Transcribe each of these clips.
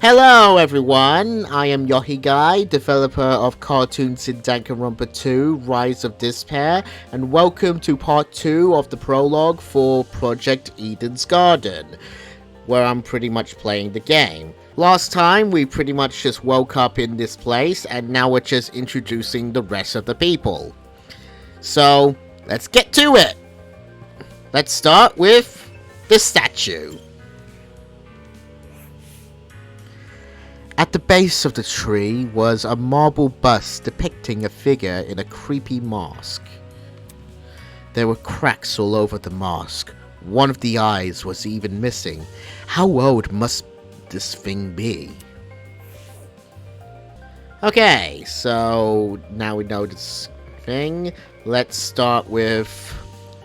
Hello everyone, I am Yohi Guy, developer of cartoons in Danganronpa 2, Rise of Despair, and welcome to part 2 of the prologue for Project Eden's Garden, where I'm pretty much playing the game. Last time we pretty much just woke up in this place, and now we're just introducing the rest of the people. So, let's get to it! Let's start with the statue. At the base of the tree was a marble bust depicting a figure in a creepy mask. There were cracks all over the mask. One of the eyes was even missing. How old must this thing be? Okay, so now we know this thing. Let's start with,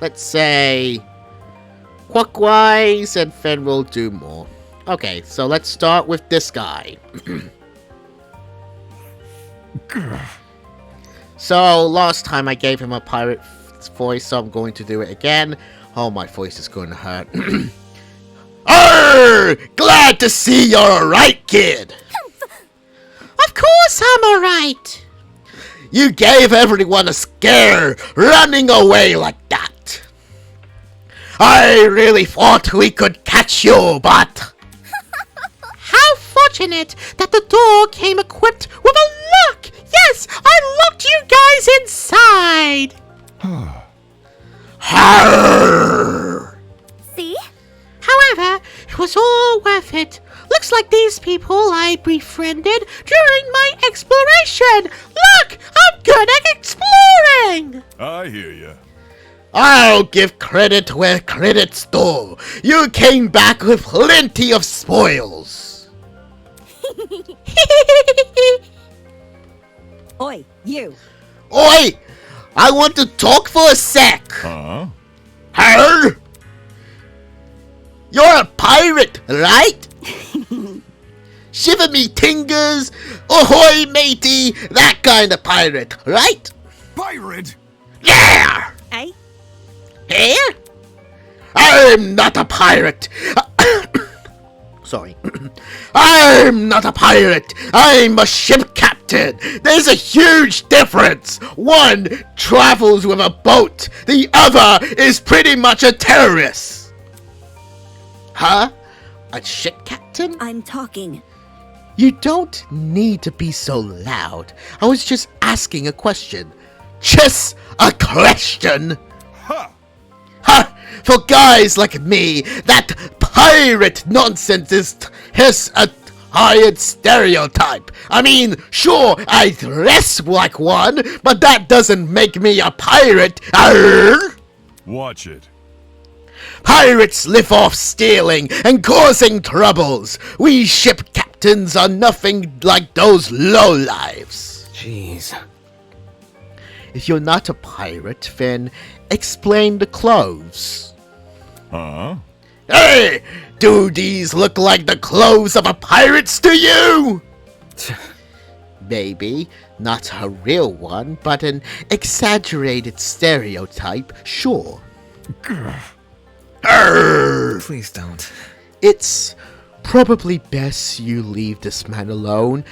let's say, clockwise, and then we'll do more. Okay, so let's start with this guy. So, last time I gave him a pirate voice, so I'm going to do it again. Oh, my voice is going to hurt. Arr! Glad to see you're alright, kid! Of course I'm alright! You gave everyone a scare, running away like that. I really thought we could catch you, but... How fortunate that the door came equipped with a lock! Yes, I locked you guys inside! See? However, it was all worth it. Looks like these people I befriended during my exploration. Look, I'm good at exploring! I hear ya. I'll give credit where credit's due. You came back with plenty of spoils. Oi, you. Oi! I want to talk for a sec. Huh? Her? You're a pirate, right? Shiver me tingers, ahoy matey, that kind of pirate, right? Pirate? Yeah! Eh? Here? I'm not a pirate. Sorry. I'm not a pirate. I'm a ship captain. There's a huge difference. One travels with a boat. The other is pretty much a terrorist. Huh? A ship captain? I'm talking. You don't need to be so loud. I was just asking a question. Just a question. Ha! Ha! For guys like me, that pirate nonsense is a tired stereotype. I mean, sure, I dress like one, but that doesn't make me a pirate. Arr! Watch it. Pirates live off stealing and causing troubles. We ship captains are nothing like those lowlives. Jeez. If you're not a pirate, then explain the clothes. Huh? Hey! Do these look like the clothes of a pirate's to you? Maybe not a real one, but an exaggerated stereotype, sure. Please don't. It's probably best you leave this man alone.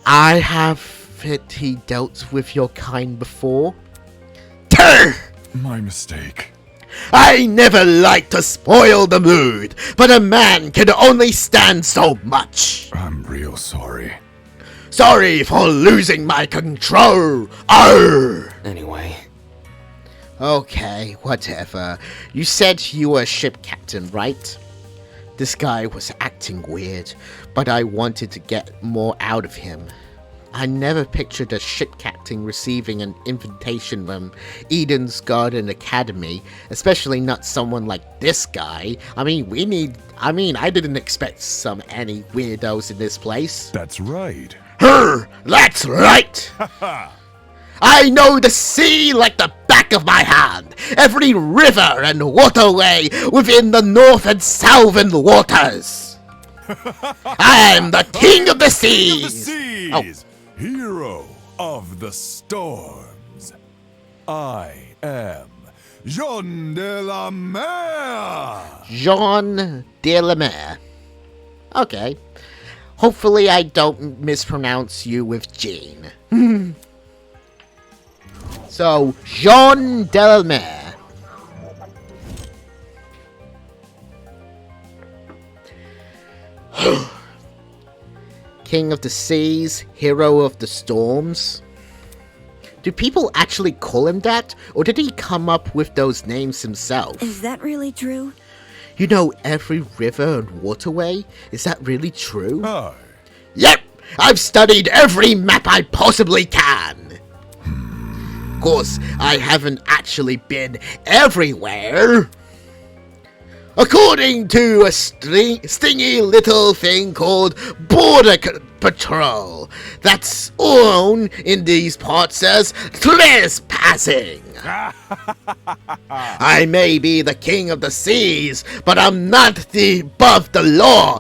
I have he dealt with your kind before. Turr! My mistake. I never like to spoil the mood, but a man can only stand so much. I'm real sorry. Sorry for losing my control. Arr! Anyway. Okay, whatever. You said you were a ship captain, right? This guy was acting weird, but I wanted to get more out of him. I never pictured a ship captain receiving an invitation from Eden's Garden Academy, especially not someone like this guy. I didn't expect any weirdos in this place. That's right. That's right! I know the sea like the back of my hand. Every river and waterway within the north and southern waters. I'm the king of the seas! King of the seas! Hero of the storms. I am Jean de la Mer! Jean de la Mer. Okay. Hopefully I don't mispronounce you with Jean. So, Jean Delmer. King of the Seas, Hero of the Storms. Do people actually call him that, or did he come up with those names himself? Is that really true? You know every river and waterway? Is that really true? Aye. Yep! I've studied every map I possibly can! Of course, I haven't actually been everywhere. According to a stingy little thing called Border Patrol, that's known in these parts as trespassing. I may be the king of the seas, but I'm not above the law.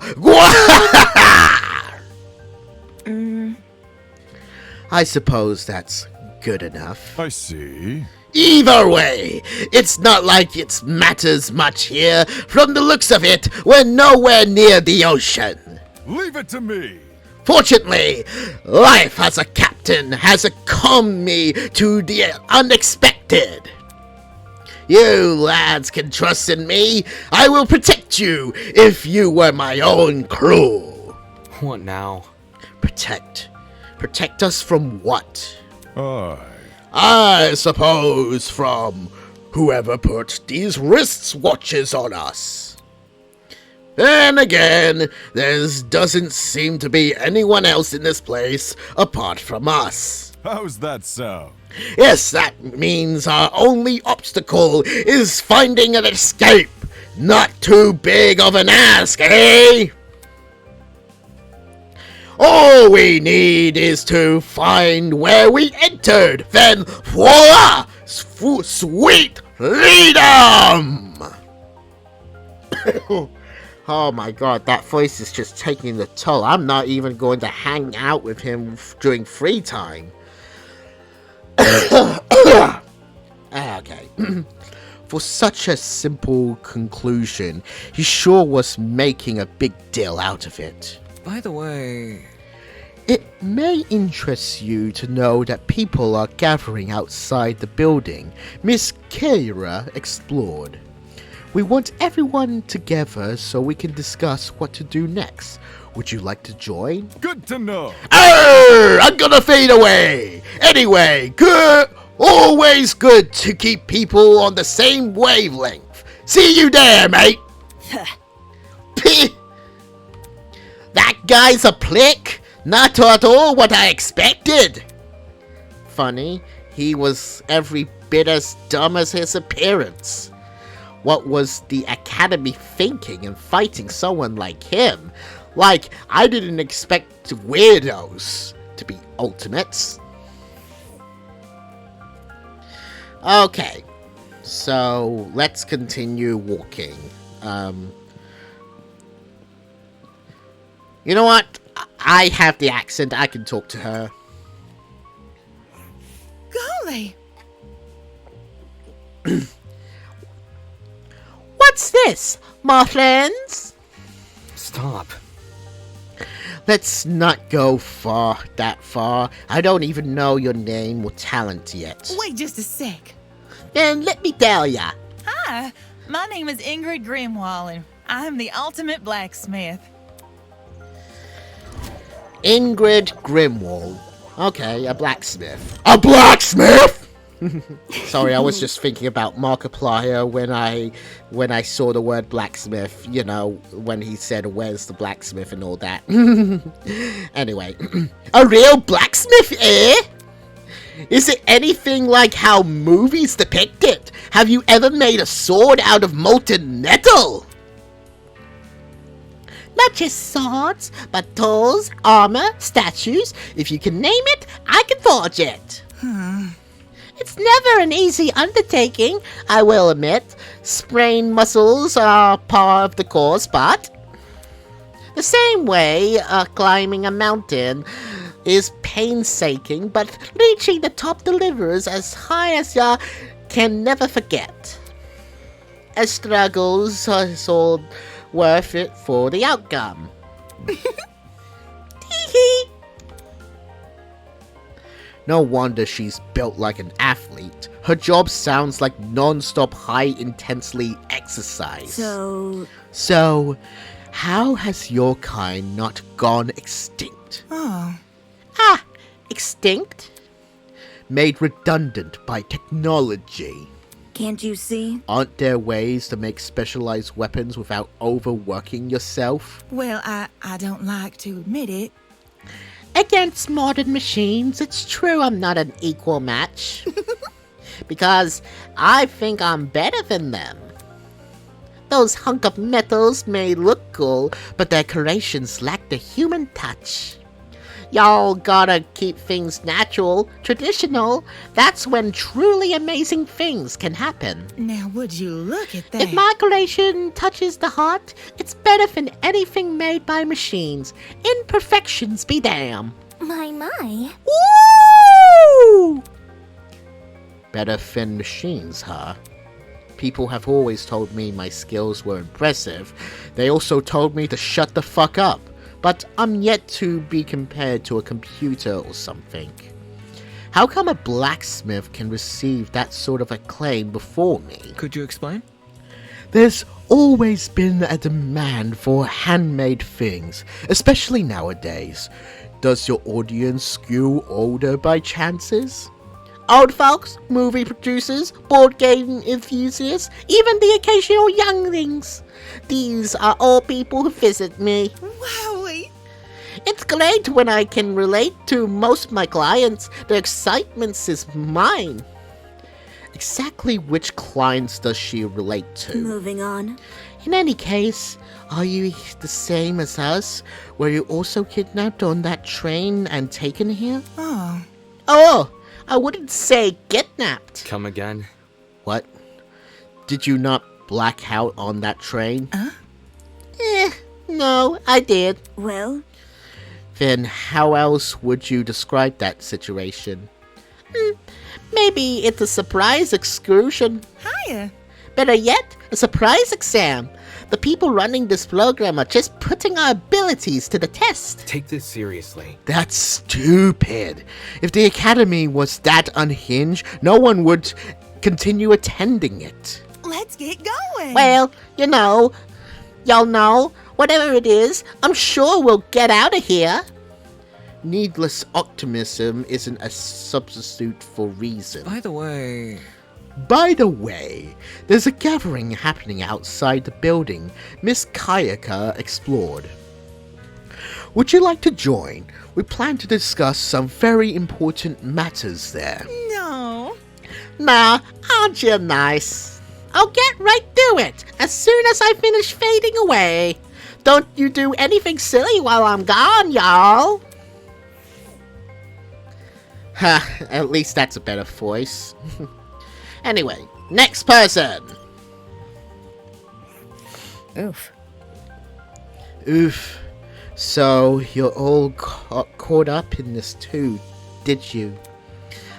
I suppose that's good enough. I see. Either way, it's not like it matters much here. From the looks of it, we're nowhere near the ocean. Leave it to me. Fortunately, life as a captain has come me to the unexpected. You lads can trust in me. I will protect you if you were my own crew. What now? Protect? Protect us from what? Aye. I suppose from whoever put these wristwatches on us. Then again, there doesn't seem to be anyone else in this place apart from us. How's that sound? Yes, that means our only obstacle is finding an escape. Not too big of an ask, eh? All we need is to find where we entered, then voila! Sweet freedom! Oh my god, that voice is just taking the toll. I'm not even going to hang out with him during free time. Okay. For such a simple conclusion, he sure was making a big deal out of it. By the way... It may interest you to know that people are gathering outside the building Miss Kira explored. We want everyone together so we can discuss what to do next. Would you like to join? Good to know. I'm gonna fade away! Anyway, good, always good to keep people on the same wavelength. See you there, mate! That guy's a plick! Not at all what I expected! Funny, he was every bit as dumb as his appearance. What was the Academy thinking in fighting someone like him? Like, I didn't expect weirdos to be ultimates. Okay, so let's continue walking. You know what? I have the accent. I can talk to her. Golly! What's this, my friends? Stop. Let's not go that far. I don't even know your name or talent yet. Wait just a sec. Then let me tell ya. Hi, my name is Ingrid Grimwall, and I'm the ultimate blacksmith. Ingrid Grimwall. Okay, a blacksmith. A blacksmith? Sorry, I was just thinking about Markiplier when I saw the word blacksmith, you know, when he said, "Where's the blacksmith?" and all that. Anyway, a real blacksmith, eh? Is it anything like how movies depict it? Have you ever made a sword out of molten metal? Not just swords, but tools, armor, statues. If you can name it, I can forge it. It's never an easy undertaking, I will admit. Sprained muscles are part of the course, but the same way climbing a mountain is painstaking, but reaching the top delivers as high as ya can never forget. A struggle's all worth it for the outcome. No wonder she's built like an athlete. Her job sounds like non-stop high-intensity exercise. So, how has your kind not gone extinct? Oh. Ah, extinct? Made redundant by technology. Can't you see? Aren't there ways to make specialized weapons without overworking yourself? Well, I don't like to admit it. Against modern machines, it's true I'm not an equal match. Because I think I'm better than them. Those hunk of metals may look cool, but their creations lack the human touch. Y'all gotta keep things natural, traditional. That's when truly amazing things can happen. Now, would you look at that? If my creation touches the heart, it's better than anything made by machines. Imperfections be damned. My. Woo! Better than machines, huh? People have always told me my skills were impressive. They also told me to shut the fuck up. But I'm yet to be compared to a computer or something. How come a blacksmith can receive that sort of acclaim before me? Could you explain? There's always been a demand for handmade things, especially nowadays. Does your audience skew older by chances? Old folks, movie producers, board game enthusiasts, even the occasional younglings. These are all people who visit me. Wowie! It's great when I can relate to most of my clients. The excitement is mine. Exactly which clients does she relate to? Moving on. In any case, are you the same as us? Were you also kidnapped on that train and taken here? Oh, I wouldn't say kidnapped. Come again? What? Did you not black out on that train? No, I did. Well? Then how else would you describe that situation? Maybe it's a surprise excursion. Hiya! Better yet, a surprise exam. The people running this program are just putting our abilities to the test. Take this seriously. That's stupid. If the academy was that unhinged, no one would continue attending it. Let's get going! Well, y'all know, whatever it is, I'm sure we'll get out of here. Needless optimism isn't a substitute for reason. By the way, there's a gathering happening outside the building Miss Kayaka explored. Would you like to join? We plan to discuss some very important matters there. No. Nah, aren't you nice? I'll get right to it as soon as I finish fading away. Don't you do anything silly while I'm gone, y'all. Ha, at least that's a better voice. Anyway, next person. Oof. So, you're all caught up in this too, did you?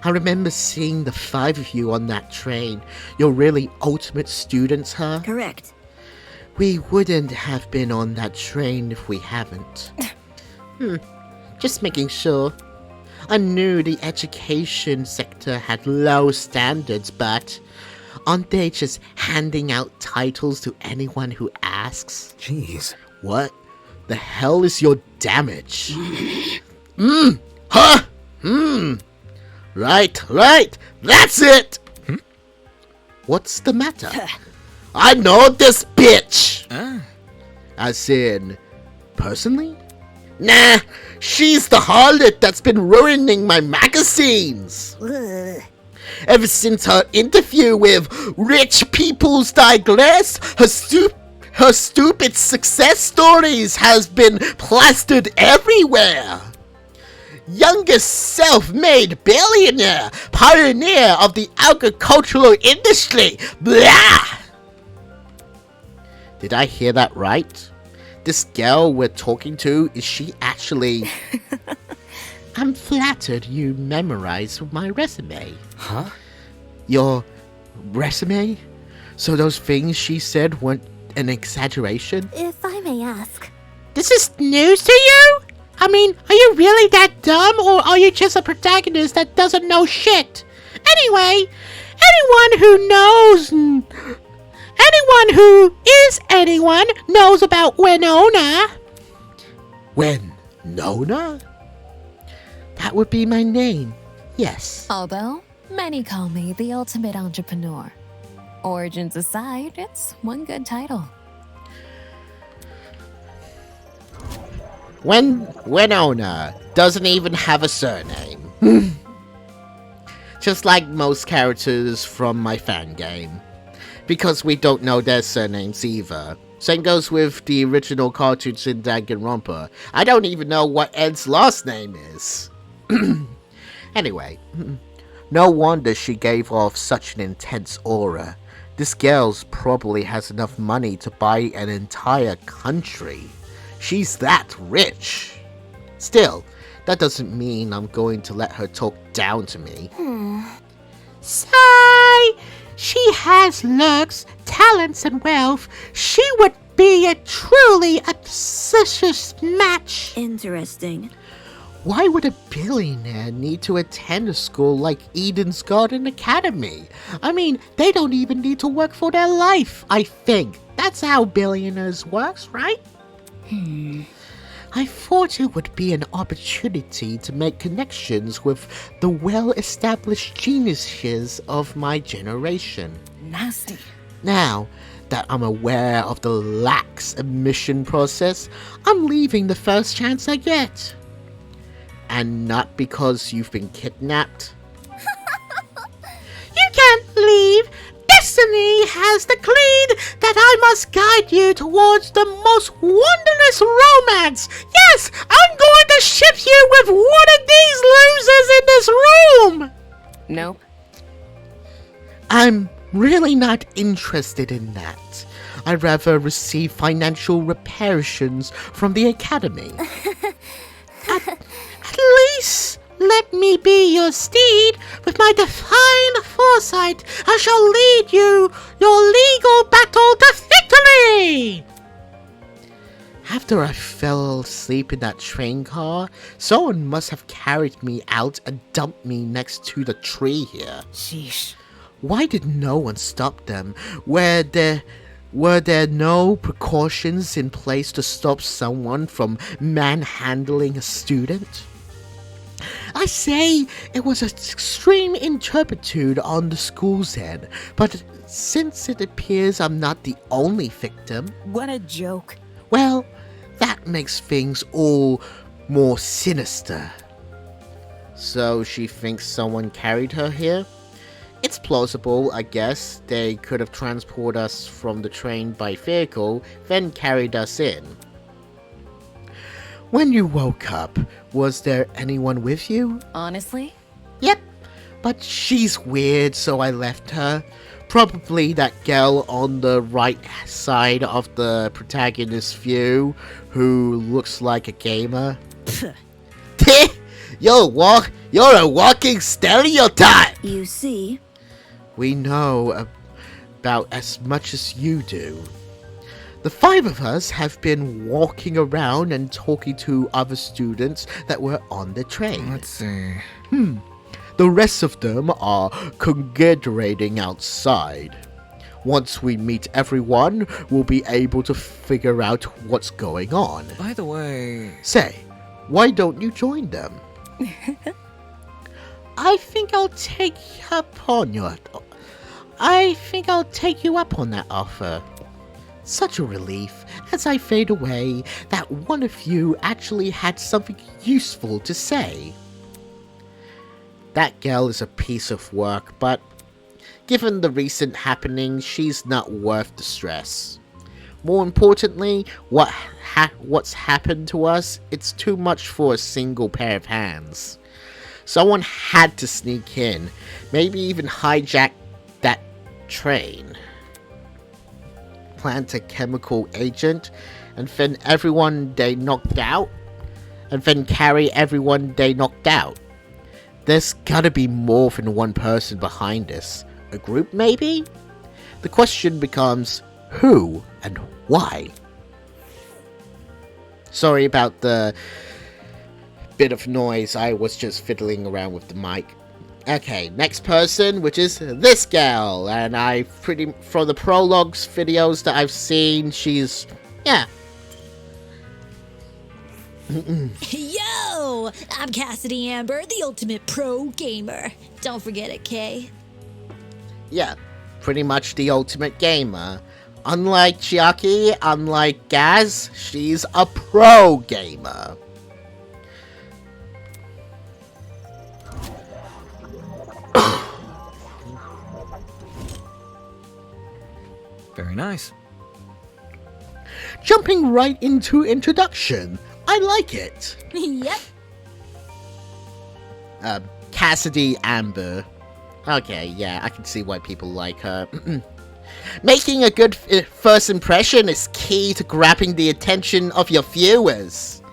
I remember seeing the 5 of you on that train. You're really ultimate students, huh? Correct. We wouldn't have been on that train if we haven't. Just making sure. I knew the education sector had low standards, but aren't they just handing out titles to anyone who asks? jeez. What the hell is your damage? Right, that's it! What's the matter? I know this bitch! As in, personally? Nah, she's the harlot that's been ruining my magazines! Ugh. Ever since her interview with Rich People's Digress, her stupid success stories has been plastered everywhere. Youngest self-made billionaire, pioneer of the agricultural industry, blah! Did I hear that right? This girl we're talking to, is she actually... I'm flattered you memorized my resume. Huh? Your resume? So those things she said weren't an exaggeration? If I may ask. This is news to you? I mean, are you really that dumb, or are you just a protagonist that doesn't know shit? Anyway, anyone knows about Winona. Winona? That would be my name, yes. Although, many call me the ultimate entrepreneur. Origins aside, it's one good title. Winona doesn't even have a surname. Just like most characters from my fan game. Because we don't know their surnames either. Same goes with the original cartoons in Danganronpa. I don't even know what Ed's last name is. Anyway, no wonder she gave off such an intense aura. This girl probably has enough money to buy an entire country. She's that rich. Still, that doesn't mean I'm going to let her talk down to me. Sigh! She has looks, talents, and wealth. She would be a truly obsessive match. Interesting. Why would a billionaire need to attend a school like Eden's Garden Academy? I mean, they don't even need to work for their life, I think. That's how billionaires works, right? I thought it would be an opportunity to make connections with the well-established geniuses of my generation. Nasty. Now that I'm aware of the lax admission process, I'm leaving the first chance I get. And not because you've been kidnapped. You can't leave! Destiny has decreed that I must guide you towards the most wondrous romance! Yes! I'm going to ship you with one of these losers in this room! Nope. I'm really not interested in that. I'd rather receive financial reparations from the Academy. At least let me be your steed. With my divine foresight, I shall lead you your legal battle to victory! After I fell asleep in that train car, someone must have carried me out and dumped me next to the tree here. Sheesh. Why did no one stop them? Were there no precautions in place to stop someone from manhandling a student? I say it was an extreme inturpitude on the school's end, but since it appears I'm not the only victim, What a joke. well, that makes things all more sinister. So she thinks someone carried her here? It's plausible, I guess. They could have transported us from the train by vehicle, then carried us in. When you woke up, was there anyone with you? Honestly? Yep, but she's weird, so I left her. Probably that girl on the right side of the protagonist's view, who looks like a gamer. You're a walking stereotype! You see, We know about as much as you do. The 5 of us have been walking around and talking to other students that were on the train. Let's see. The rest of them are congratulating outside. Once we meet everyone, we'll be able to figure out what's going on. By the way, Say, why don't you join them? I think I'll take you up on that offer. Such a relief as I fade away that one of you actually had something useful to say. That girl is a piece of work, but given the recent happenings, she's not worth the stress. More importantly, what's happened to us, it's too much for a single pair of hands. Someone had to sneak in, maybe even hijack that train, plant a chemical agent, and then everyone they knocked out, and then carry everyone they knocked out. There's gotta be more than one person behind this. A group, maybe? The question becomes, who and why? Sorry about the bit of noise. I was just fiddling around with the mic. Okay, next person, which is this gal, and from the Prologue's videos that I've seen, she's, yeah. Yo! I'm Cassidy Amber, the ultimate pro gamer. Don't forget it, Kay. Yeah, pretty much the ultimate gamer. Unlike Chiaki, unlike Gaz, she's a pro gamer. Very nice. Jumping right into introduction. I like it. Yep. Cassidy Amber. Okay, yeah, I can see why people like her. Making a good first impression is key to grabbing the attention of your viewers.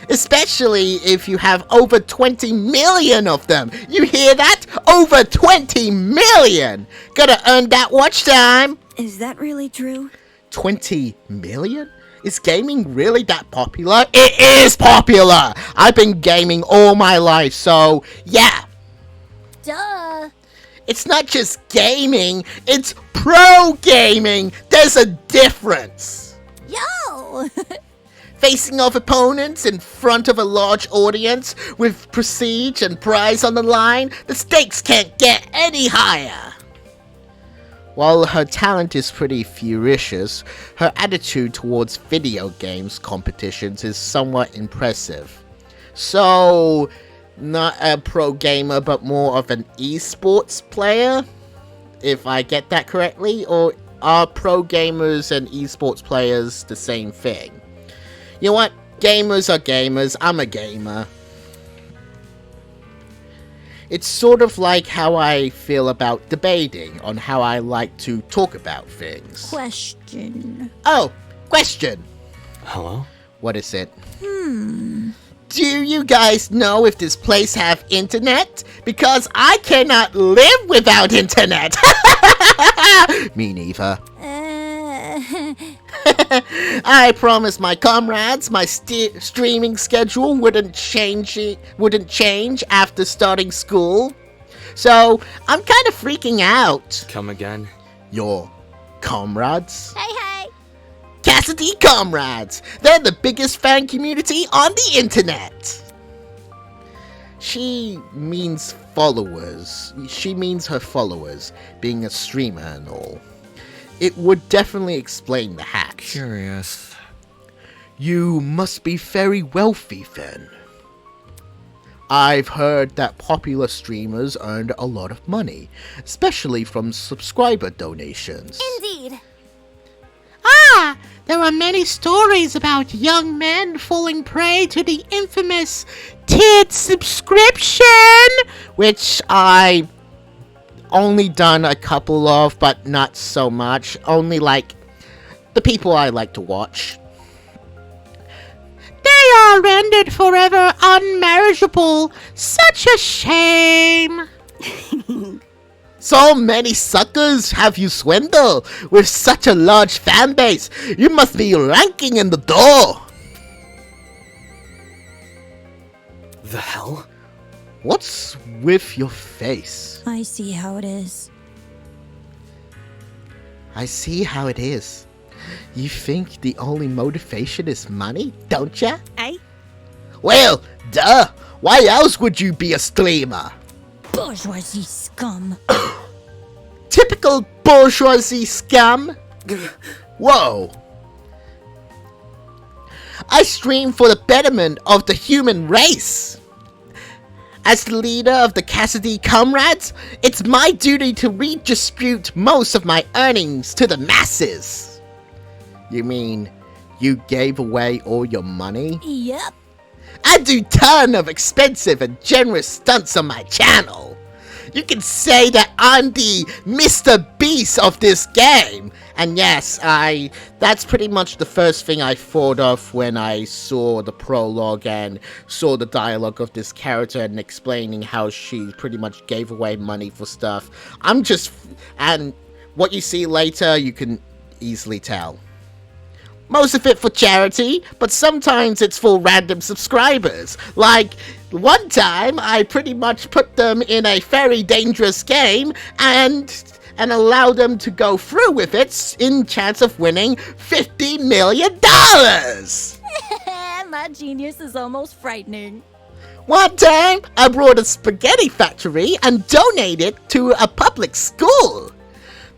Especially if you have over 20 million of them. You hear that? Over 20 million! Gotta earn that watch time! Is that really true? 20 million? Is gaming really that popular? It is popular! I've been gaming all my life, so yeah. Duh. It's not just gaming, it's pro gaming! There's a difference! Yo! Facing off opponents in front of a large audience with prestige and prize on the line, the stakes can't get any higher! While her talent is pretty furious, her attitude towards video games competitions is somewhat impressive. So, not a pro gamer but more of an esports player? If I get that correctly? Or are pro gamers and esports players the same thing? You know what? Gamers are gamers. I'm a gamer. It's sort of like how I feel about debating on how I like to talk about things. Question. Oh, question. Hello? What is it? Do you guys know if this place have internet? Because I cannot live without internet. Me neither. I promised my comrades my streaming schedule wouldn't change after starting school. So, I'm kind of freaking out. Come again? Your comrades? Hey! Cassidy comrades! They're the biggest fan community on the internet! She means followers. She means her followers, being a streamer and all. It would definitely explain the hacks. Curious. You must be very wealthy then. I've heard that popular streamers earned a lot of money, especially from subscriber donations. Indeed. Ah, there are many stories about young men falling prey to the infamous tiered subscription, which I only done a couple of, but not so much. Only like the people I like to watch. They are rendered forever unmarriageable. Such a shame. So many suckers have you swindled. With such a large fan base, you must be ranking in the door. The hell? What's with your face? I see how it is. I see how it is. You think the only motivation is money, don't ya? Eh? Well, duh. Why else would you be a streamer? Bourgeoisie scum. Typical bourgeoisie scum. Whoa. I stream for the betterment of the human race. As the leader of the Cassidy comrades, it's my duty to redistribute most of my earnings to the masses. You mean you gave away all your money? Yep. I do ton of expensive and generous stunts on my channel. You can say that I'm the Mr. Beast of this game. And yes, that's pretty much the first thing I thought of when I saw the prologue and saw the dialogue of this character and explaining how she pretty much gave away money for stuff. And what you see later, you can easily tell. Most of it for charity, but sometimes it's for random subscribers. Like, one time I pretty much put them in a very dangerous game and allow them to go through with it in chance of winning $50 million! My genius is almost frightening. One time, I brought a spaghetti factory and donated to a public school.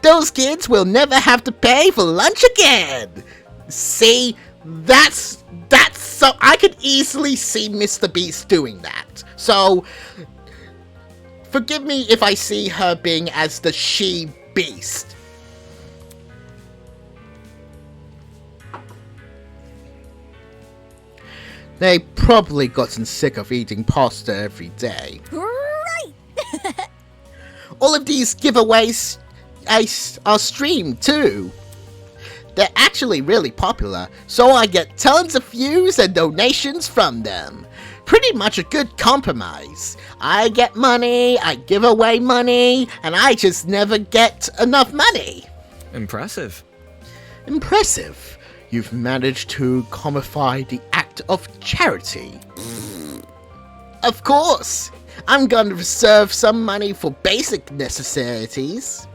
Those kids will never have to pay for lunch again. See, that's so I could easily see Mr. Beast doing that. So, forgive me if I see her being as the she-beast. They probably gotten sick of eating pasta every day. Right! All of these giveaways are streamed too. They're actually really popular, so I get tons of views and donations from them. Pretty much a good compromise. I get money, I give away money, and I just never get enough money. Impressive. Impressive. You've managed to commodify the act of charity. Of course, I'm gonna reserve some money for basic necessities.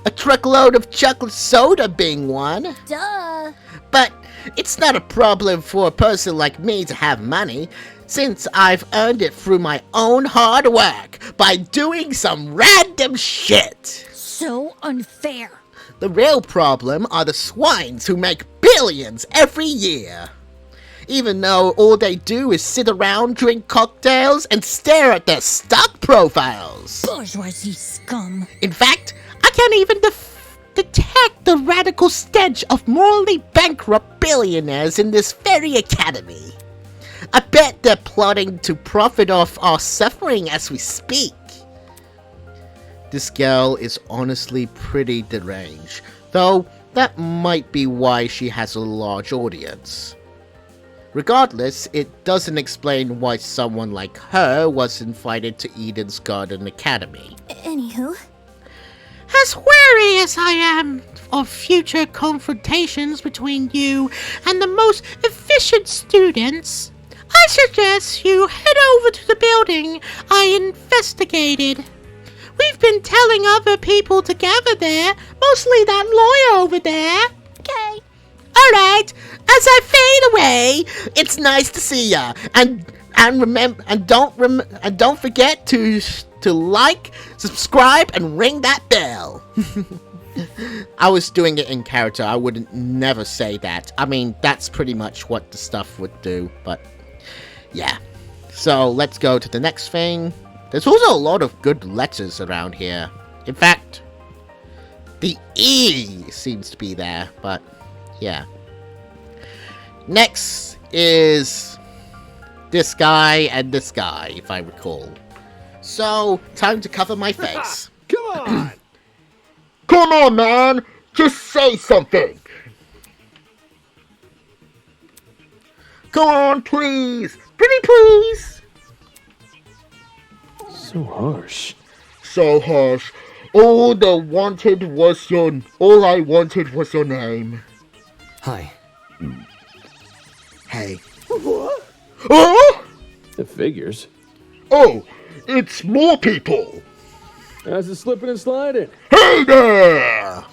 A truckload of chocolate soda being one. Duh! But it's not a problem for a person like me to have money, since I've earned it through my own hard work by doing some random shit. So unfair. The real problem are the swines who make billions every year. Even though all they do is sit around, drink cocktails, and stare at their stock profiles. Bourgeoisie scum. In fact, I can't even detect the radical stench of morally bankrupt billionaires in this very academy. I bet they're plotting to profit off our suffering as we speak. This girl is honestly pretty deranged, though that might be why she has a large audience. Regardless, it doesn't explain why someone like her was invited to Eden's Garden Academy. Anywho. As wary as I am of future confrontations between you and the most efficient students, I suggest you head over to the building I investigated. We've been telling other people to gather there, mostly that lawyer over there. Okay. Alright, as I fade away, it's nice to see ya. And don't forget to like, subscribe, and ring that bell. I was doing it in character. I wouldn't never say that. I mean, that's pretty much what the stuff would do, but yeah. So let's go to the next thing. There's also a lot of good letters around here. In fact, the E seems to be there, but yeah. Next is this guy and this guy, if I recall. So, time to cover my face. Come on! Come on, man! Just say something! Come on, please! Pretty please! So harsh. So harsh. All I wanted was your name. Hi. Hey. What? Oh! It figures. Oh, it's more people! How's it slipping and sliding? Hey there!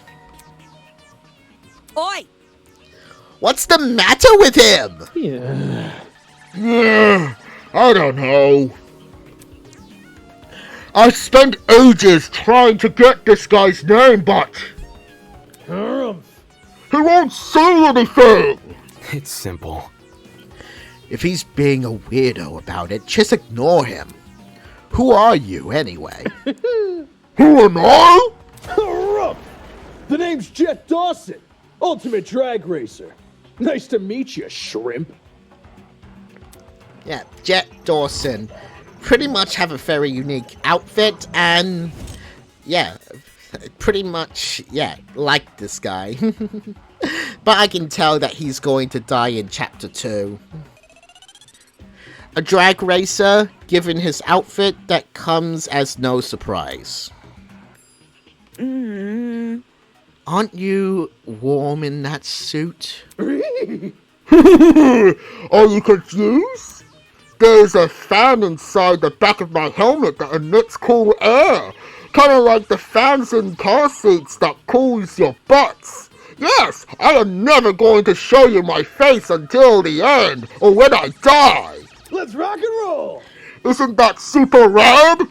Oi! What's the matter with him? Yeah. I don't know. I spent ages trying to get this guy's name, but he won't say anything! It's simple. If he's being a weirdo about it, just ignore him. Who are you, anyway? Who am I? The name's Jet Dawson, Ultimate Drag Racer. Nice to meet you, shrimp. Yeah, Jet Dawson. Pretty much have a very unique outfit, and yeah, pretty much, yeah, like this guy. But I can tell that he's going to die in Chapter 2. A drag racer, given his outfit, that comes as no surprise. Aren't you warm in that suit? Are you confused? There's a fan inside the back of my helmet that emits cool air. Kinda like the fans in car seats that cools your butts. Yes, I am never going to show you my face until the end, or when I die. Let's rock and roll! Isn't that super rad?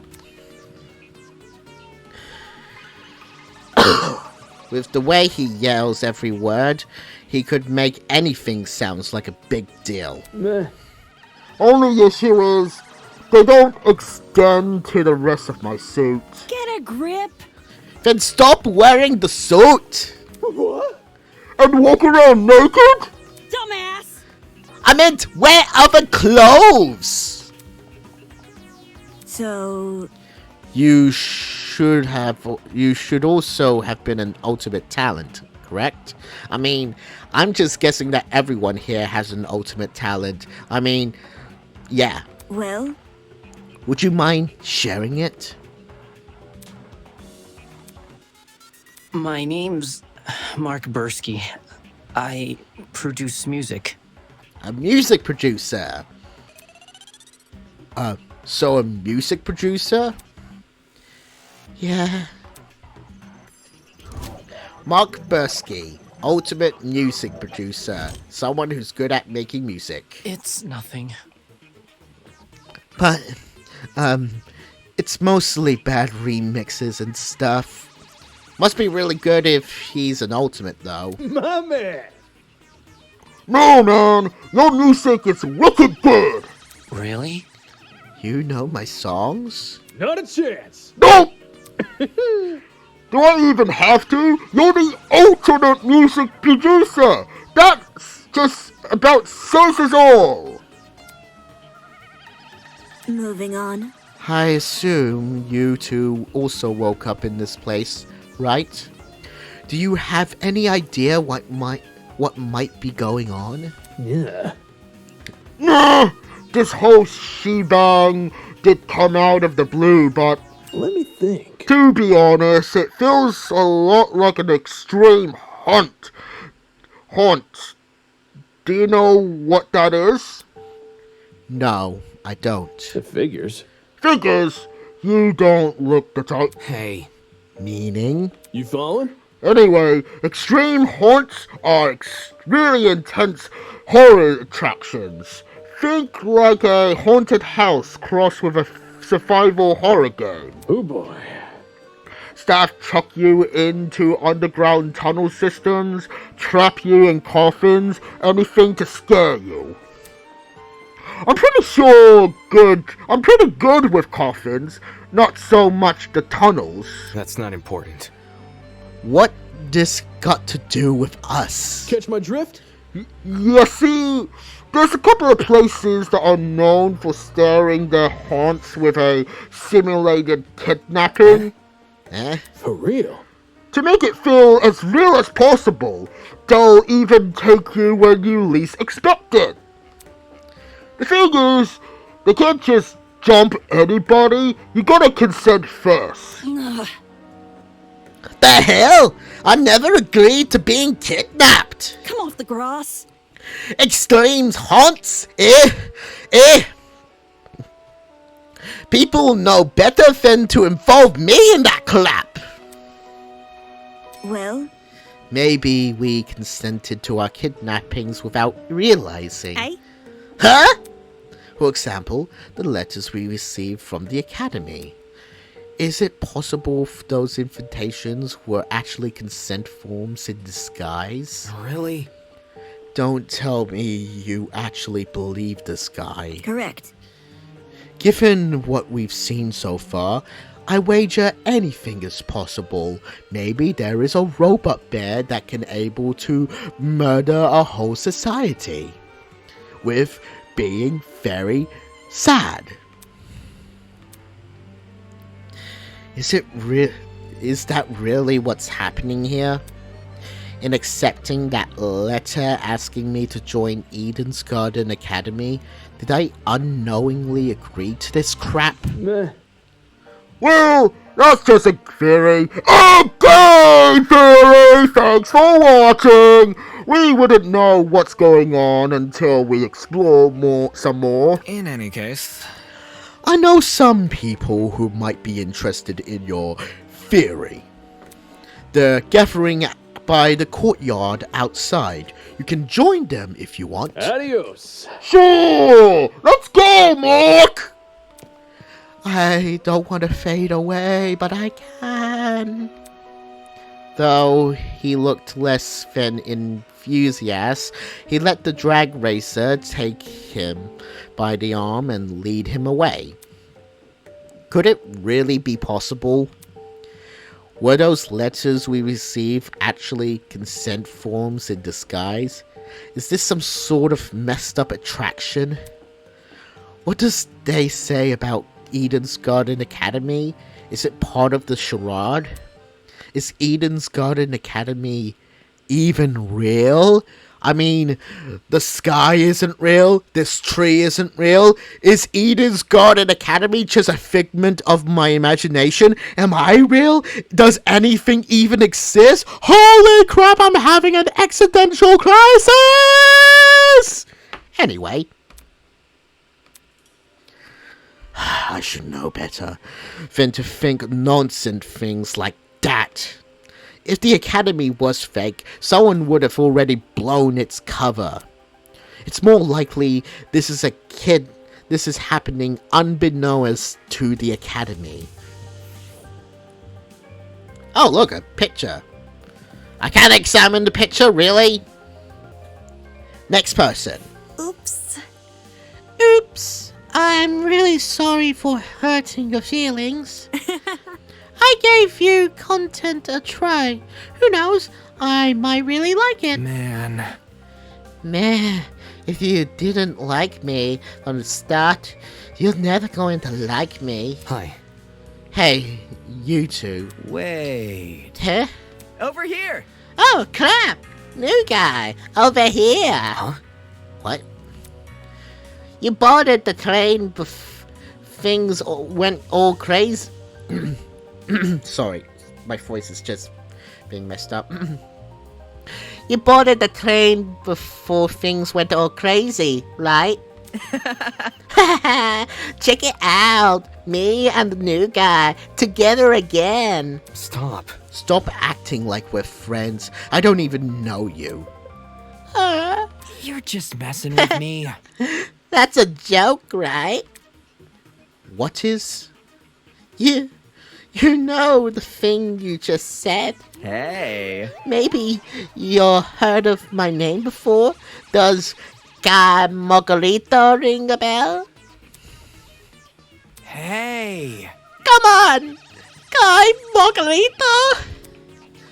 With the way he yells every word, he could make anything sounds like a big deal. Meh. Only issue is, they don't extend to the rest of my suit. Get a grip. Then stop wearing the suit! What? And walk around naked? Dumbass. I meant wear other clothes! So, You should also have been an ultimate talent, correct? I mean, I'm just guessing that everyone here has an ultimate talent. I mean, yeah. well, Would you mind sharing it? My name's Mark Bursky. I produce music. A music producer. So a music producer? Yeah. Mark Bursky, ultimate music producer. Someone who's good at making music. It's nothing. But, it's mostly bad remixes and stuff. Must be really good if he's an ultimate, though. My man! No, man! Your music is wicked good! Really? You know my songs? Not a chance! No! Do I even have to? You're the ultimate music producer! That's just about says it all! moving on. I assume you two also woke up in this place, right? Do you have any idea what might be going on? Yeah. Nah! This whole shebang did come out of the blue, but let me think. To be honest, it feels a lot like an extreme haunt. Do you know what that is? No, I don't. It figures. Figures? You don't look the type. Hey. Meaning? You following? Anyway, extreme haunts are really intense horror attractions. Think like a haunted house crossed with a survival horror game. Oh boy. Staff chuck you into underground tunnel systems, trap you in coffins, anything to scare you. I'm pretty good with coffins, not so much the tunnels. That's not important. What this got to do with us? Catch my drift? You see, there's a couple of places that are known for staring their haunts with a simulated kidnapping. For real? To make it feel as real as possible, they'll even take you when you least expect it. The thing is, they can't just jump anybody. You gotta consent first. The hell? I never agreed to being kidnapped. Come off the grass. Extreme haunts? People know better than to involve me in that crap. Well, maybe we consented to our kidnappings without realizing. eh? Huh? For example, the letters we received from the Academy. Is it possible those invitations were actually consent forms in disguise? Really? Don't tell me you actually believe this guy. Correct. Given what we've seen so far, I wager anything is possible. Maybe there is a robot bear that can able to murder a whole society. With being very sad. Is that really what's happening here? In accepting that letter asking me to join Eden's Garden Academy, did I unknowingly agree to this crap? Meh. Well, That's just a theory. Okay, theory! Thanks for watching! We wouldn't know what's going on until we explore some more. In any case, I know some people who might be interested in your theory. They're gathering by the courtyard outside. You can join them if you want. Adios. Sure! Let's go, Mark! I don't want to fade away, but I can. Though he looked less than enthusiastic, he let the drag racer take him by the arm and lead him away. Could it really be possible? Were those letters we received actually consent forms in disguise? Is this some sort of messed up attraction? What does they say about Eden's Garden Academy? Is it part of the charade? Is Eden's Garden Academy even real? I mean, the sky isn't real, this tree isn't real. Is Eden's Garden Academy just a figment of my imagination? Am I real? Does anything even exist? Holy crap, I'm having an existential crisis! Anyway, I should know better than to think nonsense things like that. If the Academy was fake, someone would have already blown its cover. It's more likely this is happening unbeknownst to the Academy. Oh, look, a picture. I can't examine the picture, really? Next person. Oops. Oops. I'm really sorry for hurting your feelings. I gave you content a try. Who knows? I might really like it. man. Meh. If you didn't like me from the start, you're never going to like me. Hi. Hey, you two. Wait. Huh? Over here. Oh, crap! New guy, over here. Huh? What? You boarded the train things went all crazy. Sorry, my voice is just being messed up. You boarded the train before things went all crazy, right? Check it out! Me and the new guy, together again! Stop. Stop acting like we're friends. I don't even know you. You're just messing with me. That's a joke, right? What is? You know the thing you just said? Hey. Maybe you heard of my name before? Does Guy Margarito ring a bell? Hey. Come on! Guy Margarito!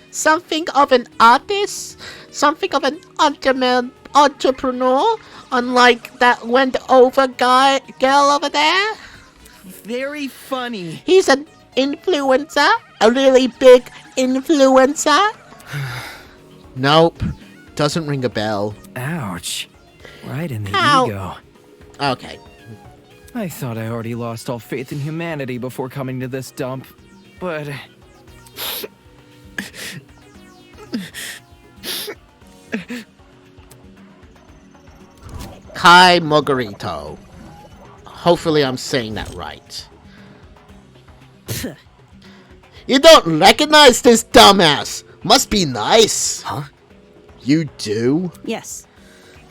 Something of an artist? Something of an entrepreneur? Unlike that went over girl over there? Very funny. He's an influencer? A really big influencer? Nope. Doesn't ring a bell. Ouch. Right in the Ow. ego. Okay. I thought I already lost all faith in humanity before coming to this dump, but... Kai Margarito. Hopefully I'm saying that right. You don't recognize this dumbass! Must be nice! Huh? You do? Yes.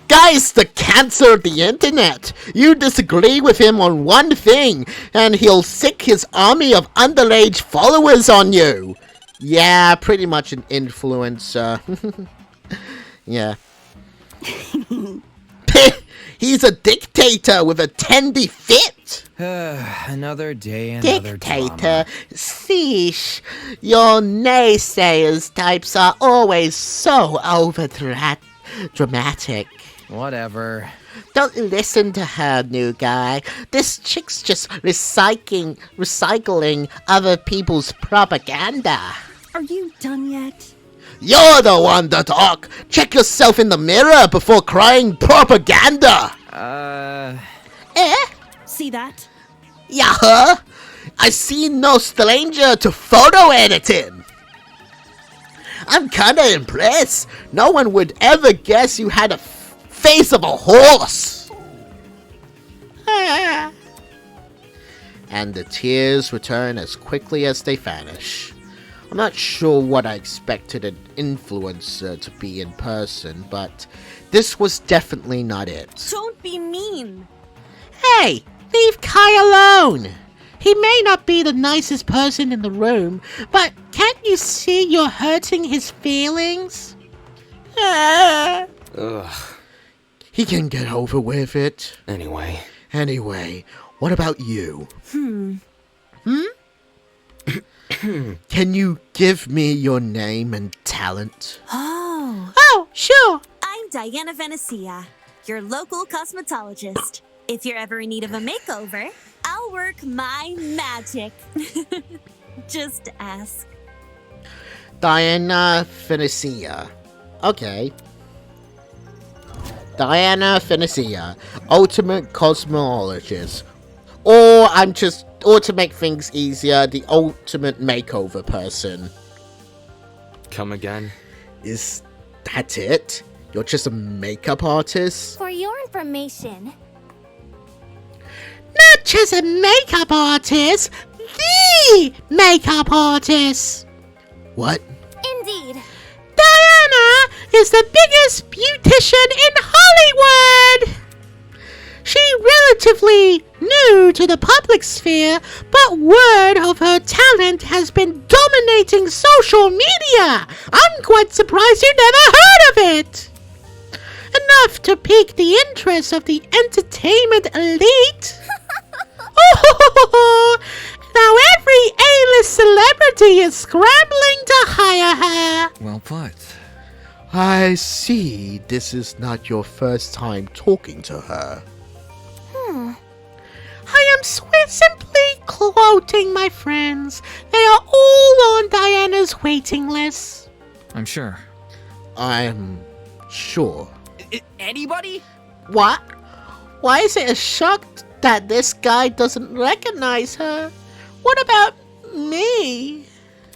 Guy's the cancer of the internet! You disagree with him on one thing, and he'll sick his army of underage followers on you! Yeah, pretty much an influencer. Yeah. He's a dictator with a tendy fit! Another day, another Dictator? drama. Sheesh. Your naysayers types are always so dramatic. Whatever. Don't listen to her, new guy. This chick's just recycling other people's propaganda. Are you done yet? You're the one to talk. Check yourself in the mirror before crying propaganda. See that? Yeah, I seem no stranger to photo editing. I'm kinda impressed. No one would ever guess you had a face of a horse. And the tears return as quickly as they vanish. I'm not sure what I expected an influencer to be in person, but this was definitely not it. Don't be mean. Hey, leave Kai alone! He may not be the nicest person in the room, but can't you see you're hurting his feelings? Ugh. He can get over with it. Anyway, What about you? Can you give me your name and talent? Oh, Sure. I'm Diana Venecia, your local cosmetologist. If you're ever in need of a makeover, I'll work my magic. Just ask. Diana Venecia. Okay. Diana Venecia, ultimate cosmologist. Or to make things easier, the ultimate makeover person. come again? Is that it? You're just a makeup artist? For your information, Not just a makeup artist, the makeup artist! What? indeed. Diana is the biggest beautician in Hollywood! She's relatively new to the public sphere, but word of her talent has been dominating social media. I'm quite surprised you never heard of it. Enough to pique the interest of the entertainment elite. Oh, now every A-list celebrity is scrambling to hire her. Well put. I see this is not your first time talking to her. I am simply quoting my friends. They are all on Diana's waiting list. I'm sure. I'm sure. Anybody? What? Why is it a shock that this guy doesn't recognize her? What about me?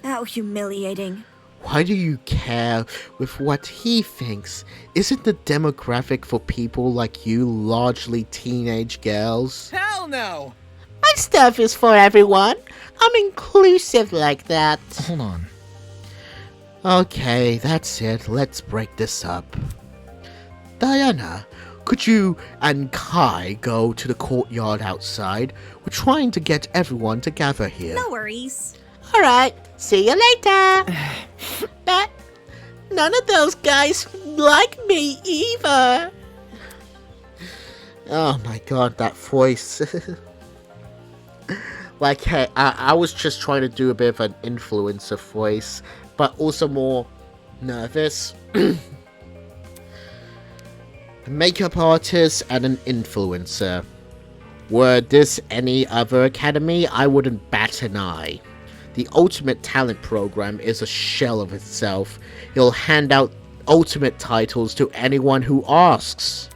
How humiliating. Why do you care with what he thinks? Isn't the demographic for people like you largely teenage girls? Hell no! My stuff is for everyone. I'm inclusive like that. Hold on. Okay, that's it. Let's break this up. Diana, could you and Kai go to the courtyard outside? We're trying to get everyone to gather here. No worries. Alright, see you later. But none of those guys like me either. Oh my god, that voice. Like, hey, I was just trying to do a bit of an influencer voice, but also more nervous. A makeup artist and an influencer. Were this any other academy, I wouldn't bat an eye. The Ultimate Talent Program is a shell of itself. It'll hand out ultimate titles to anyone who asks.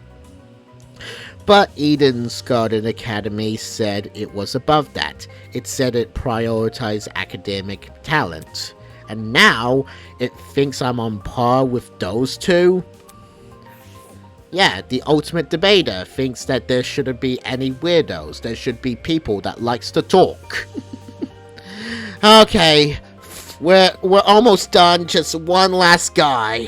But Eden's Garden Academy said it was above that. It said it prioritized academic talent. And now, it thinks I'm on par with those two? Yeah, the ultimate debater thinks that there shouldn't be any weirdos. There should be people that likes to talk. Okay, we're almost done. Just one last guy.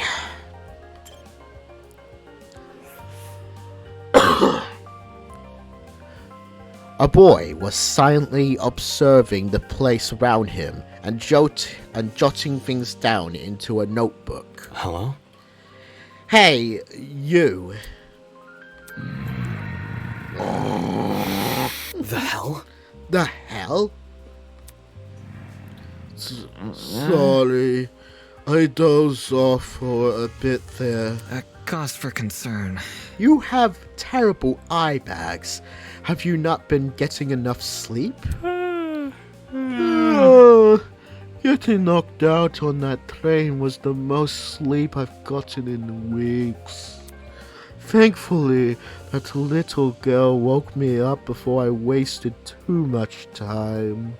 A boy was silently observing the place around him and jotting things down into a notebook. Hello? Hey, you. The hell? The hell? Sorry, I dozed off for a bit there. A cause for concern. You have terrible eye bags. Have you not been getting enough sleep? Getting knocked out on that train was the most sleep I've gotten in weeks. Thankfully, that little girl woke me up before I wasted too much time.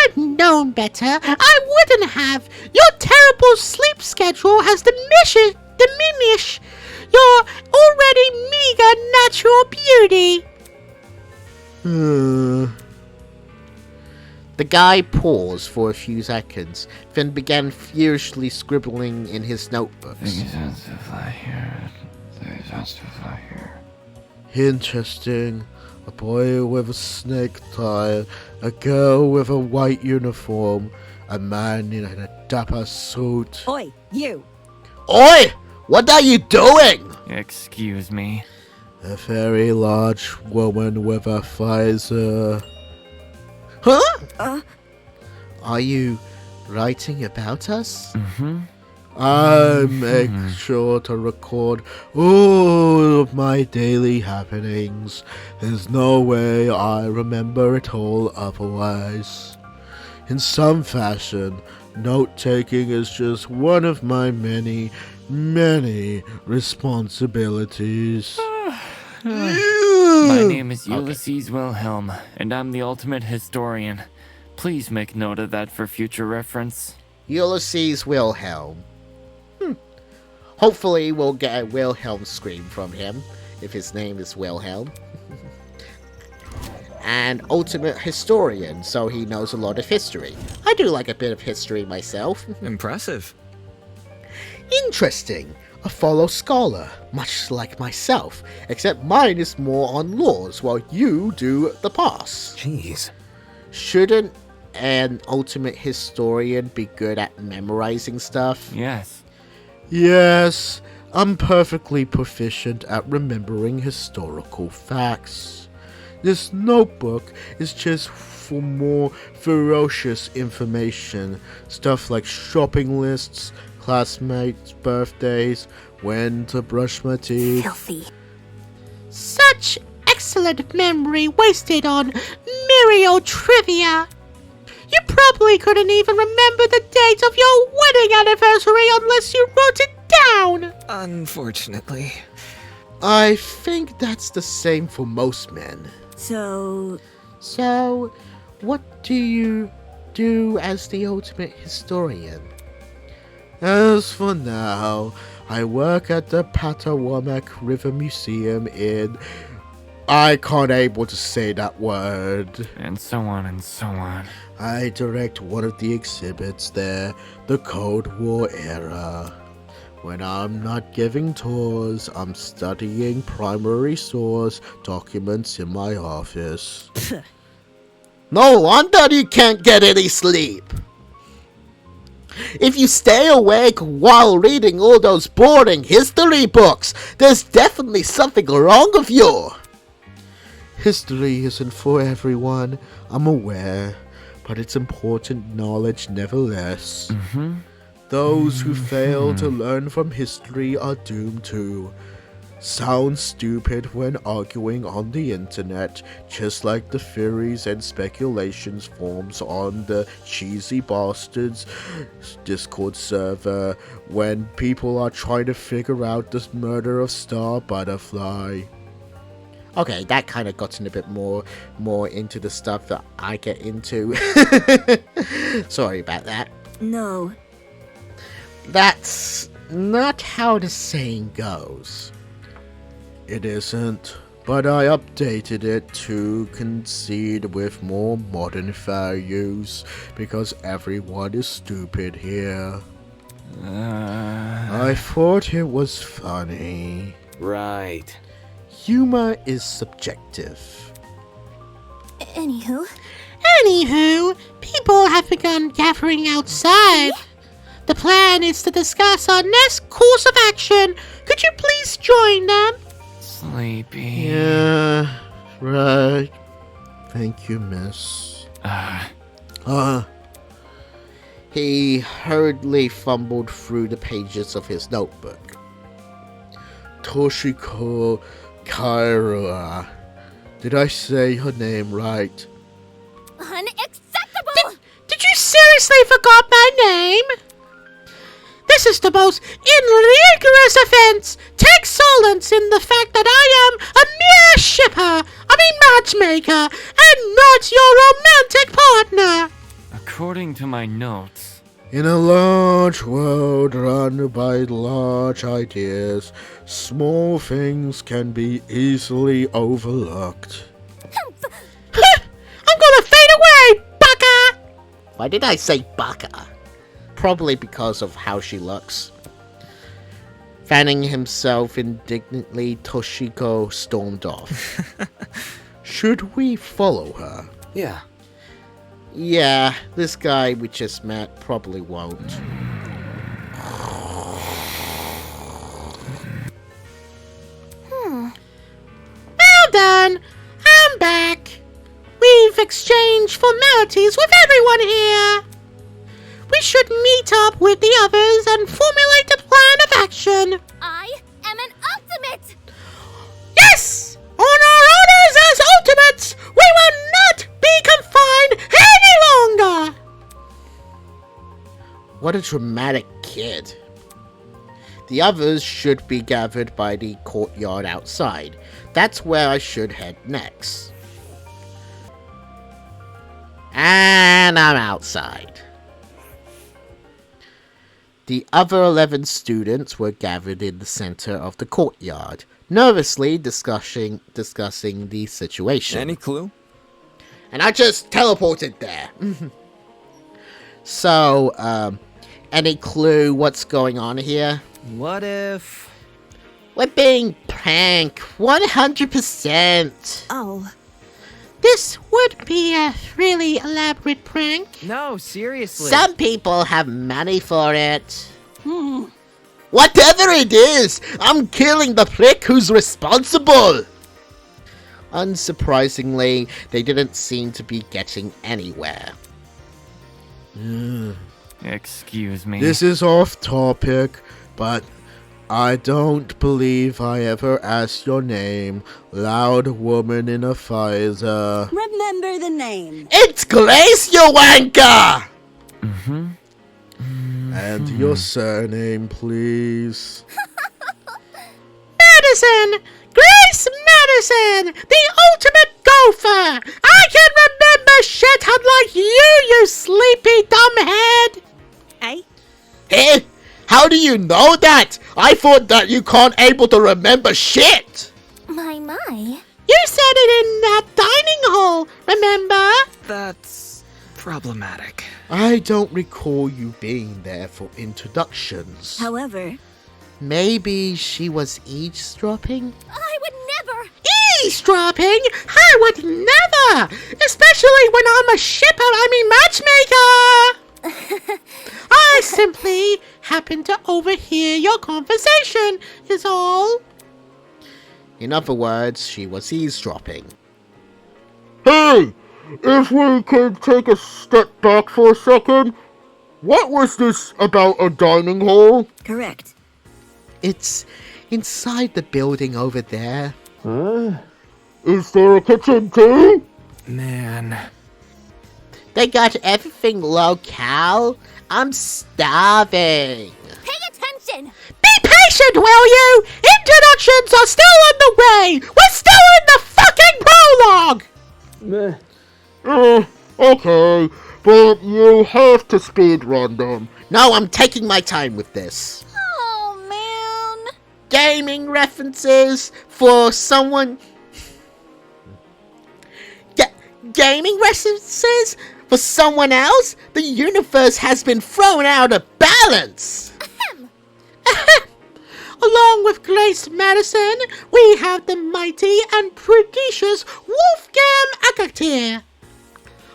I'd known better, I wouldn't have. Your terrible sleep schedule has diminished your already meager natural beauty. The guy paused for a few seconds, then began furiously scribbling in his notebooks. Interesting. A boy with a snake tie, a girl with a white uniform, a man in a dapper suit. Oi, you! Oi! What are you doing? Excuse me. A very large woman with a visor. Huh? Are you writing about us? Mm-hmm. I make sure to record all of my daily happenings. There's no way I remember it all otherwise. In some fashion, note-taking is just one of my many, many responsibilities. My name is Ulysses Wilhelm, and I'm the ultimate historian. Please make note of that for future reference. Ulysses Wilhelm. Hopefully we'll get a Wilhelm scream from him, if his name is Wilhelm. And ultimate historian, so he knows a lot of history. I do like a bit of history myself. Impressive. Interesting. A fellow scholar, much like myself, except mine is more on laws, while you do the past. Jeez. Shouldn't an ultimate historian be good at memorizing stuff? Yes. Yes, I'm perfectly proficient at remembering historical facts. This notebook is just for more ferocious information, stuff like shopping lists, classmates' birthdays, when to brush my teeth. Filthy. Such excellent memory wasted on Muriel trivia. You probably couldn't even remember the date of your wedding anniversary unless you wrote it down. Unfortunately. I think that's the same for most men. So, what do you do as the ultimate historian? As for now, I work at the Patawamak River Museum in... I can't able to say that word. And so on and so on. I direct one of the exhibits there, the Cold War era. When I'm not giving tours, I'm studying primary source documents in my office. No wonder you can't get any sleep. If you stay awake while reading all those boring history books, there's definitely something wrong with you. History isn't for everyone, I'm aware, but it's important knowledge nevertheless. Those who fail to learn from history are doomed to sound stupid when arguing on the internet, just like the theories and speculations forms on the Cheesy Bastards Discord server when people are trying to figure out the murder of Star Butterfly. Okay, that kind of got in a bit more into the stuff that I get into. Sorry about that. no. That's not how the saying goes. It isn't, but I updated it to concede with more modern values, because everyone is stupid here. I thought it was funny. Right. Humor is subjective. Anywho, people have begun gathering outside. The plan is to discuss our next course of action. Could you please join them? Sleepy. Yeah, right. Thank you, miss. He hurriedly fumbled through the pages of his notebook. Toshiko Kairua. Did I say her name right? unacceptable! Did you seriously forgot my name? This is the most inrigorous offense. Take solace in the fact that I am a mere matchmaker, and not your romantic partner. A According to my notes, in a large world run by large ideas, small things can be easily overlooked. I'm gonna fade away, baka! Why did I say baka? Probably because of how she looks. Fanning himself indignantly, Toshiko stormed off. Should we follow her? Yeah. Yeah, this guy we just met probably won't. Well done! I'm back! We've exchanged formalities with everyone here! We should meet up with the others and formulate a plan of action! I am an ultimate! Yes! On our orders as ultimates, we will not be confined any longer! What a dramatic kid. The others should be gathered by the courtyard outside. That's where I should head next. And I'm outside. The other 11 students were gathered in the center of the courtyard, nervously discussing the situation. Any clue? And I just teleported there. So, any clue what's going on here? What if... We're being pranked, 100%. Oh. This would be a really elaborate prank. No, seriously. Some people have money for it. Whatever it is, I'm killing the prick who's responsible. Unsurprisingly, they didn't seem to be getting anywhere. excuse me. This is off topic, but I don't believe I ever asked your name, loud woman in a visor. Remember the name. It's Grace, you wanker! And your surname, please. Madison! Grace Madison! The ultimate gopher! I can remember shit unlike you sleepy dumbhead! Hey? Eh? How do you know that? I thought that you can't able to remember shit! My. You said it in that dining hall, remember? That's problematic. I don't recall you being there for introductions. However, Maybe she was eavesdropping? I would never! Eavesdropping? I would never! Especially when I'm a matchmaker! I simply happened to overhear your conversation, is all. In other words, she was eavesdropping. Hey! If we could take a step back for a second, what was this about a dining hall? correct. It's inside the building over there. Huh? Is there a kitchen too? Man. They got everything locale. I'm starving. Pay attention! Be patient, will you? Introductions are still on the way. We're still in the fucking prologue. Okay, but you have to speedrun them. No, I'm taking my time with this. Oh, man. Gaming references for someone... gaming references for someone else? The universe has been thrown out of balance. Along with Grace Madison, we have the mighty and prodigious Wolfgang Akatir.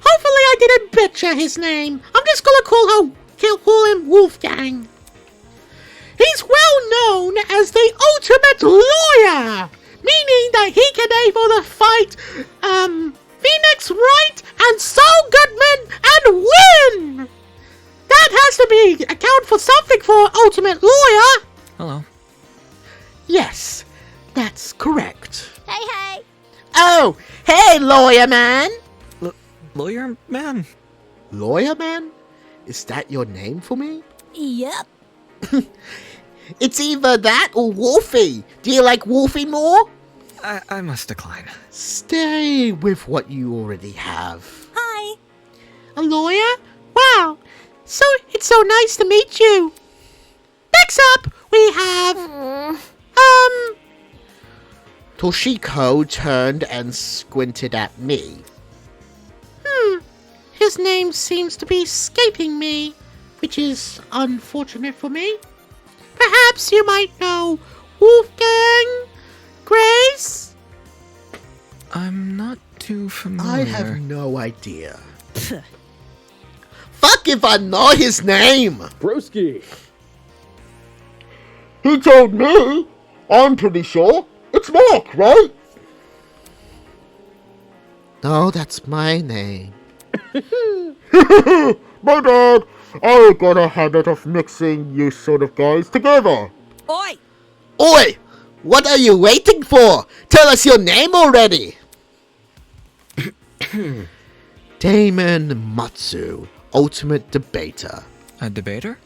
Hopefully I didn't butcher his name. I'm just gonna call him Wolfgang. He's well known as the ultimate lawyer, meaning that he can able to fight, Phoenix Wright and Saul Goodman and win! That has to be account for something for ultimate lawyer. Hello. Yes, that's correct. Hey. Oh, hey, lawyer man. Lawyer man? Lawyer man? Is that your name for me? Yep. It's either that or Wolfie. Do you like Wolfie more? I must decline. Stay with what you already have. Hi. A lawyer? What It's so nice to meet you. Next up, we have, Toshiko turned and squinted at me. His name seems to be escaping me, which is unfortunate for me. Perhaps you might know Wolfgang Grace? I'm not too familiar. I have no idea. Fuck if I know his name! Broski. He told me. I'm pretty sure. It's Mark, right? No, that's my name. My dad. I got a habit of mixing you sort of guys together. Oi! Oi! What are you waiting for? Tell us your name already! Damon Matsu, ultimate debater. A debater?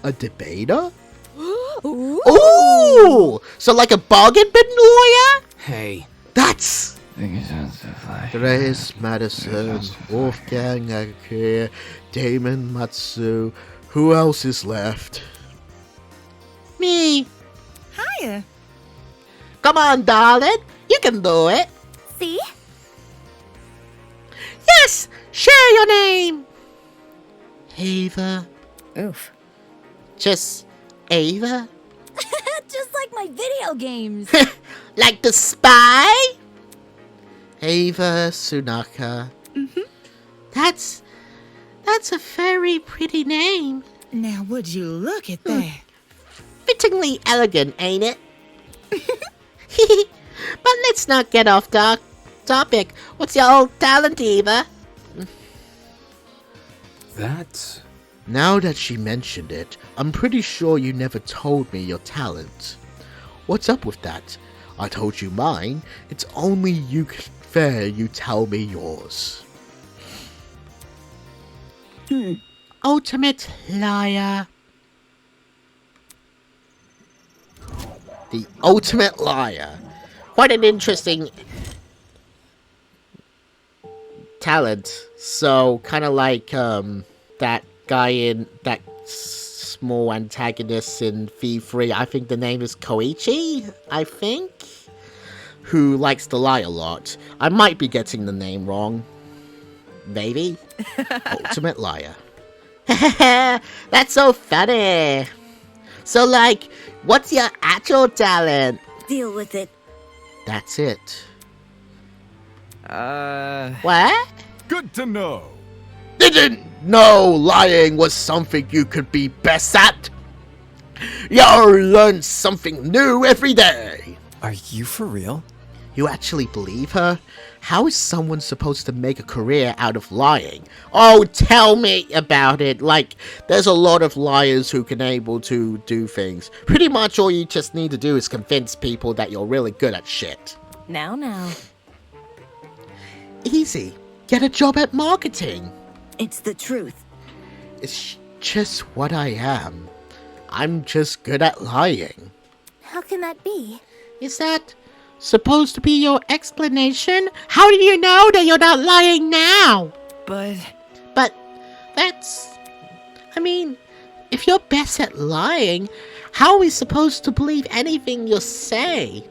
A debater? Ooh! So like a bargain bin lawyer? Hey. That's... Grace Madison, Wolfgang Akir, Damon Matsu. Who else is left? Me. Hiya. Come on, darling. You can do it. See? Yes! Share your name! Ava. Oof. Just Ava? Just like my video games. Like the spy? Ava Sunaka. That's a very pretty name. Now, would you look at that? Fittingly elegant, ain't it? But let's not get off topic. What's your old talent, Eva? That's... Now that she mentioned it, I'm pretty sure you never told me your talent. What's up with that? I told you mine. It's only fair you tell me yours. Ultimate liar. The ultimate liar. Quite an interesting talent. So, kind of like that guy in that small antagonist in V3. I think the name is Koichi, I think, who likes to lie a lot. I might be getting the name wrong. Maybe. Ultimate liar. That's so funny. So, like, what's your actual talent? Deal with it. That's it. What? Good to know. Didn't know lying was something you could be best at. You learn something new every day. Are you for real? You actually believe her? How is someone supposed to make a career out of lying? Oh, tell me about it. Like, there's a lot of liars who can able to do things. Pretty much all you just need to do is convince people that you're really good at shit. Now. Easy. Get a job at marketing. It's the truth. It's just what I am. I'm just good at lying. How can that be? Is that supposed to be your explanation? How do you know that you're not lying now? But that's... I mean, if you're best at lying, how are we supposed to believe anything you say?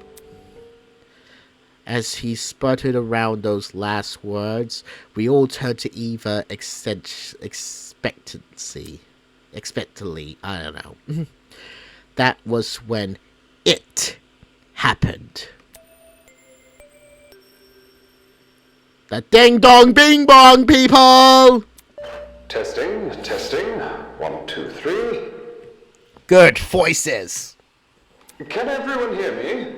As he sputtered around those last words, we all turned to Eva expectantly, I don't know. That was when it happened. The ding dong bing bong, people! Testing. 1, 2, 3. Good voices. Can everyone hear me?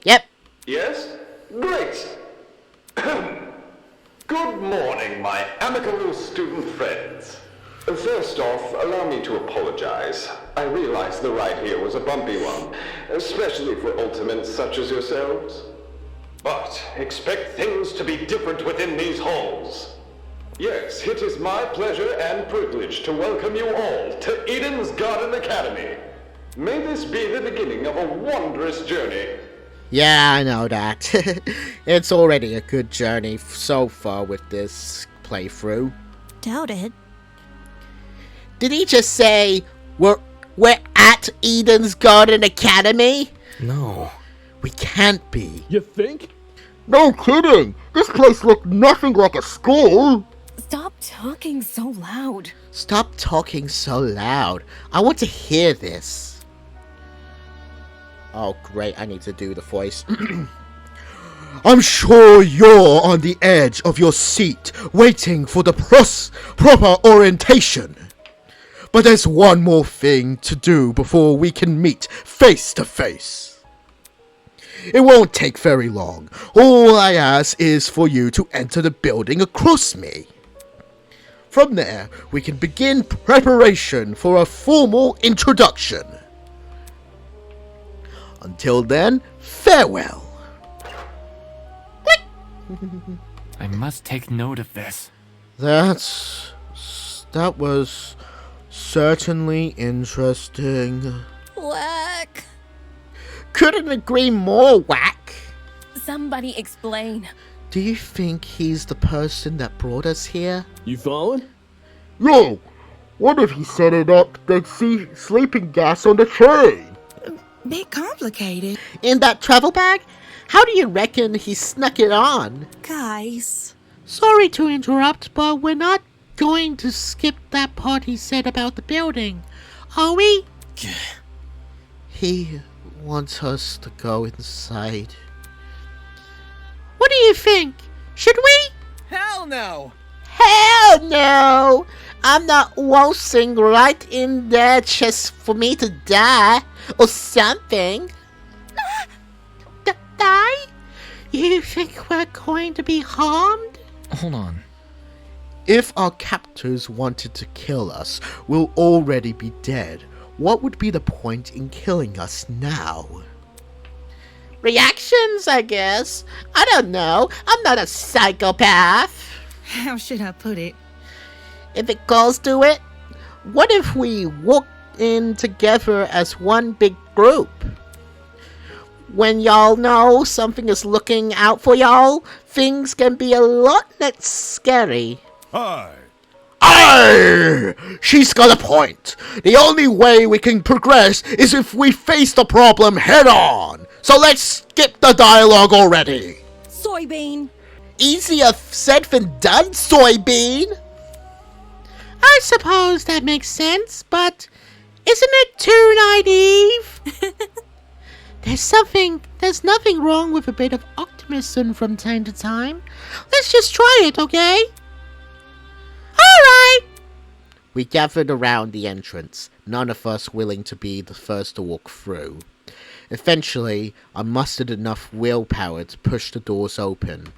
Yep. Yes? Great! Good morning, my amicable student friends. First off, allow me to apologize. I realize the ride here was a bumpy one, especially for ultimates such as yourselves. But expect things to be different within these halls. Yes, it is my pleasure and privilege to welcome you all to Eden's Garden Academy. May this be the beginning of a wondrous journey. Yeah, I know that. It's already a good journey so far with this playthrough. Doubt it. Did he just say we're at Eden's Garden Academy? No. We can't be. You think? No kidding! This place looked nothing like a school! Stop talking so loud. Stop talking so loud. I want to hear this. Oh, great. I need to do the voice. I'm sure you're on the edge of your seat, waiting for the proper orientation. But there's one more thing to do before we can meet face to face. It won't take very long. All I ask is for you to enter the building across me. From there, we can begin preparation for a formal introduction. Until then, farewell. I must take note of this. That was certainly interesting. Whack. Couldn't agree more, Whack. Somebody explain. Do you think he's the person that brought us here? You following? Yo! What if he set it up they'd see sleeping gas on the train? Bit complicated. In that travel bag? How do you reckon he snuck it on? Guys. Sorry to interrupt, but we're not going to skip that part he said about the building, are we? He wants us to go inside. What do you think? Should we? Hell no! Hell no! I'm not waltzing right in there just for me to die or something. Die? You think we're going to be harmed? Hold on. If our captors wanted to kill us, we'll already be dead. What would be the point in killing us now? Reactions, I guess. I don't know. I'm not a psychopath. How should I put it? If it goes to it, what if we walk in together as one big group? When y'all know something is looking out for y'all, things can be a lot less scary. Aye! She's got a point. The only way we can progress is if we face the problem head on. So let's skip the dialogue already. Soybean. Easier said than done, Soybean. I suppose that makes sense, but isn't it too naive? There's nothing wrong with a bit of optimism from time to time. Let's just try it, okay? Alright! We gathered around the entrance, none of us willing to be the first to walk through. Eventually, I mustered enough willpower to push the doors open.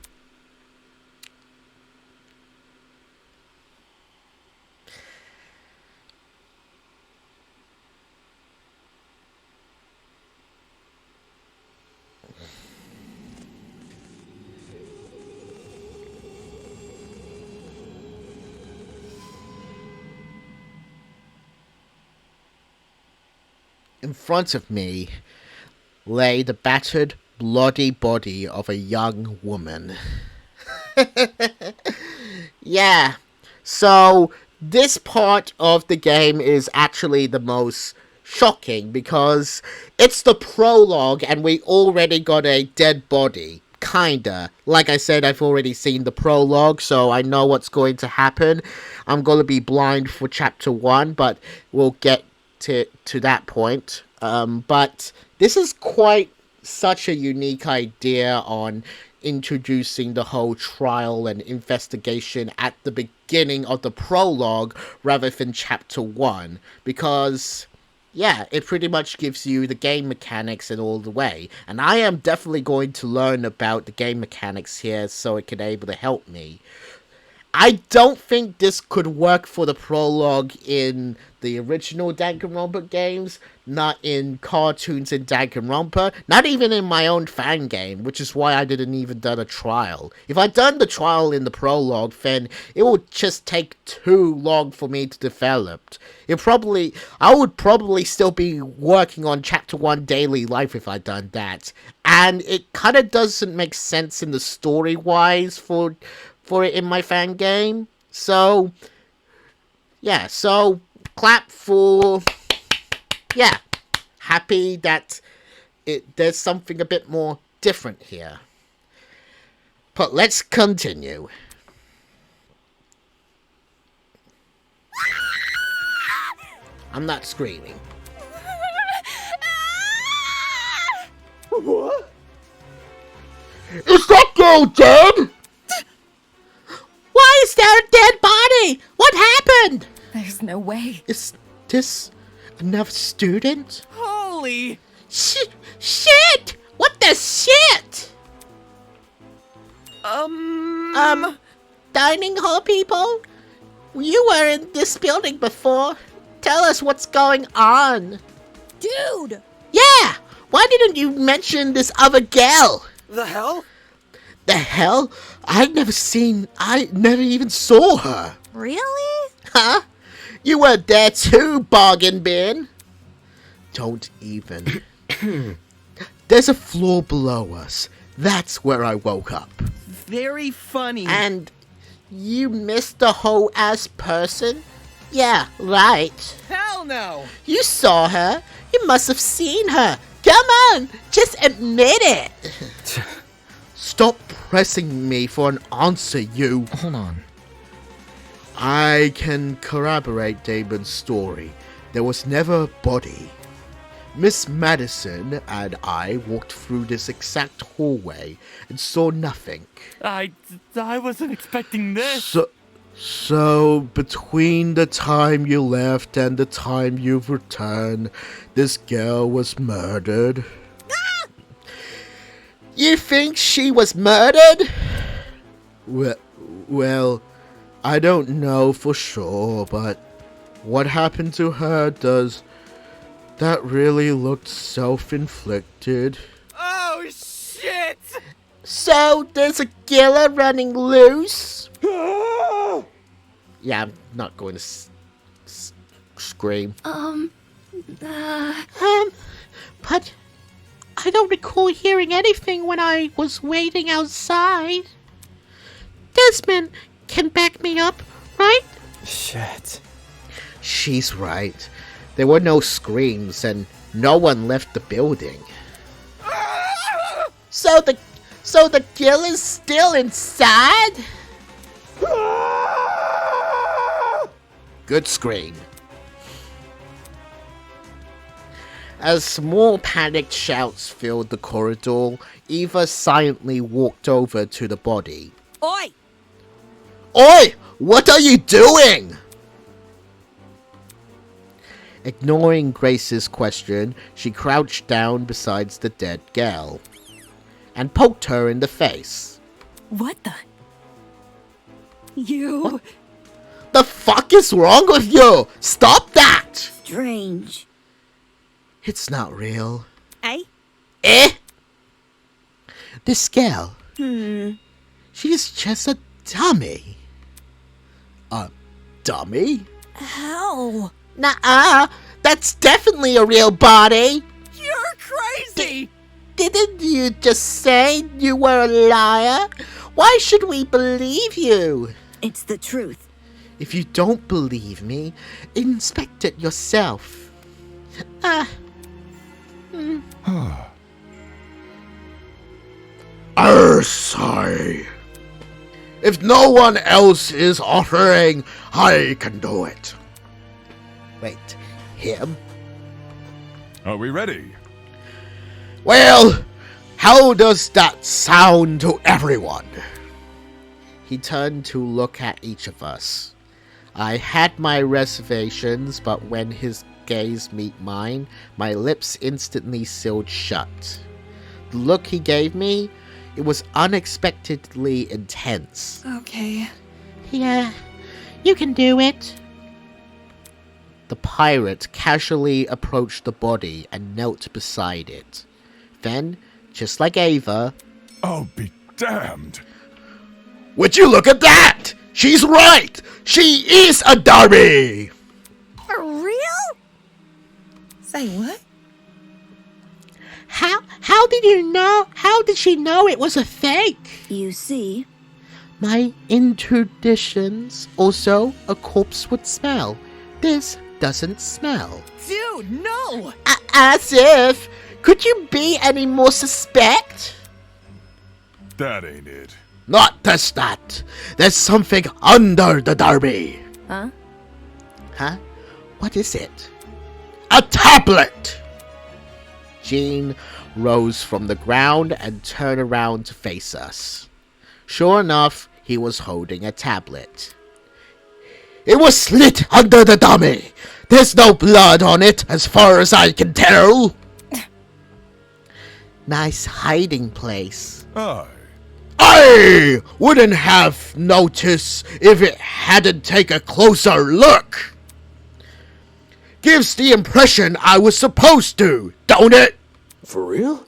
In front of me lay the battered, bloody body of a young woman. Yeah, so this part of the game is actually the most shocking because it's the prologue and we already got a dead body. Kinda. Like I said, I've already seen the prologue, so I know what's going to happen. I'm going to be blind for chapter 1, but we'll get to that point. But this is quite such a unique idea on introducing the whole trial and investigation at the beginning of the prologue rather than chapter 1, because yeah, it pretty much gives you the game mechanics and all the way, and I am definitely going to learn about the game mechanics here so it can able to help me. I don't think this could work for the prologue in the original Danganronpa games, not in cartoons in Danganronpa, not even in my own fan game, which is why I didn't even done a trial. If I'd done the trial in the prologue, then it would just take too long for me to develop. I would probably still be working on chapter 1 daily life if I'd done that. And it kind of doesn't make sense in the story-wise for it in my fan game. So, yeah, so clap for, yeah, happy that there's something a bit more different here. But let's continue. I'm not screaming. What? Is that girl dead? Why is there a dead body? What happened? There's no way. Is this another student? Holy! Shit! What the shit? Dining hall people? You were in this building before. Tell us what's going on. Dude! Yeah! Why didn't you mention this other gal? The hell? The hell? I never even saw her. Really? Huh? You were there too, bargain bin. Don't even. There's a floor below us. That's where I woke up. Very funny. And you missed the whole ass person? Yeah, right. Hell no! You saw her. You must have seen her. Come on, just admit it. Stop pressing me for an answer, you. Hold on. I can corroborate Damon's story. There was never a body. Miss Madison and I walked through this exact hallway and saw nothing. I wasn't expecting this. So between the time you left and the time you've returned, this girl was murdered. Ah! You think she was murdered? Well, I don't know for sure, but what happened to her that really looked self-inflicted. Oh, shit! So, there's a killer running loose? Yeah, I'm not going to scream. But I don't recall hearing anything when I was waiting outside. Desmond can back me up, right? Shit. She's right. There were no screams and no one left the building. So the killer's still inside? Good scream. As more panicked shouts filled the corridor, Eva silently walked over to the body. Oi! Oi! What are you doing? Ignoring Grace's question, she crouched down beside the dead girl and poked her in the face. What the? You... What the fuck is wrong with you? Stop that! Strange. It's not real. Eh? Eh? This girl. She's just a dummy. A dummy? How? Nuh-uh. That's definitely a real body. You're crazy! Didn't you just say you were a liar? Why should we believe you? It's the truth. If you don't believe me, inspect it yourself. Say. If no one else is offering, I can do it. Wait, him? Are we ready? Well, how does that sound to everyone? He turned to look at each of us. I had my reservations, but when his gaze met mine, my lips instantly sealed shut. The look he gave me, it was unexpectedly intense. Okay. Yeah, you can do it. The pirate casually approached the body and knelt beside it. Then, just like Ava... I'll be damned. Would you look at that? She's right! She is a dummy! For real? Say what? How did you know? How did she know it was a fake? You see? My intuitions. Also, a corpse would smell. This doesn't smell. Dude, no! As if! Could you be any more suspect? That ain't it. Not just that. There's something under the derby. Huh? Huh? What is it? A tablet! Jean rose from the ground and turned around to face us. Sure enough, he was holding a tablet. It was slit under the dummy! There's no blood on it, as far as I can tell! Nice hiding place. Aye. I wouldn't have noticed if it hadn't taken a closer look! Gives the impression I was supposed to, don't it? For real?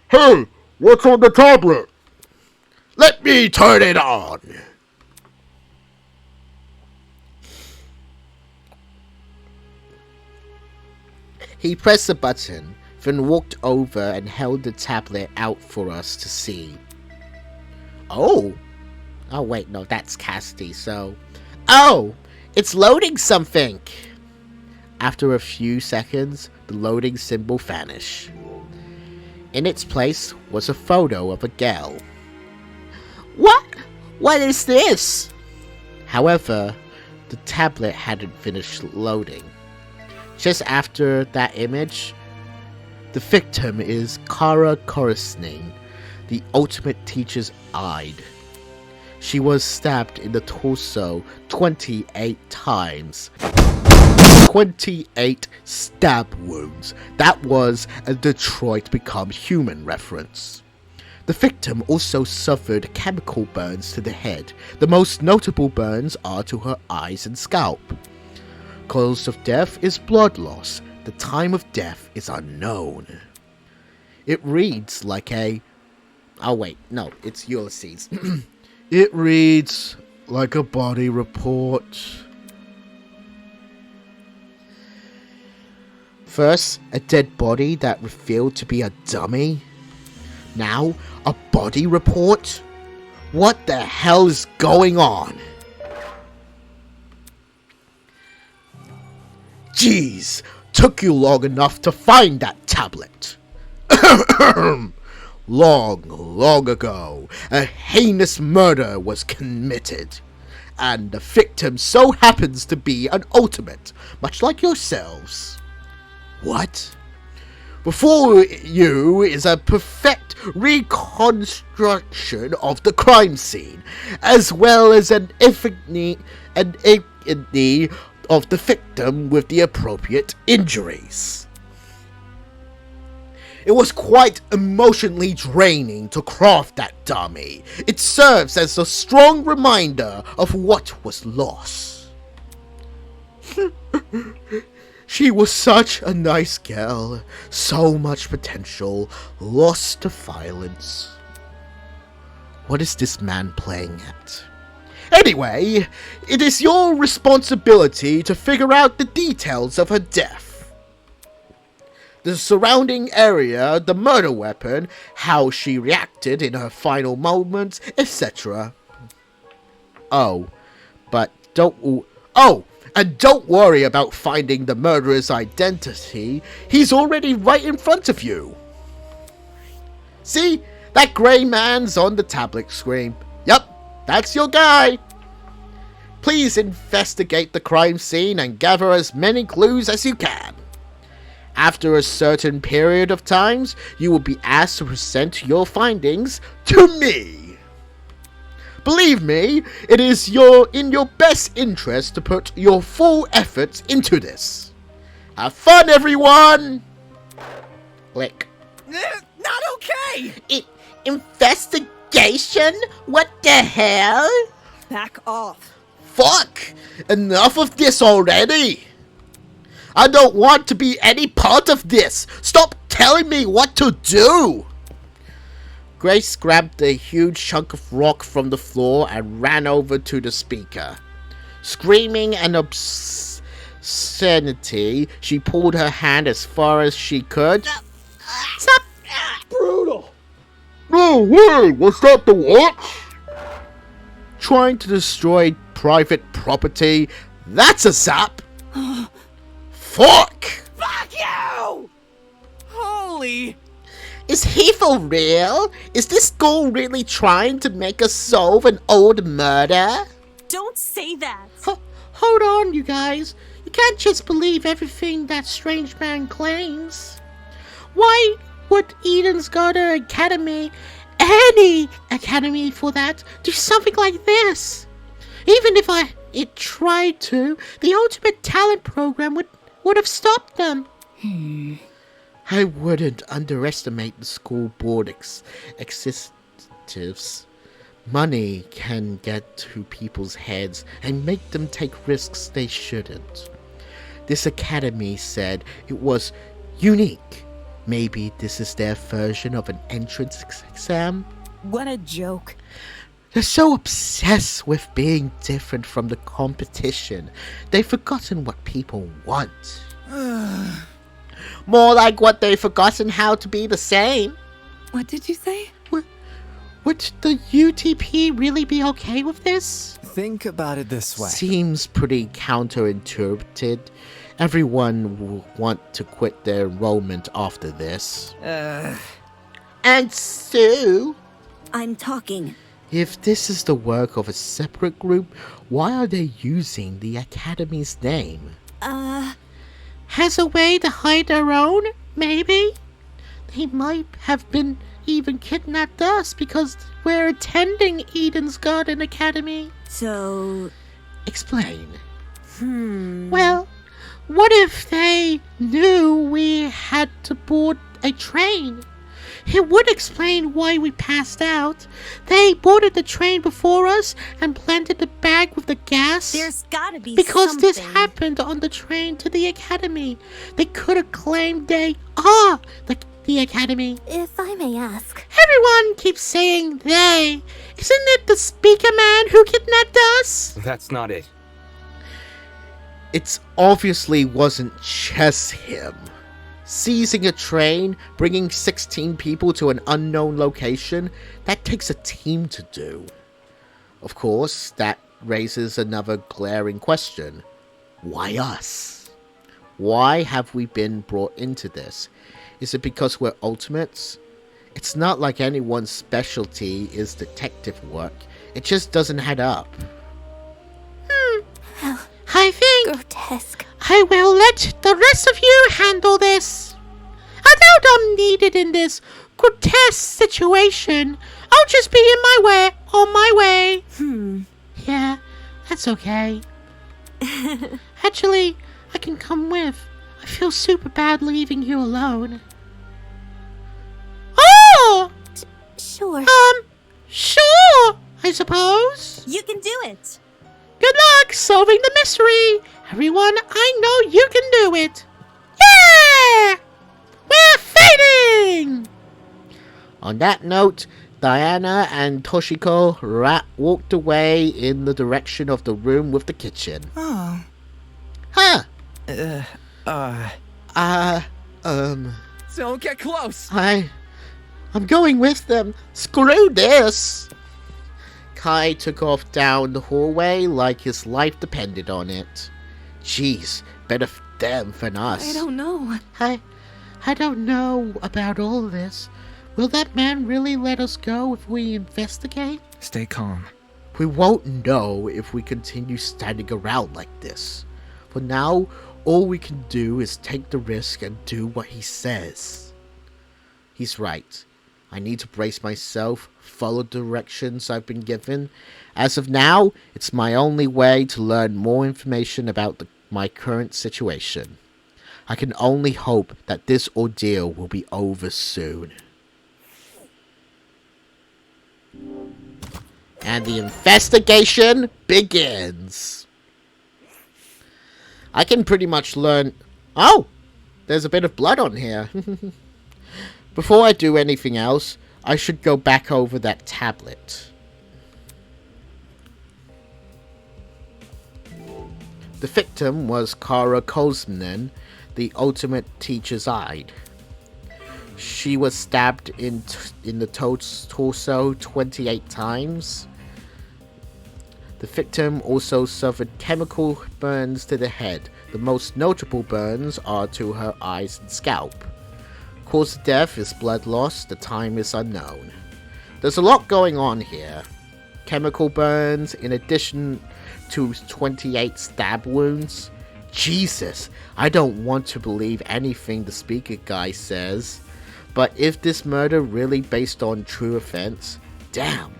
Hey, what's on the tablet? Let me turn it on. He pressed the button, then walked over and held the tablet out for us to see. Oh wait, no, that's Cassidy, so... Oh! It's loading something! After a few seconds, the loading symbol vanished. In its place was a photo of a girl. What? What is this? However, the tablet hadn't finished loading. Just after that image, the victim is Kara Korisning, the ultimate teacher's eye. She was stabbed in the torso 28 times. 28 stab wounds. That was a Detroit Become Human reference. The victim also suffered chemical burns to the head. The most notable burns are to her eyes and scalp. Cause of death is blood loss. The time of death is unknown. It reads like a... Oh wait, no, it's Ulysses. It reads like a body report. First, a dead body that revealed to be a dummy. Now, a body report? What the hell is going on? Jeez, took you long enough to find that tablet. Long ago, a heinous murder was committed, and the victim so happens to be an ultimate, much like yourselves. What? Before you is a perfect reconstruction of the crime scene, as well as an effigy of the victim with the appropriate injuries. It was quite emotionally draining to craft that dummy. It serves as a strong reminder of what was lost. She was such a nice girl, so much potential, lost to violence. What is this man playing at? Anyway, it is your responsibility to figure out the details of her death. The surrounding area, the murder weapon, how she reacted in her final moments, etc. And don't worry about finding the murderer's identity. He's already right in front of you. See? That grey man's on the tablet screen. Yup, that's your guy. Please investigate the crime scene and gather as many clues as you can. After a certain period of times, you will be asked to present your findings to me. Believe me, it is in your best interest to put your full efforts into this. Have fun, everyone! Click. Not okay! Investigation? What the hell? Back off. Fuck! Enough of this already! I don't want to be any part of this! Stop telling me what to do! Grace grabbed a huge chunk of rock from the floor and ran over to the speaker. Screaming an obscenity, she pulled her hand as far as she could. Stop! Brutal! No way! Was that the watch? Trying to destroy private property? That's a sap! Fuck! Fuck you! Holy! Is he for real? Is this school really trying to make us solve an old murder? Don't say that. Hold on, you guys. You can't just believe everything that strange man claims. Why would Eden's Garden Academy, any academy for that, do something like this? Even if it tried to, the Ultimate Talent Program would have stopped them. I wouldn't underestimate the school board executives. Money can get to people's heads and make them take risks they shouldn't. This academy said it was unique. Maybe this is their version of an entrance exam? What a joke. They're so obsessed with being different from the competition, they've forgotten what people want. More like what they've forgotten how to be the same. What did you say? Would the UTP really be okay with this? Think about it this way. Seems pretty counterintuitive. Everyone will want to quit their enrollment after this. And Sue? I'm talking. If this is the work of a separate group, why are they using the Academy's name? Has a way to hide their own, maybe? They might have been even kidnapped us because we're attending Eden's Garden Academy. So... Explain. Well, what if they knew we had to board a train? It would explain why we passed out. They boarded the train before us and planted the bag with the gas. There's gotta be because something. This happened on the train to the academy. They could have claimed they are the academy. If I may ask. Everyone keeps saying they. Isn't it the speaker man who kidnapped us? That's not it. It obviously wasn't just him. Seizing a train, bringing 16 people to an unknown location, that takes a team to do. Of course, that raises another glaring question. Why us? Why have we been brought into this? Is it because we're ultimates? It's not like anyone's specialty is detective work. It just doesn't add up. I think grotesque. I will let the rest of you handle this. I doubt I'm needed in this grotesque situation. I'll just be on my way. Yeah, that's okay. Actually, I can come with. I feel super bad leaving you alone. Oh! Sure. Sure, I suppose. You can do it. Good luck solving the mystery. Everyone, I know you can do it. Yeah! We're fighting! On that note, Diana and Toshiko walked away in the direction of the room with the kitchen. Oh. Huh. Don't get close. I'm going with them. Screw this. Kai took off down the hallway like his life depended on it. Jeez, better for them than us. I don't know. I don't know about all this. Will that man really let us go if we investigate? Stay calm. We won't know if we continue standing around like this. For now, all we can do is take the risk and do what he says. He's right. I need to brace myself, follow the directions I've been given. As of now, it's my only way to learn more information about my current situation. I can only hope that this ordeal will be over soon. And the investigation begins. I can pretty much learn... Oh! There's a bit of blood on here. Before I do anything else, I should go back over that tablet. The victim was Kara Kozminen, the ultimate teacher's aide. She was stabbed in the torso 28 times. The victim also suffered chemical burns to the head The most notable burns are to her eyes and scalp. Cause of death is blood loss, the time is unknown. There's a lot going on here. Chemical burns, in addition to 28 stab wounds. Jesus, I don't want to believe anything the speaker guy says. But if this murder really based on true offense, damn.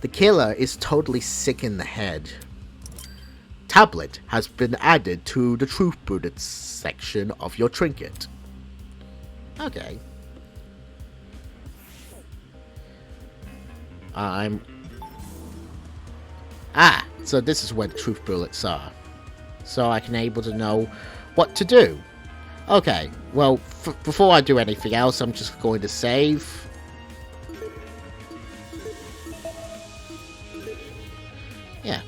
The killer is totally sick in the head. Tablet has been added to the truth bullet section of your trinket. Okay. So this is where the truth bullets are. So I can able to know what to do. Okay, well, before I do anything else, I'm just going to save. Yeah.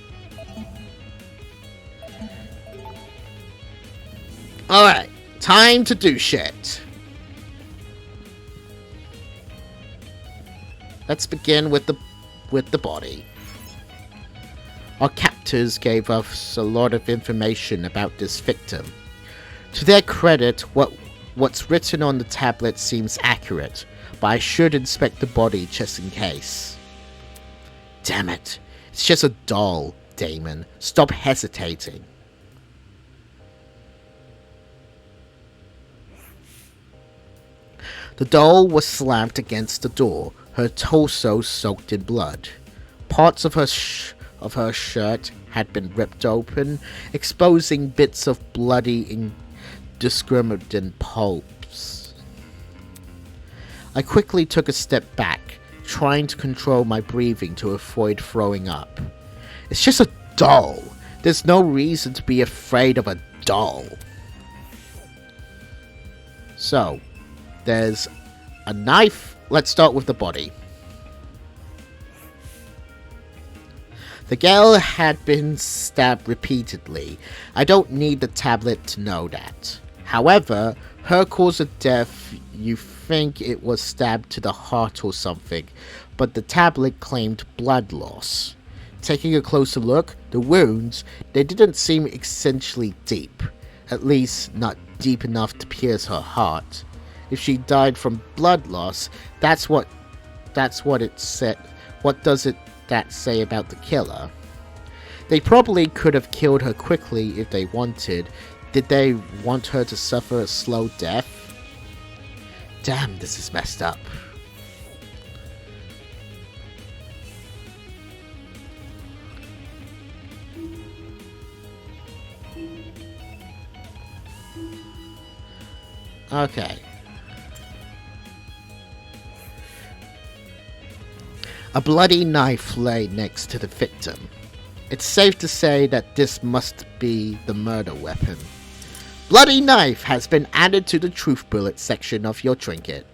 Alright, time to do shit. Let's begin with the body. Our captors gave us a lot of information about this victim. To their credit, what's written on the tablet seems accurate, but I should inspect the body just in case. Damn it. It's just a doll, Damon. Stop hesitating. The doll was slammed against the door, her torso soaked in blood. Parts of her shirt had been ripped open, exposing bits of bloody indiscriminate pulps. I quickly took a step back, trying to control my breathing to avoid throwing up. It's just a doll. There's no reason to be afraid of a doll. So, there's a knife. Let's start with the body. The girl had been stabbed repeatedly. I don't need the tablet to know that. However, her cause of death, you think it was stabbed to the heart or something, but the tablet claimed blood loss. Taking a closer look, the wounds, they didn't seem essentially deep. At least, not deep enough to pierce her heart. If she died from blood loss, that's what it said. What does that say about the killer? They probably could have killed her quickly if they wanted. Did they want her to suffer a slow death? Damn, this is messed up. Okay. A bloody knife lay next to the victim. It's safe to say that this must be the murder weapon. Bloody knife has been added to the truth bullet section of your trinket.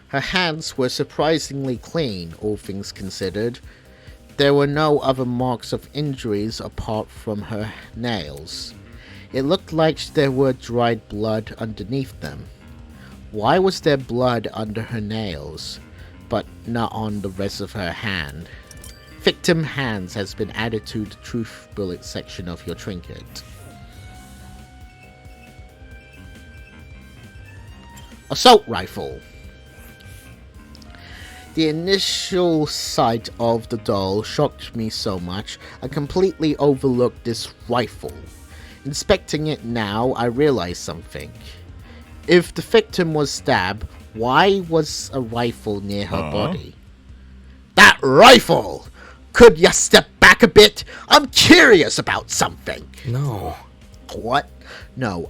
Her hands were surprisingly clean, all things considered. There were no other marks of injuries apart from her nails. It looked like there were dried blood underneath them. Why was there blood under her nails, but not on the rest of her hand? Victim hands has been added to the truth bullet section of your trinket. Assault rifle. The initial sight of the doll shocked me so much, I completely overlooked this rifle. Inspecting it now, I realized something. If the victim was stabbed, why was a rifle near her body? That rifle! Could ya step back a bit? I'm curious about something. No. What? No,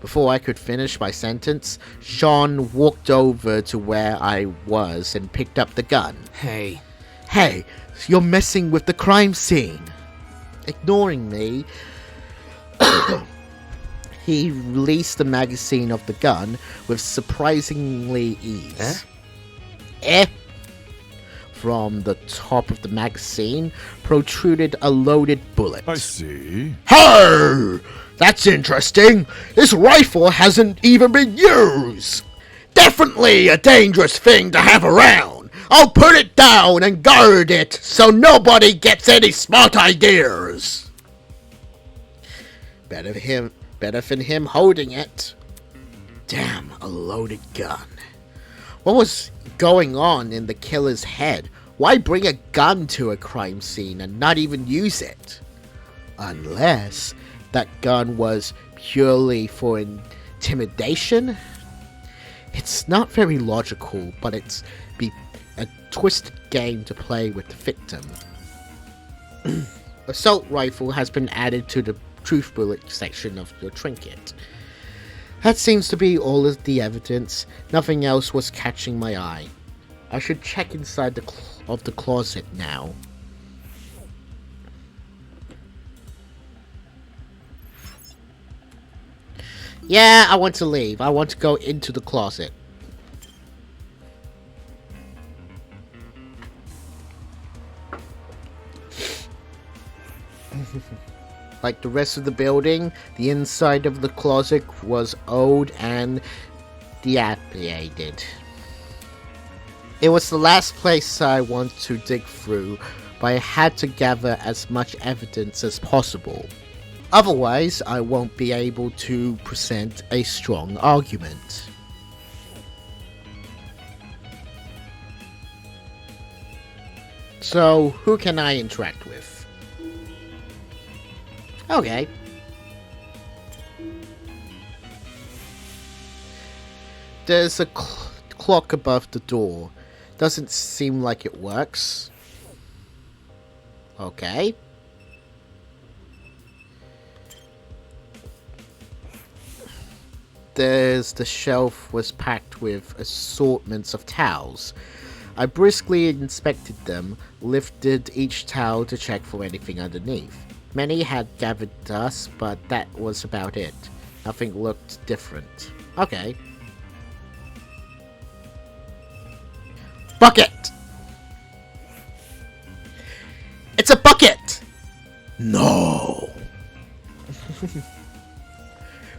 Before I could finish my sentence, Sean walked over to where I was and picked up the gun. Hey, you're messing with the crime scene. Ignoring me, he released the magazine of the gun with surprisingly ease. From the top of the magazine protruded a loaded bullet. I see. Hey! That's interesting. This rifle hasn't even been used. Definitely a dangerous thing to have around. I'll put it down and guard it so nobody gets any smart ideas. Better than him holding it. Damn, a loaded gun. What was going on in the killer's head? Why bring a gun to a crime scene and not even use it? Unless that gun was purely for intimidation? It's not very logical, but it's a twisted game to play with the victim. Assault rifle has been added to the truth bullet section of your trinket. That seems to be all of the evidence. Nothing else was catching my eye. I should check inside of the closet now. Yeah, I want to leave. I want to go into the closet. Like the rest of the building, the inside of the closet was old and dilapidated. It was the last place I wanted to dig through, but I had to gather as much evidence as possible. Otherwise, I won't be able to present a strong argument. So, who can I interact with? Okay. There's a clock above the door. Doesn't seem like it works. Okay. There's the shelf was packed with assortments of towels. I briskly inspected them, lifted each towel to check for anything underneath. Many had gathered dust, but that was about it. Nothing looked different. Okay. Bucket! It's a bucket! No!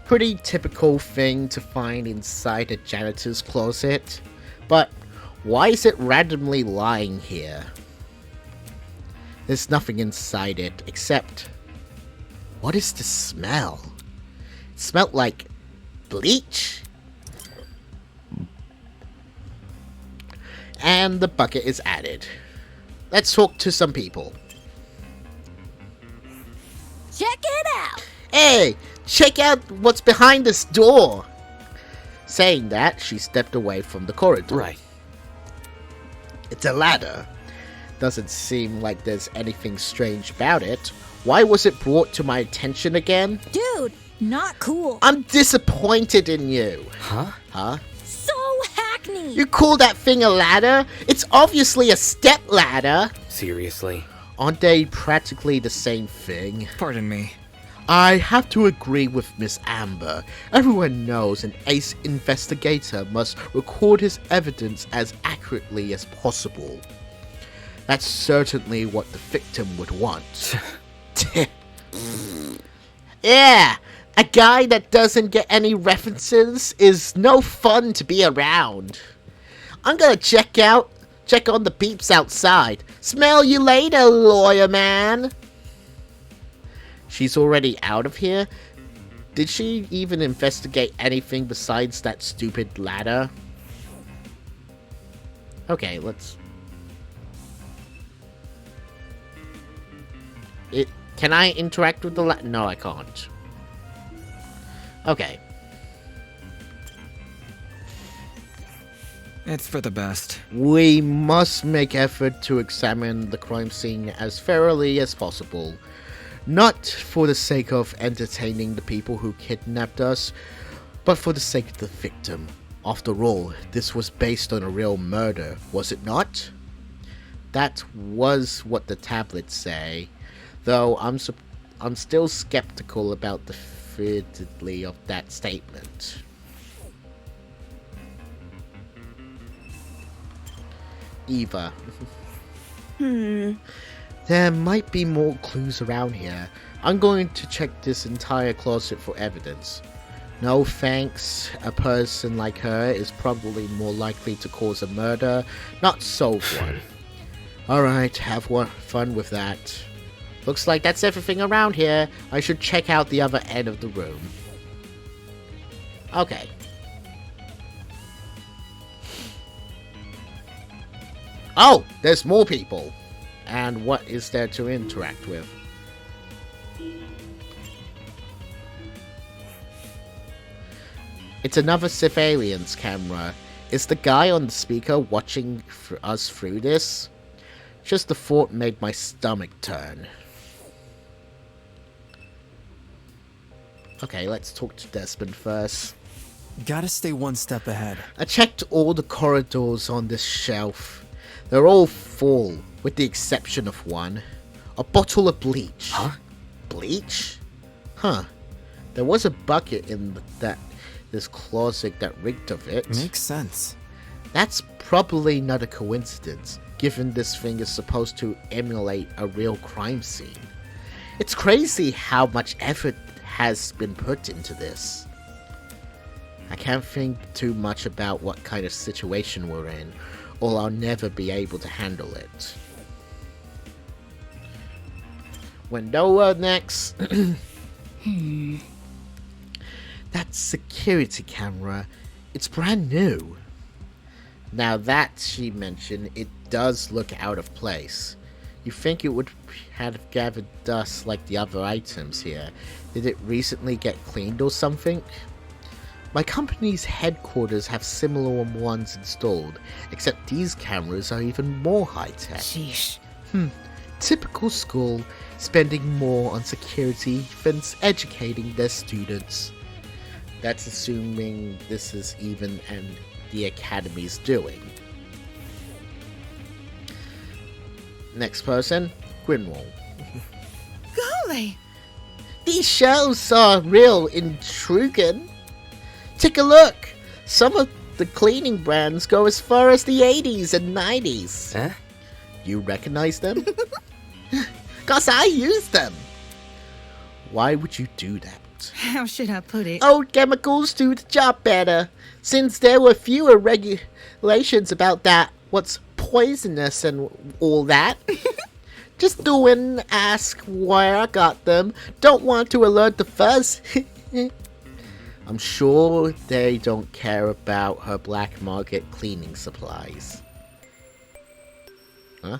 Pretty typical thing to find inside a janitor's closet. But why is it randomly lying here? There's nothing inside it, except... What is the smell? It smelled like... bleach? And the bucket is added. Let's talk to some people. Check it out! Hey! Check out what's behind this door! Saying that, she stepped away from the corridor. Right. It's a ladder. Doesn't seem like there's anything strange about it. Why was it brought to my attention again? Dude, not cool. I'm disappointed in you. Huh? So hackney! You call that thing a ladder? It's obviously a step ladder. Seriously? Aren't they practically the same thing? Pardon me. I have to agree with Miss Amber. Everyone knows an ace investigator must record his evidence as accurately as possible. That's certainly what the victim would want. Yeah, a guy that doesn't get any references is no fun to be around. I'm gonna check on the peeps outside. Smell you later, lawyer man. She's already out of here? Did she even investigate anything besides that stupid ladder? Okay, let's... Can I interact with the ladder? No, I can't. Okay. It's for the best. We must make effort to examine the crime scene as thoroughly as possible. Not for the sake of entertaining the people who kidnapped us, but for the sake of the victim. After all, this was based on a real murder, was it not? That was what the tablets say, though I'm still skeptical about the validity of that statement. Eva. There might be more clues around here. I'm going to check this entire closet for evidence. No thanks. A person like her is probably more likely to cause a murder, not solve one. Alright, have fun with that. Looks like that's everything around here. I should check out the other end of the room. Okay. Oh, there's more people. And what is there to interact with? It's another surveillance camera. Is the guy on the speaker watching us through this? Just the thought made my stomach turn. Okay, let's talk to Desmond first. Gotta stay one step ahead. I checked all the corridors on this shelf. They're all full, with the exception of one. A bottle of bleach. Huh? Bleach? Huh. There was a bucket in this closet that reeked of it. Makes sense. That's probably not a coincidence, given this thing is supposed to emulate a real crime scene. It's crazy how much effort has been put into this. I can't think too much about what kind of situation we're in, or I'll never be able to handle it. Window next. That security camera, it's brand new. Now that she mentioned, it does look out of place. You think it would have gathered dust like the other items here. Did it recently get cleaned or something? My company's headquarters have similar ones installed, except these cameras are even more high-tech. Sheesh. Typical school, spending more on security than educating their students. That's assuming this is even the academy's doing. Next person, Grinwall. Golly! These shelves are real intriguing. Take a look. Some of the cleaning brands go as far as the 80s and 90s. Eh? You recognize them? 'Cause I use them. Why would you do that? How should I put it? Old chemicals do the job better, since there were fewer regulations about that, what's poisonous and all that. Just doing, ask where I got them, don't want to alert the fuzz. I'm sure they don't care about her black market cleaning supplies. Huh?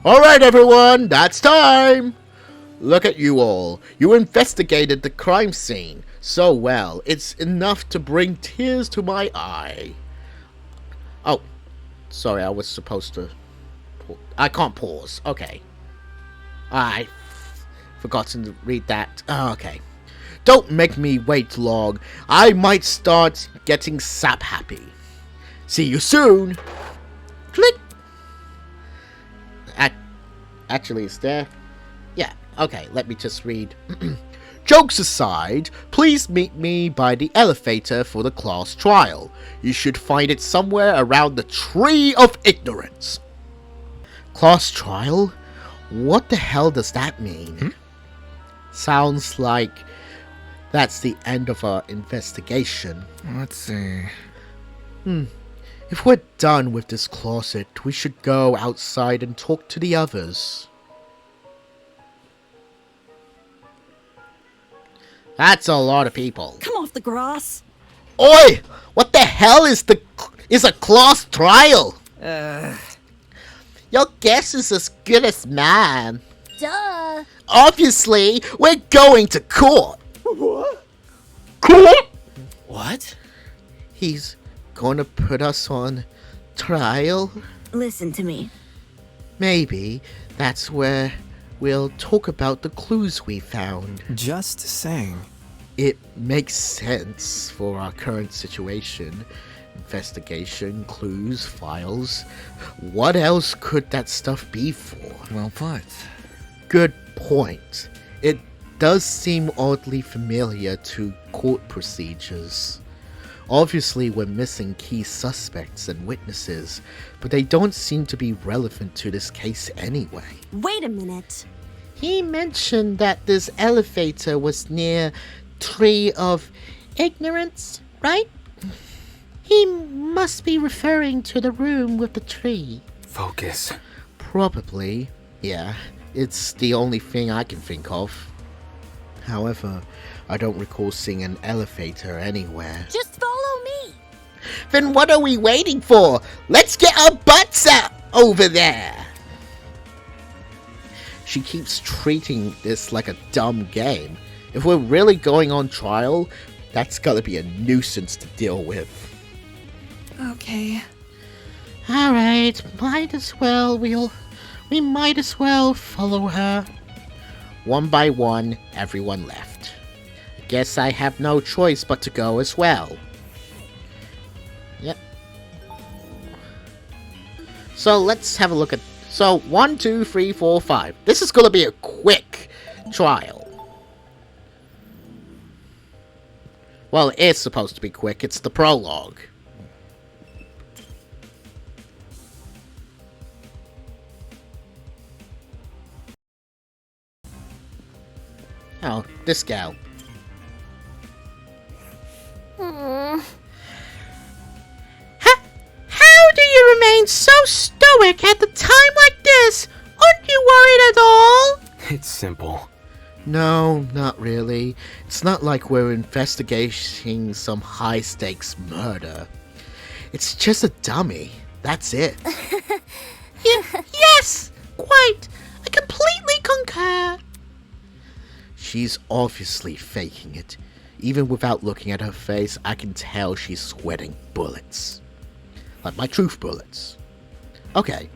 Alright everyone, that's time! Look at you all. You investigated the crime scene so well, it's enough to bring tears to my eye. Oh, sorry, I was supposed to... I can't pause. Okay. I forgotten to read that. Oh, okay. Don't make me wait long. I might start getting sap happy. See you soon. Click. Actually, it's there. Yeah, okay, let me just read. Jokes aside, please meet me by the elevator for the class trial. You should find it somewhere around the Tree of Ignorance. Class trial? What the hell does that mean? Sounds like that's the end of our investigation. Let's see. If we're done with this closet, we should go outside and talk to the others. That's a lot of people. Come off the grass. Oi! What the hell is a class trial? Your guess is as good as mine. Duh. Obviously, we're going to court. What? Court? What? He's gonna put us on trial? Listen to me. Maybe that's where we'll talk about the clues we found. Just saying. It makes sense for our current situation. Investigation, clues, files. What else could that stuff be for? Well put. Good point. It does seem oddly familiar to court procedures. Obviously, we're missing key suspects and witnesses, but they don't seem to be relevant to this case anyway. Wait a minute. He mentioned that this elevator was near tree of ignorance, right? He must be referring to the room with the tree. Focus. Probably, yeah. It's the only thing I can think of. However, I don't recall seeing an elevator anywhere. Just follow me. Then what are we waiting for? Let's get our butts out over there! She keeps treating this like a dumb game. If we're really going on trial, that's gotta be a nuisance to deal with. Okay. Alright, we might as well follow her. One by one, everyone left. I guess I have no choice but to go as well. Yep. So let's have a look at... So, 1, 2, 3, 4, 5. This is gonna be a quick trial. Well, it is supposed to be quick. It's the prologue. Oh, this gal. How do you remain so stoic at the time like this? Aren't you worried at all? It's simple. No, not really. It's not like we're investigating some high-stakes murder. It's just a dummy. That's it. Yes! Quite! I completely concur! She's obviously faking it. Even without looking at her face, I can tell she's sweating bullets. Like my truth bullets. Okay.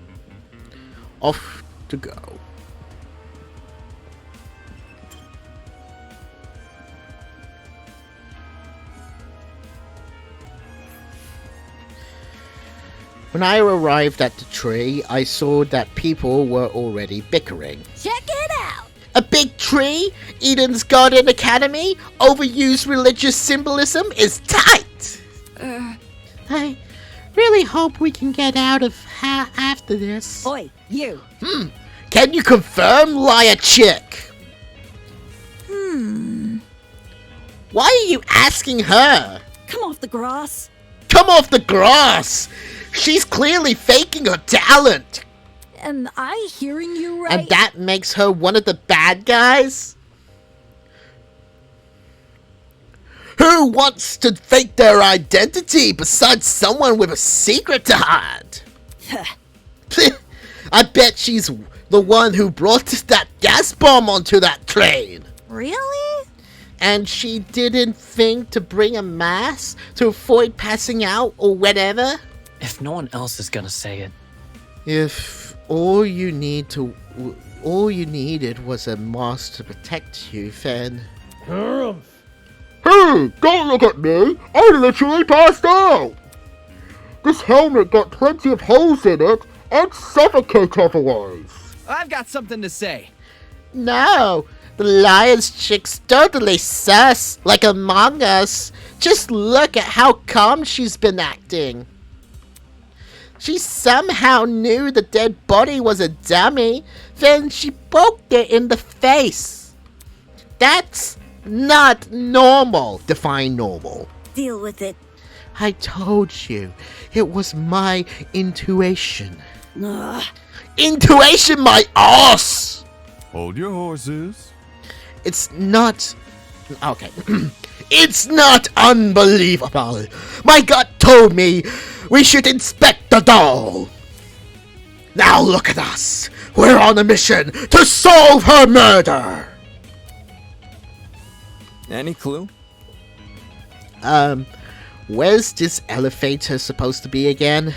Off to go. When I arrived at the tree, I saw that people were already bickering. Check it out. A big tree? Eden's Garden Academy? Overused religious symbolism is tight! I really hope we can get out of after this. Oi, you. Can you confirm, liar chick? Why are you asking her? Come off the grass. Come off the grass! She's clearly faking her talent! Am I hearing you right? And that makes her one of the bad guys? Who wants to fake their identity besides someone with a secret to hide? I bet she's the one who brought that gas bomb onto that train. Really? And she didn't think to bring a mask to avoid passing out or whatever? If no one else is gonna say it. If all you needed was a mask to protect you, then... Hey, don't look at me! I literally passed out! This helmet got plenty of holes in it. I'd suffocate otherwise. I've got something to say. No, the liar's chick's totally sus, like Among Us. Just look at how calm she's been acting. She somehow knew the dead body was a dummy, then she poked it in the face. That's not normal. Define normal. Deal with it. I told you, it was my intuition. Ugh. Intuition, my ass! Hold your horses. It's not... Okay. It's not unbelievable. My gut told me we should inspect the doll. Now look at us. We're on a mission to solve her murder. Any clue? Where's this elevator supposed to be again?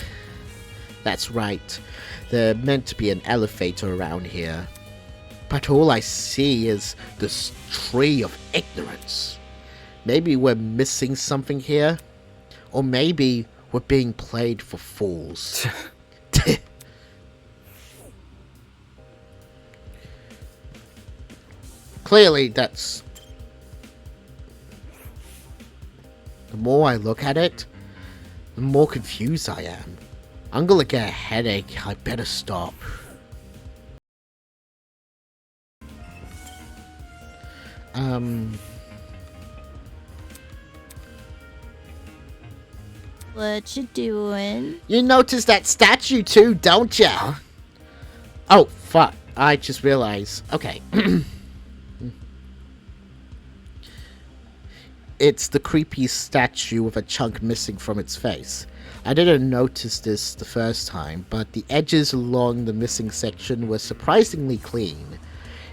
That's right. There's meant to be an elevator around here. But all I see is this tree of ignorance. Maybe we're missing something here? Or maybe we're being played for fools. Clearly, that's... The more I look at it, the more confused I am. I'm gonna get a headache. I better stop. What you doing? You notice that statue too, don't ya? Huh? Oh, fuck. I just realized. Okay. It's the creepy statue with a chunk missing from its face. I didn't notice this the first time, but the edges along the missing section were surprisingly clean.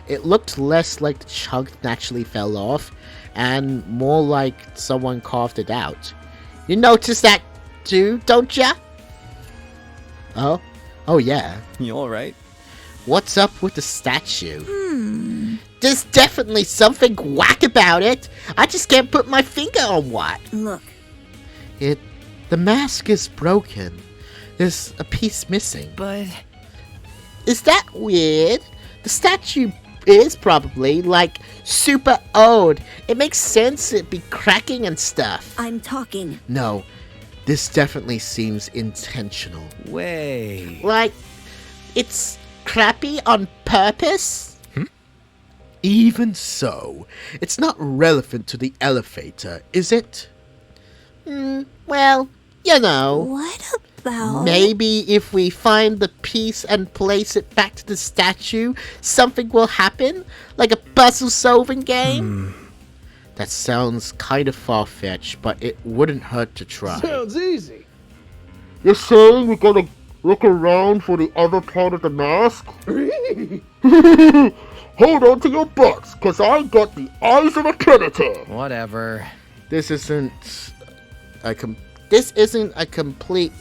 It looked less like the chunk naturally fell off, and more like someone carved it out. You notice that too, don't ya? Oh? Oh yeah. You alright? What's up with the statue? There's definitely something whack about it. I just can't put my finger on what. Look. The mask is broken. There's a piece missing. But... Is that weird? The statue is probably, like, super old. It makes sense it'd be cracking and stuff. I'm talking. No. This definitely seems intentional. Way. Like, it's crappy on purpose? Even so, it's not relevant to the elevator, is it? Well, you know. What about... Maybe if we find the piece and place it back to the statue, something will happen? Like a puzzle-solving game? That sounds kind of far-fetched, but it wouldn't hurt to try. Sounds easy. You're saying we gotta look around for the other part of the mask? Hold on to your butts, cause I got the eyes of a predator. Whatever. This isn't a complete...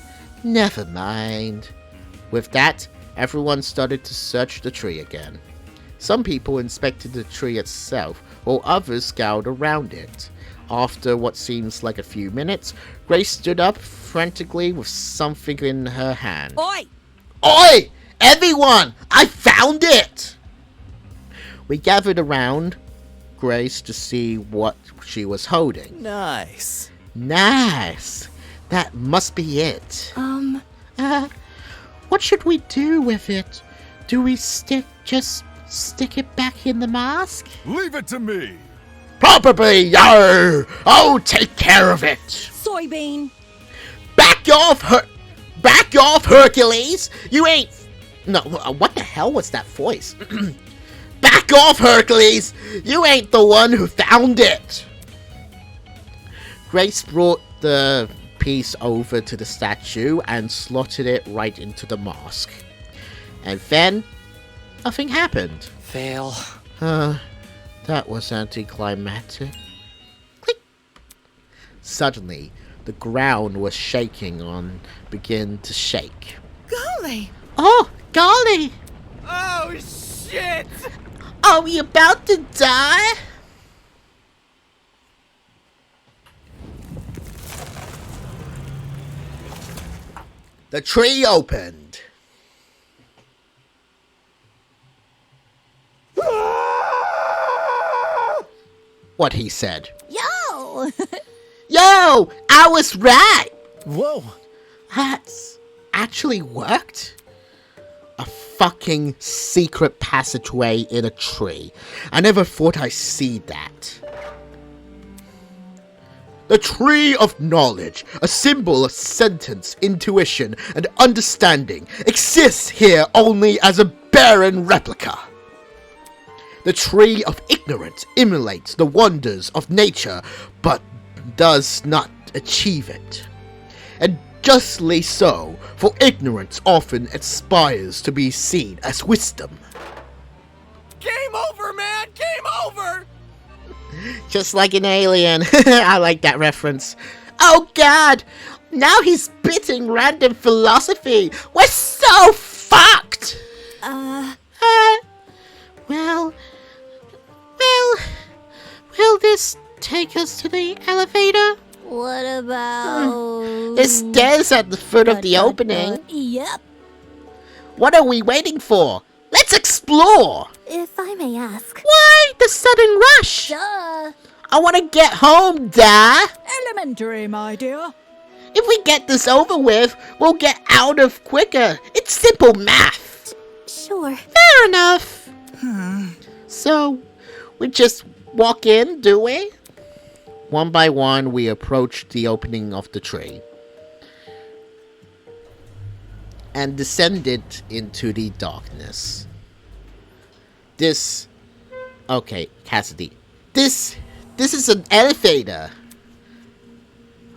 Never mind. With that, everyone started to search the tree again. Some people inspected the tree itself, while others scoured around it. After what seems like a few minutes, Grace stood up frantically with something in her hand. Oi! Oi! Everyone! I found it! We gathered around Grace to see what she was holding. Nice. Nice! That must be it. What should we do with it? Do we just stick it back in the mask? Leave it to me! Probably, yo! I'll take care of it! Soybean! Back off, Hercules! You ain't... No, what the hell was that voice? Back off, Hercules! You ain't the one who found it! Grace brought the piece over to the statue and slotted it right into the mask. And then, nothing happened. Fail. That was anticlimactic. Click! Suddenly, the ground was shaking began to shake. Golly! Oh, golly! Oh, shit! Are we about to die? The tree opened. What he said. Yo! Yo! I was right! Whoa! That's actually worked? A fucking secret passageway in a tree. I never thought I'd see that. The Tree of Knowledge, a symbol of sentence, intuition, and understanding, exists here only as a barren replica. The Tree of Ignorance emulates the wonders of nature, but does not achieve it. And justly so, for ignorance often aspires to be seen as wisdom. Game over, man! Game over! Just like an alien. I like that reference. Oh god! Now he's spitting random philosophy! We're so fucked! Will this take us to the elevator? What about... There's stairs at the foot of the opening. Yep. What are we waiting for? Let's explore! If I may ask. Why the sudden rush? Duh. I want to get home, Dad. Elementary, my dear. If we get this over with, we'll get out of quicker. It's simple math. Sure. Fair enough. So, we just walk in, do we? One by one, we approach the opening of the tree. and descended into the darkness. Okay, Cassidy. This is an elevator.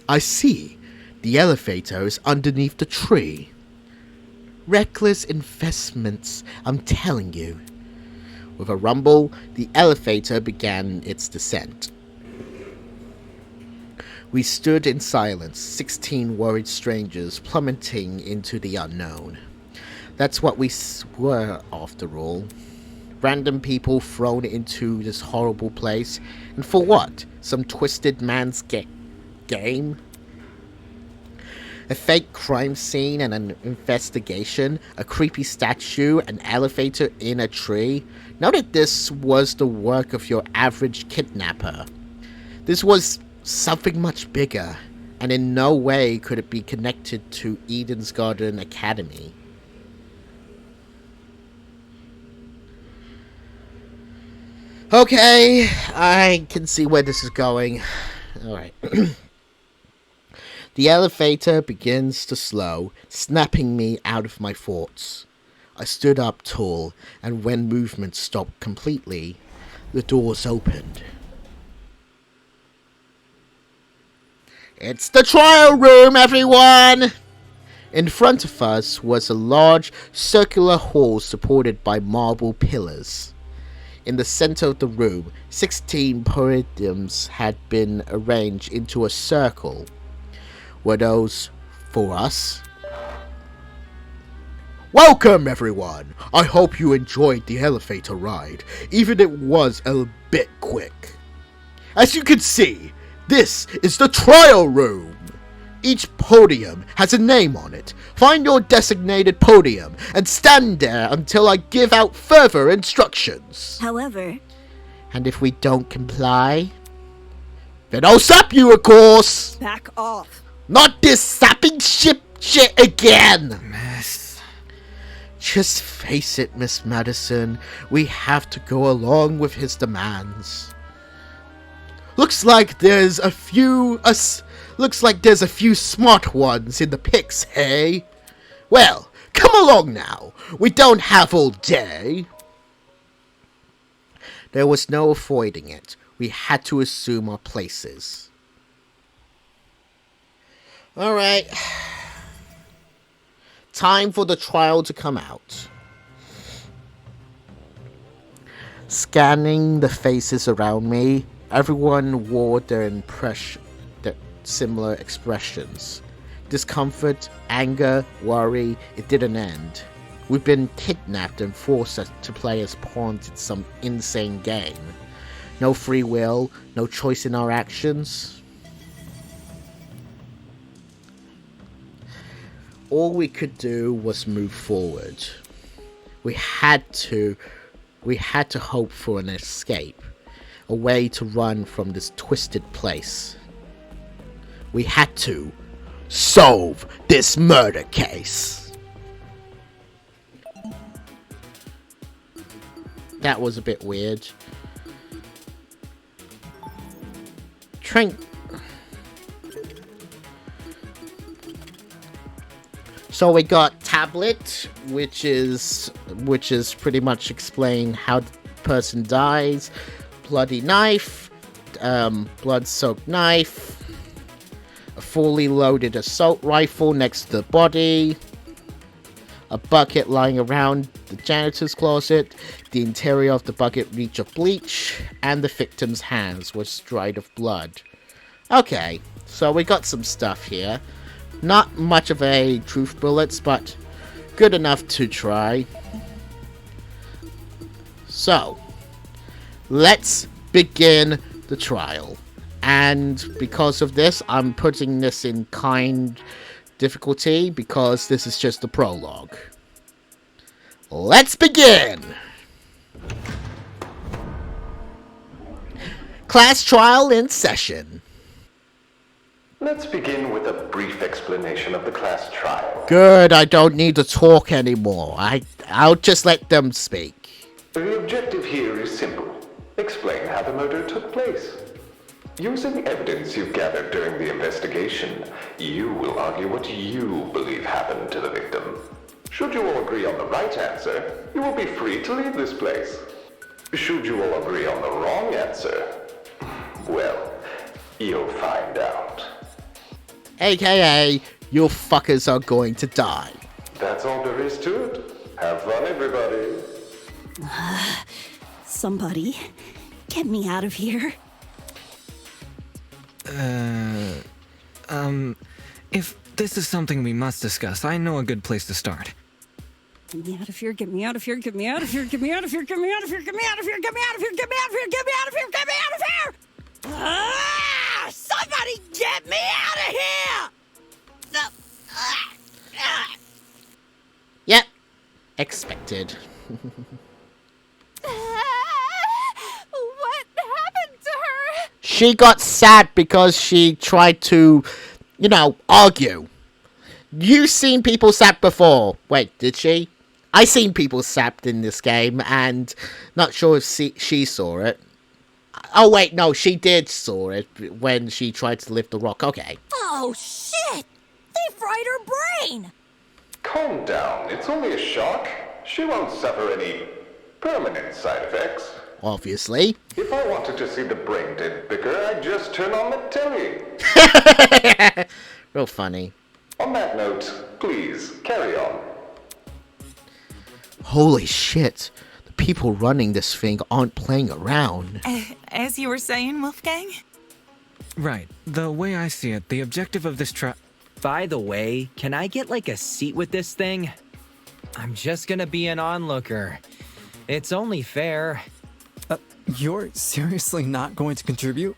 I see. The elevator is underneath the tree. Reckless investments, I'm telling you. With a rumble, the elevator began its descent. We stood in silence, 16 worried strangers plummeting into the unknown. That's what we were, after all. Random people thrown into this horrible place. And for what? Some twisted man's game? A fake crime scene and an investigation, a creepy statue, an elevator in a tree. Not that this was the work of your average kidnapper. This was something much bigger, and in no way could it be connected to Eden's Garden Academy. Okay, I can see where this is going. Alright. The elevator begins to slow, snapping me out of my thoughts. I stood up tall, and when movement stopped completely, the doors opened. It's the trial room, everyone! In front of us was a large circular hall supported by marble pillars. In the center of the room, 16 podiums had been arranged into a circle. Were those for us? Welcome, everyone! I hope you enjoyed the elevator ride, even if it was a bit quick. As you can see, this is the trial room! Each podium has a name on it. Find your designated podium and stand there until I give out further instructions. However... And if we don't comply, then I'll zap you, of course! Back off. Not this sapping shit again! Miss. Just face it, Miss Madison. We have to go along with his demands. Looks like there's a few smart ones in the pics, hey? Well, come along now. We don't have all day. There was no avoiding it. We had to assume our places. Alright. Time for the trial to come out. Scanning the faces around me, everyone wore their similar expressions. Discomfort, anger, worry, it didn't end. We've been kidnapped and forced to play as pawns in some insane game. No free will, no choice in our actions. All we could do was move forward. We had to hope for an escape, a way to run from this twisted place. We had to solve this murder case. That was a bit weird. So we got tablet, which is pretty much explain how the person dies. Bloody knife, blood-soaked knife, a fully loaded assault rifle next to the body, a bucket lying around the janitor's closet, the interior of the bucket reeked of bleach, and the victim's hands were dried of blood. Okay, so we got some stuff here. Not much of a truth bullets, but good enough to try. So, let's begin the trial. And because of this, I'm putting this in kind difficulty because this is just the prologue. Let's begin! Class trial in session. Let's begin with a brief explanation of the class trial. Good, I don't need to talk anymore. I'll just let them speak. The objective here is simple. Explain how the murder took place. Using evidence you've gathered during the investigation, you will argue what you believe happened to the victim. Should you all agree on the right answer, you will be free to leave this place. Should you all agree on the wrong answer, well, you'll find out. AKA, your fuckers are going to die. That's all there is to it. Have fun, everybody. Somebody, get me out of here. If this is something we must discuss, I know a good place to start. Get me out of here, get me out of here, get me out of here, get me out of here, get me out of here, get me out of here, get me out of here, get me out of here, get me out of here, get me out of here! Ah! Somebody get me out of here! Yep. Expected. What happened to her? She got sad because she tried to, argue. You've seen people sap before. Wait, did she? I seen people sapped in this game, and not sure if she saw it. Oh wait, no, she did saw it when she tried to lift the rock. Okay. Oh shit! They fried her brain! Calm down, it's only a shock. She won't suffer any permanent side effects. Obviously. If I wanted to see the brain dead bigger, I'd just turn on the telly. Real funny. On that note, please, carry on. Holy shit. The people running this thing aren't playing around. As you were saying, Wolfgang? Right. The way I see it, the objective of this By the way, can I get like a seat with this thing? I'm just gonna be an onlooker. It's only fair. You're seriously not going to contribute?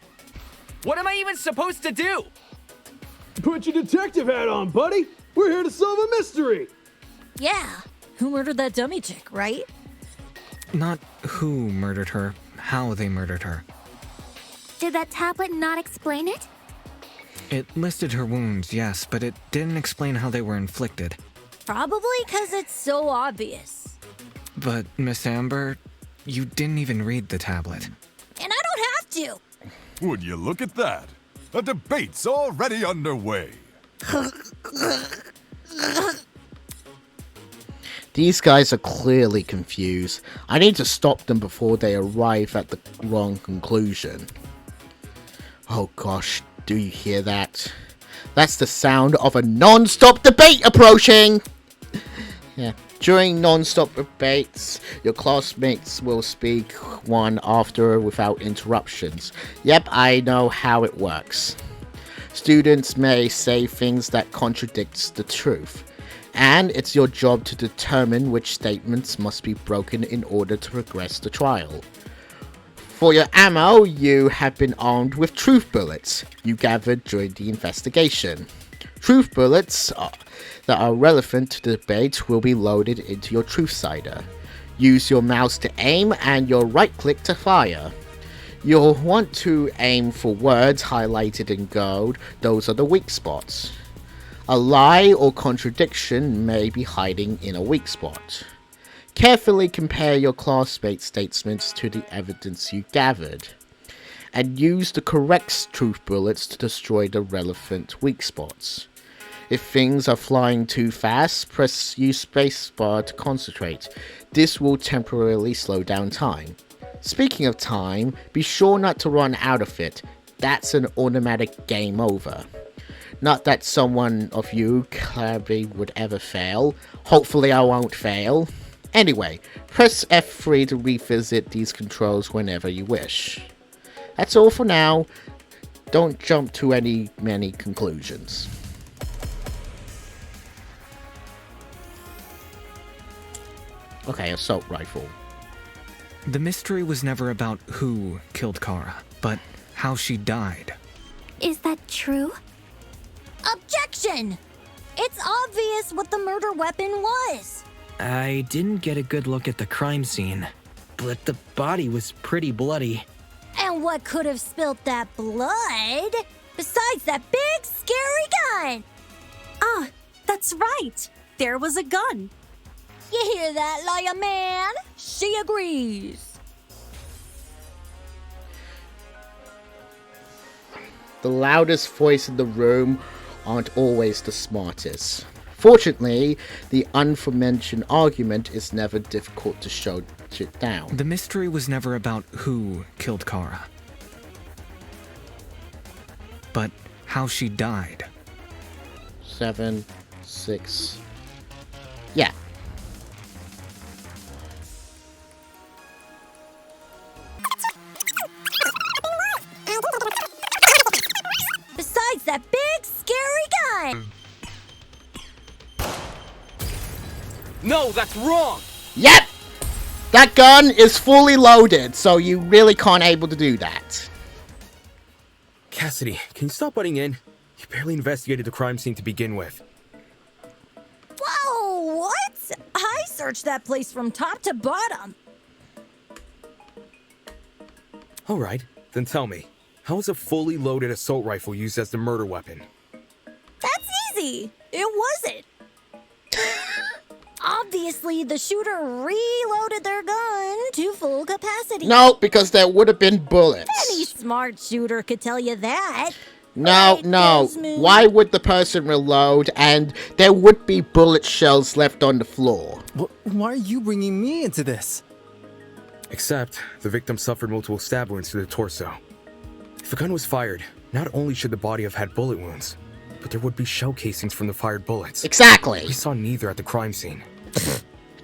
What am I even supposed to do? Put your detective hat on, buddy. We're here to solve a mystery. Yeah. Who murdered that dummy chick, right? Not who murdered her, how they murdered her. Did that tablet not explain it? It listed her wounds, yes, but it didn't explain how they were inflicted. Probably because it's so obvious. But, Miss Amber, you didn't even read the tablet. And I don't have to. Would you look at that? A debate's already underway. These guys are clearly confused. I need to stop them before they arrive at the wrong conclusion. Oh gosh, do you hear that? That's the sound of a non-stop debate approaching! Yeah. During non-stop debates, your classmates will speak one after without interruptions. Yep, I know how it works. Students may say things that contradicts the truth, and it's your job to determine which statements must be broken in order to progress the trial. For your ammo, you have been armed with truth bullets you gathered during the investigation. Truth bullets that are relevant to the debate will be loaded into your truth cider. Use your mouse to aim and your right click to fire. You'll want to aim for words highlighted in gold, those are the weak spots. A lie or contradiction may be hiding in a weak spot. Carefully compare your classmates' statements to the evidence you gathered, and use the correct truth bullets to destroy the relevant weak spots. If things are flying too fast, use spacebar to concentrate. This will temporarily slow down time. Speaking of time, be sure not to run out of it. That's an automatic game over. Not that someone of you clearly would ever fail. Hopefully I won't fail. Anyway, press F3 to revisit these controls whenever you wish. That's all for now. Don't jump to many conclusions. Okay, assault rifle. The mystery was never about who killed Kara, but how she died. Is that true? Objection! It's obvious what the murder weapon was. I didn't get a good look at the crime scene, but the body was pretty bloody. And what could have spilt that blood besides that big scary gun? Ah, that's right. There was a gun. You hear that, liar man? She agrees. The loudest voice in the room aren't always the smartest. Fortunately, the aforementioned argument is never difficult to show shit down. The mystery was never about who killed Kara, but how she died. 7, 6. Yeah. Besides that big, scary gun! No, that's wrong! Yep! That gun is fully loaded, so you really can't able to do that. Cassidy, can you stop butting in? You barely investigated the crime scene to begin with. Whoa, what? I searched that place from top to bottom. Alright, then tell me, how was a fully loaded assault rifle used as the murder weapon? That's easy. It wasn't. Obviously, the shooter reloaded their gun to full capacity. No, because there would have been bullets. Any smart shooter could tell you that. No. Why would the person reload and there would be bullet shells left on the floor? Why are you bringing me into this? Except, the victim suffered multiple stab wounds to the torso. If a gun was fired, not only should the body have had bullet wounds, but there would be shell casings from the fired bullets. Exactly. We saw neither at the crime scene.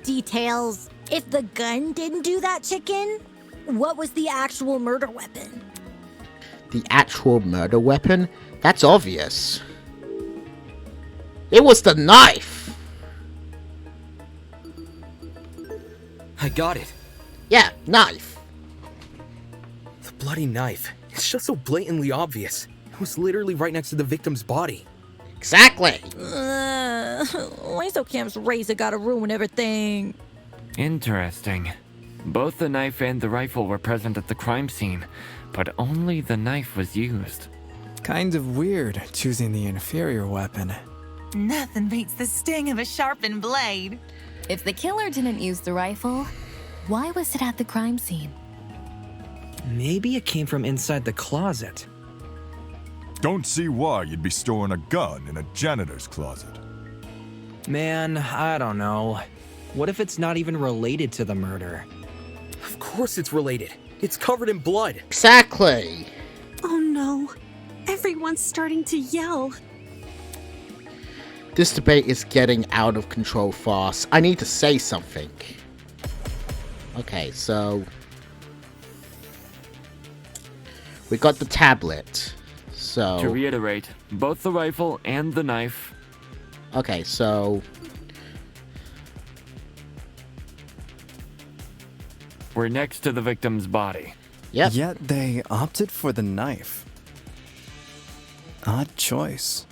Details. If the gun didn't do that, chicken, what was the actual murder weapon? The actual murder weapon? That's obvious. It was the knife! I got it. Yeah, knife. The bloody knife. It's just so blatantly obvious. It was literally right next to the victim's body. Exactly. Cam's razor gotta ruin everything. Interesting. Both the knife and the rifle were present at the crime scene, but only the knife was used. Kind of weird choosing the inferior weapon. Nothing beats the sting of a sharpened blade. If the killer didn't use the rifle, why was it at the crime scene? Maybe it came from inside the closet. Don't see why you'd be storing a gun in a janitor's closet. Man, I don't know. What if it's not even related to the murder? Of course it's related. It's covered in blood. Exactly. Oh no. Everyone's starting to yell. This debate is getting out of control fast. I need to say something. Okay, so we got the tablet. So to reiterate, both the rifle and the knife. Okay, so were next to the victim's body. Yep. Yet they opted for the knife. Odd choice.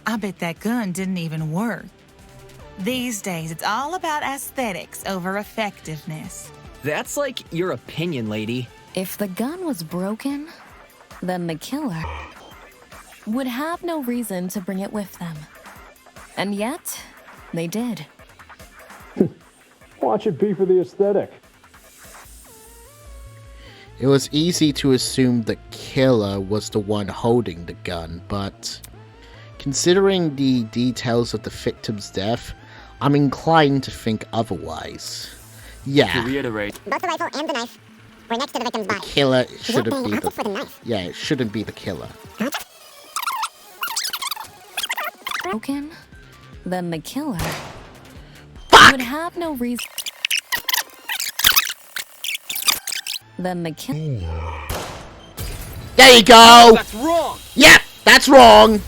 I bet that gun didn't even work. These days, it's all about aesthetics over effectiveness. That's like your opinion, lady. If the gun was broken, then the killer would have no reason to bring it with them. And yet, they did. Watch it be for the aesthetic. it was easy to assume the killer was the one holding the gun, but considering the details of the victim's death, I'm inclined to think otherwise. Yeah. To reiterate, both the rifle and the knife were next to the victim's body. The killer shouldn't be opted for the knife. Yeah, it shouldn't be the killer. Broken, then the killer would have no reason. Then the killer. There you go. That's wrong. Yep, that's wrong.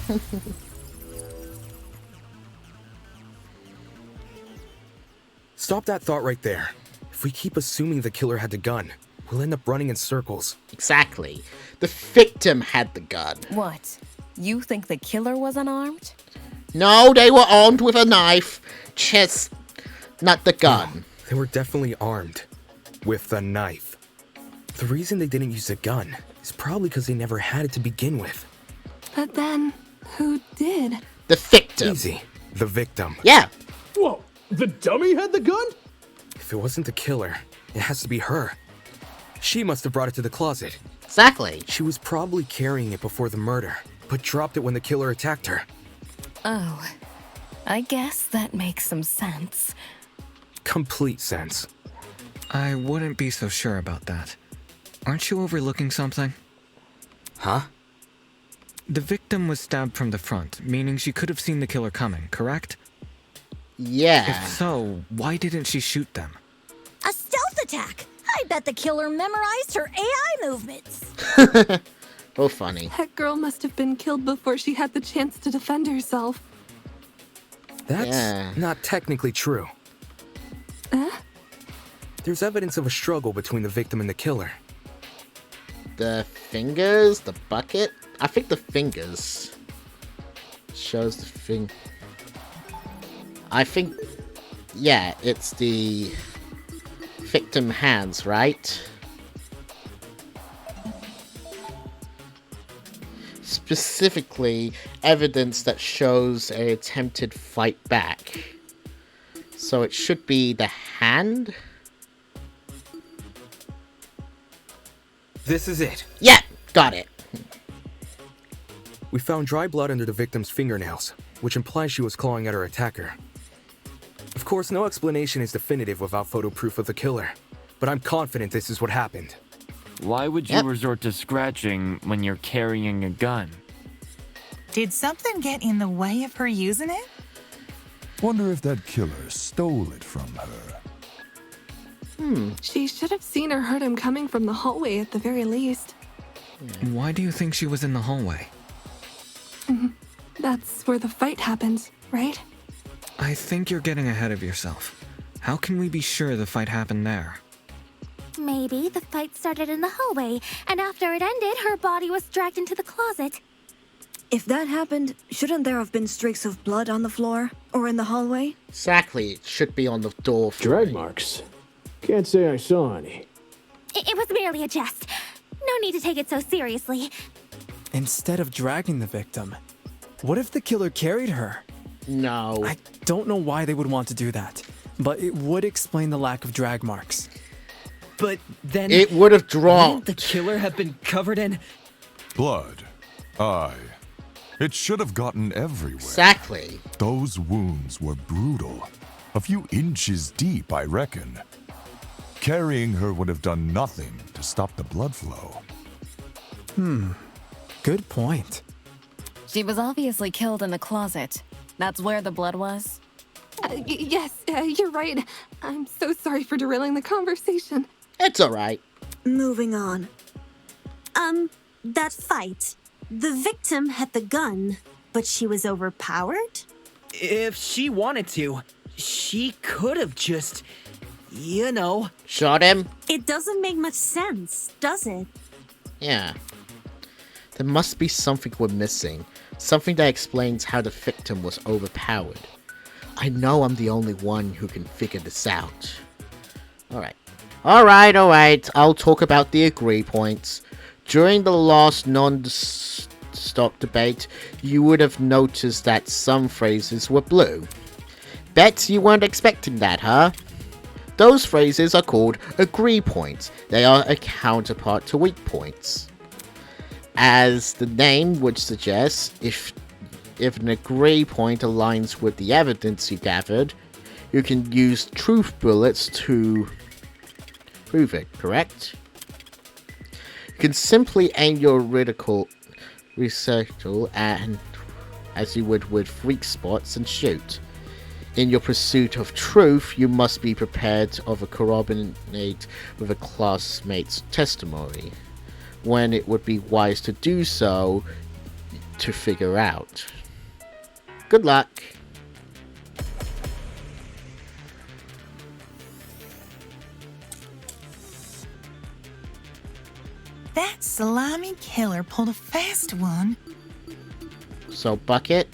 Stop that thought right there. If we keep assuming the killer had the gun, we'll end up running in circles. Exactly. The victim had the gun. What? You think the killer was unarmed? No, they were armed with a knife. Just not the gun. No, they were definitely armed with the knife. The reason they didn't use a gun is probably because they never had it to begin with. But then, who did? The victim. Easy. The victim. Yeah. Whoa, the dummy had the gun? If it wasn't the killer, it has to be her. She must have brought it to the closet. Exactly. She was probably carrying it before the murder, but dropped it when the killer attacked her. Oh, I guess that makes some sense. Complete sense. I wouldn't be so sure about that. Aren't you overlooking something? Huh? The victim was stabbed from the front, meaning she could have seen the killer coming, correct? Yeah. If so, why didn't she shoot them? A stealth attack! I bet the killer memorized her AI movements. Oh, funny. That girl must have been killed before she had the chance to defend herself. That's not technically true. There's evidence of a struggle between the victim and the killer. The fingers? The bucket? I think the fingers. Shows the thing. I think... Yeah, it's the victim hands, right? Specifically, evidence that shows an attempted fight back. So it should be the hand? This is it. Yeah, got it. We found dry blood under the victim's fingernails, which implies she was clawing at her attacker. Of course, no explanation is definitive without photo proof of the killer, but I'm confident this is what happened. Why would you resort to scratching when you're carrying a gun? Did something get in the way of her using it? Wonder if that killer stole it from her. She should have seen or heard him coming from the hallway at the very least. Why do you think she was in the hallway? That's where the fight happened, right? I think you're getting ahead of yourself. How can we be sure the fight happened there? Maybe the fight started in the hallway, and after it ended, her body was dragged into the closet. If that happened, shouldn't there have been streaks of blood on the floor or in the hallway? Exactly, it should be on the door. Drag marks. Can't say I saw any. It was merely a jest. No need to take it so seriously. Instead of dragging the victim, what if the killer carried her? No. I don't know why they would want to do that, but it would explain the lack of drag marks. But then... It would have dropped. Wouldn't the killer have been covered in... Blood. Aye. It should have gotten everywhere. Exactly. Those wounds were brutal. A few inches deep, I reckon. Carrying her would have done nothing to stop the blood flow. Good point. She was obviously killed in the closet. That's where the blood was? Yes, you're right. I'm so sorry for derailing the conversation. It's alright. Moving on. That fight. The victim had the gun, but she was overpowered? If she wanted to, she could have just, you know... Shot him? It doesn't make much sense, does it? Yeah. There must be something we're missing. Something that explains how the victim was overpowered. I know I'm the only one who can figure this out. Alright. I'll talk about the agree points. During the last non-stop debate, you would have noticed that some phrases were blue. Bet you weren't expecting that, huh? Those phrases are called agree points. They are a counterpart to weak points. As the name would suggest, if an agree point aligns with the evidence you gathered, you can use truth bullets to prove it, correct? You can simply aim your receptacle and as you would with weak spots and shoot. In your pursuit of truth, you must be prepared to corroborate with a classmate's testimony, when it would be wise to do so to figure out. Good luck. That slimy killer pulled a fast one. So, bucket.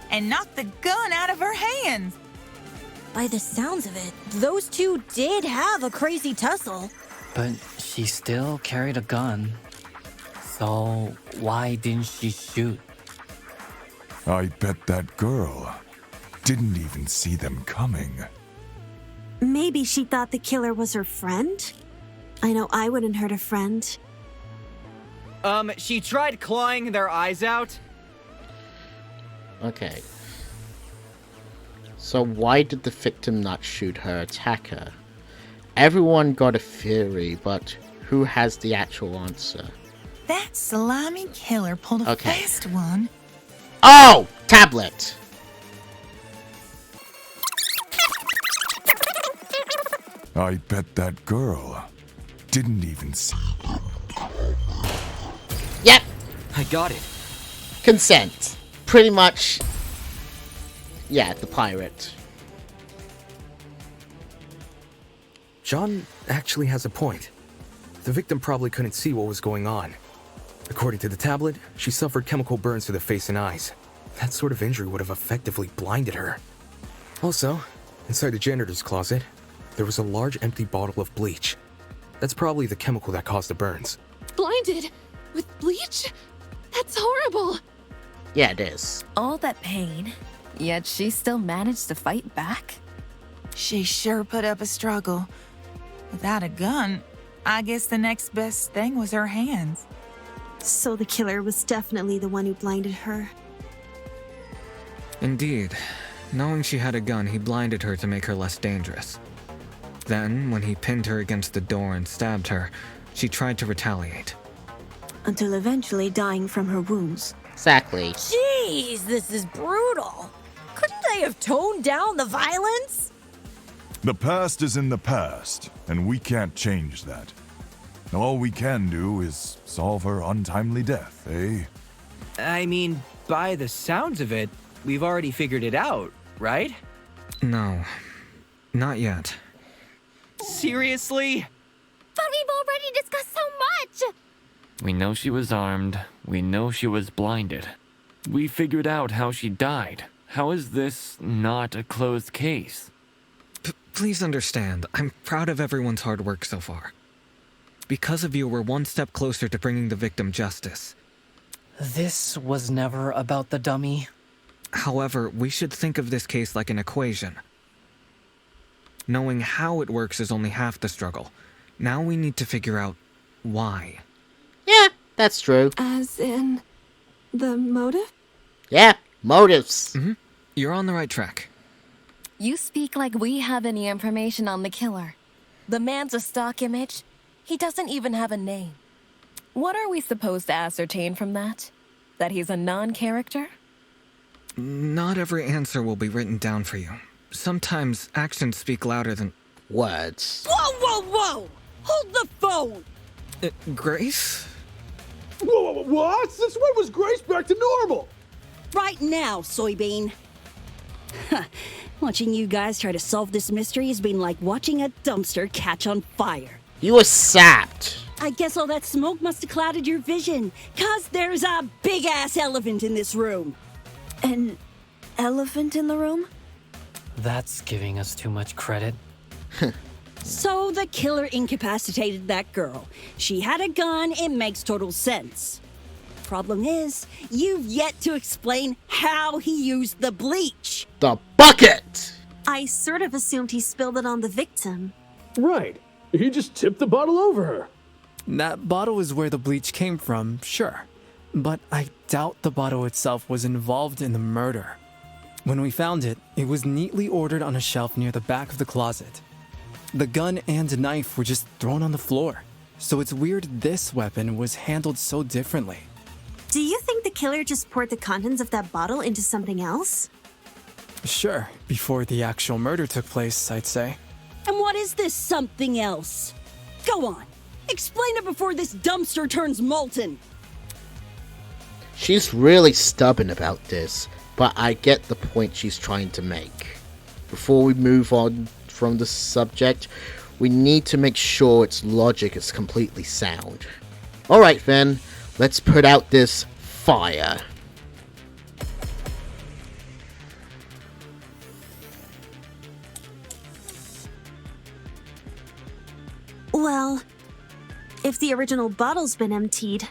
And knocked the gun out of her hands. By the sounds of it, those two did have a crazy tussle. But she still carried a gun. So why didn't she shoot? I bet that girl didn't even see them coming. Maybe she thought the killer was her friend? I know I wouldn't hurt a friend. She tried clawing their eyes out. Okay. So why did the victim not shoot her attacker? Everyone got a theory, but who has the actual answer? That slimy killer pulled a fast one. Oh! Tablet! I bet that girl didn't even see. Yep! I got it. Consent. Pretty much. Yeah, the pirate. John actually has a point. The victim probably couldn't see what was going on. According to the tablet, she suffered chemical burns to the face and eyes. That sort of injury would have effectively blinded her. Also, inside the janitor's closet, there was a large empty bottle of bleach. That's probably the chemical that caused the burns. Blinded? With bleach? That's horrible. Yeah, it is. All that pain, yet she still managed to fight back? She sure put up a struggle. Without a gun, I guess the next best thing was her hands. So the killer was definitely the one who blinded her. Indeed. Knowing she had a gun, he blinded her to make her less dangerous. Then, when he pinned her against the door and stabbed her, she tried to retaliate. Until eventually dying from her wounds. Exactly. Jeez, this is brutal. Couldn't they have toned down the violence? The past is in the past, and we can't change that. All we can do is solve her untimely death, eh? I mean, by the sounds of it, we've already figured it out, right? No, not yet. Seriously? But we've already discussed so much! We know she was armed. We know she was blinded. We figured out how she died. How is this not a closed case? Please understand, I'm proud of everyone's hard work so far. Because of you, we're one step closer to bringing the victim justice. This was never about the dummy. However, we should think of this case like an equation. Knowing how it works is only half the struggle. Now we need to figure out why. Yeah, that's true. As in, the motive? Yeah, motives. You're on the right track. You speak like we have any information on the killer. The man's a stock image. He doesn't even have a name. What are we supposed to ascertain from that? That he's a non-character? Not every answer will be written down for you. Sometimes actions speak louder than words. Whoa, whoa, whoa! Hold the phone! Grace? Whoa, what? Since when was Grace back to normal? Right now, Soybean. Watching you guys try to solve this mystery has been like watching a dumpster catch on fire. You were sapped. I guess all that smoke must have clouded your vision, 'cause there's a big-ass elephant in this room. An elephant in the room? That's giving us too much credit. So the killer incapacitated that girl. She had a gun, it makes total sense. Problem is, you've yet to explain how he used the bleach. The bucket! I sort of assumed he spilled it on the victim. Right. He just tipped the bottle over her. That bottle is where the bleach came from, sure. But I doubt the bottle itself was involved in the murder. When we found it, it was neatly ordered on a shelf near the back of the closet. The gun and knife were just thrown on the floor. So it's weird this weapon was handled so differently. Do you think the killer just poured the contents of that bottle into something else? Sure, before the actual murder took place, I'd say. And what is this something else? Go on, explain it before this dumpster turns molten. She's really stubborn about this, but I get the point she's trying to make. Before we move on from the subject, we need to make sure its logic is completely sound. Alright then, let's put out this fire. Well, if the original bottle's been emptied,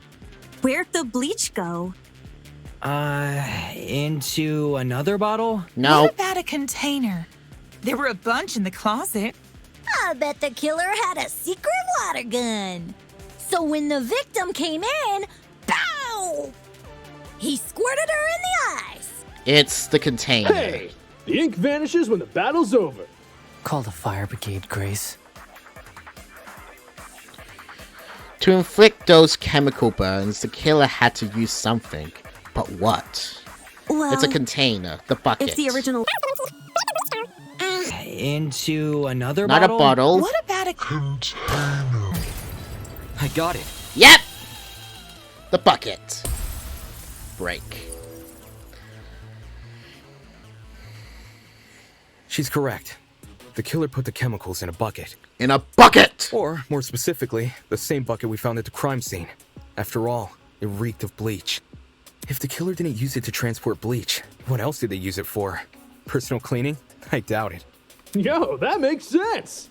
where'd the bleach go? Into another bottle? No. What about a container? There were a bunch in the closet. I bet the killer had a secret water gun. So when the victim came in, pow! He squirted her in the eyes. It's the container. Hey! The ink vanishes when the battle's over. Call the fire brigade, Grace. To inflict those chemical burns, the killer had to use something. But what? Well, It's a container, the bucket. if the original... Into another Not bottle? a bottle. What about a container? I got it. Yep! The bucket. Break. She's correct. The killer put the chemicals in a bucket. In a bucket! Or, more specifically, the same bucket we found at the crime scene. After all, it reeked of bleach. If the killer didn't use it to transport bleach, what else did they use it for? Personal cleaning? I doubt it. Yo, that makes sense.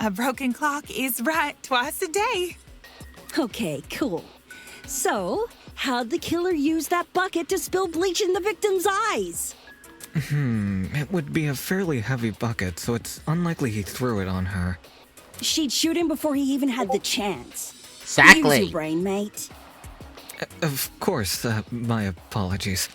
A broken clock is right twice a day. Okay, cool. So, how'd the killer use that bucket to spill bleach in the victim's eyes? It would be a fairly heavy bucket, so it's unlikely he threw it on her. She'd shoot him before he even had the chance. Exactly. Use your brain, mate. Of course, my apologies.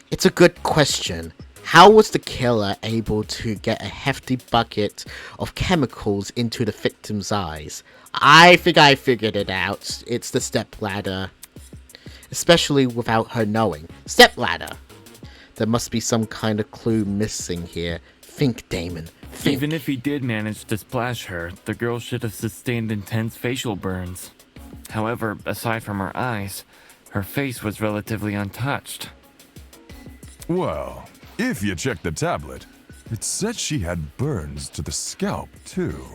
It's a good question. How was the killer able to get a hefty bucket of chemicals into the victim's eyes? I think I figured it out. It's the stepladder. Especially without her knowing. Stepladder! There must be some kind of clue missing here. Think, Damon. Think. Even if he did manage to splash her, the girl should have sustained intense facial burns. However, aside from her eyes, her face was relatively untouched. Well, if you check the tablet, it said she had burns to the scalp, too.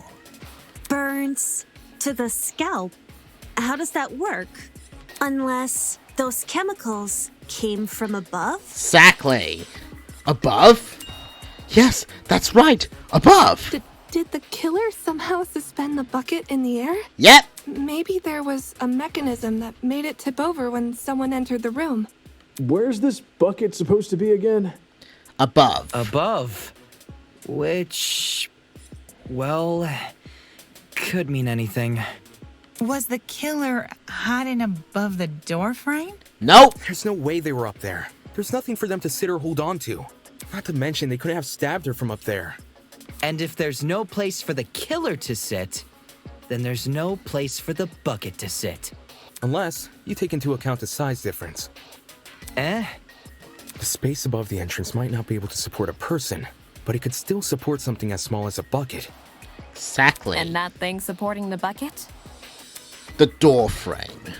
Burns to the scalp? How does that work? Unless those chemicals came from above? Exactly. Above? Yes, that's right. Above. Did the killer somehow suspend the bucket in the air? Yep. Maybe there was a mechanism that made it tip over when someone entered the room. Where's this bucket supposed to be again? Above. Above. Which, well, could mean anything. Was the killer hiding above the door frame? Nope. There's no way they were up there. There's nothing for them to sit or hold on to. Not to mention they couldn't have stabbed her from up there. And if there's no place for the killer to sit, then there's no place for the bucket to sit. Unless you take into account the size difference. Eh? The space above the entrance might not be able to support a person, but it could still support something as small as a bucket. Exactly. And that thing supporting the bucket? The door frame.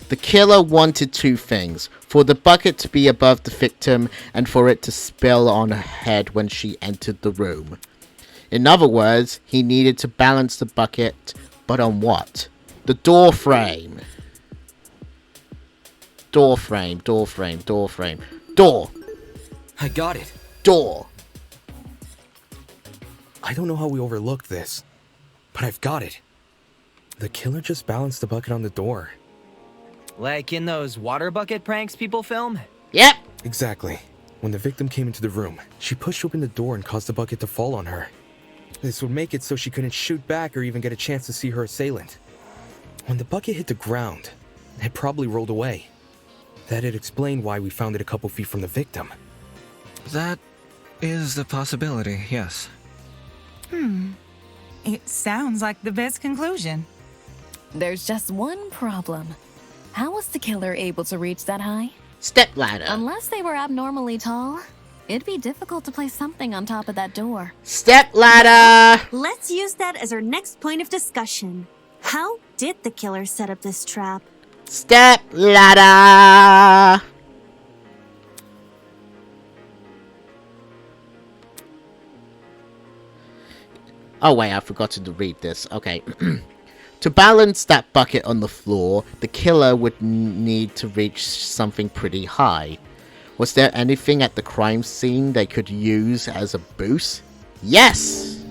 The killer wanted two things. For the bucket to be above the victim and for it to spill on her head when she entered the room. In other words, he needed to balance the bucket, but on what? The door frame. Door frame, door frame, door frame. Door. I got it. Door. I don't know how we overlooked this, but I've got it. The killer just balanced the bucket on the door. Like in those water bucket pranks people film? Yep. Exactly. When the victim came into the room, she pushed open the door and caused the bucket to fall on her. This would make it so she couldn't shoot back or even get a chance to see her assailant. When the bucket hit the ground, it had probably rolled away. That'd explain why we found it a couple feet from the victim. That is a possibility, yes. It sounds like the best conclusion. There's just one problem. How was the killer able to reach that high? Stepladder. Unless they were abnormally tall, it'd be difficult to place something on top of that door. Stepladder. Let's use that as our next point of discussion. How did the killer set up this trap? Stepladder. Oh wait, I forgot to read this. Okay. To balance that bucket on the floor, the killer would need to reach something pretty high. Was there anything at the crime scene they could use as a boost? Yes!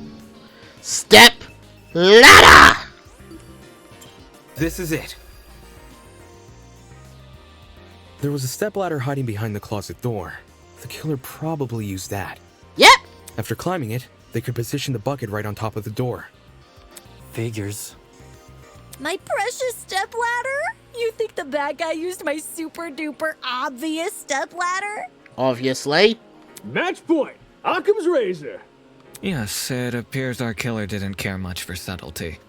Step ladder! This is it. There was a stepladder hiding behind the closet door. The killer probably used that. Yep! After climbing it, they could position the bucket right on top of the door. Figures. My precious stepladder? You think the bad guy used my super duper obvious stepladder? Obviously. Match point. Occam's razor. Yes, it appears our killer didn't care much for subtlety.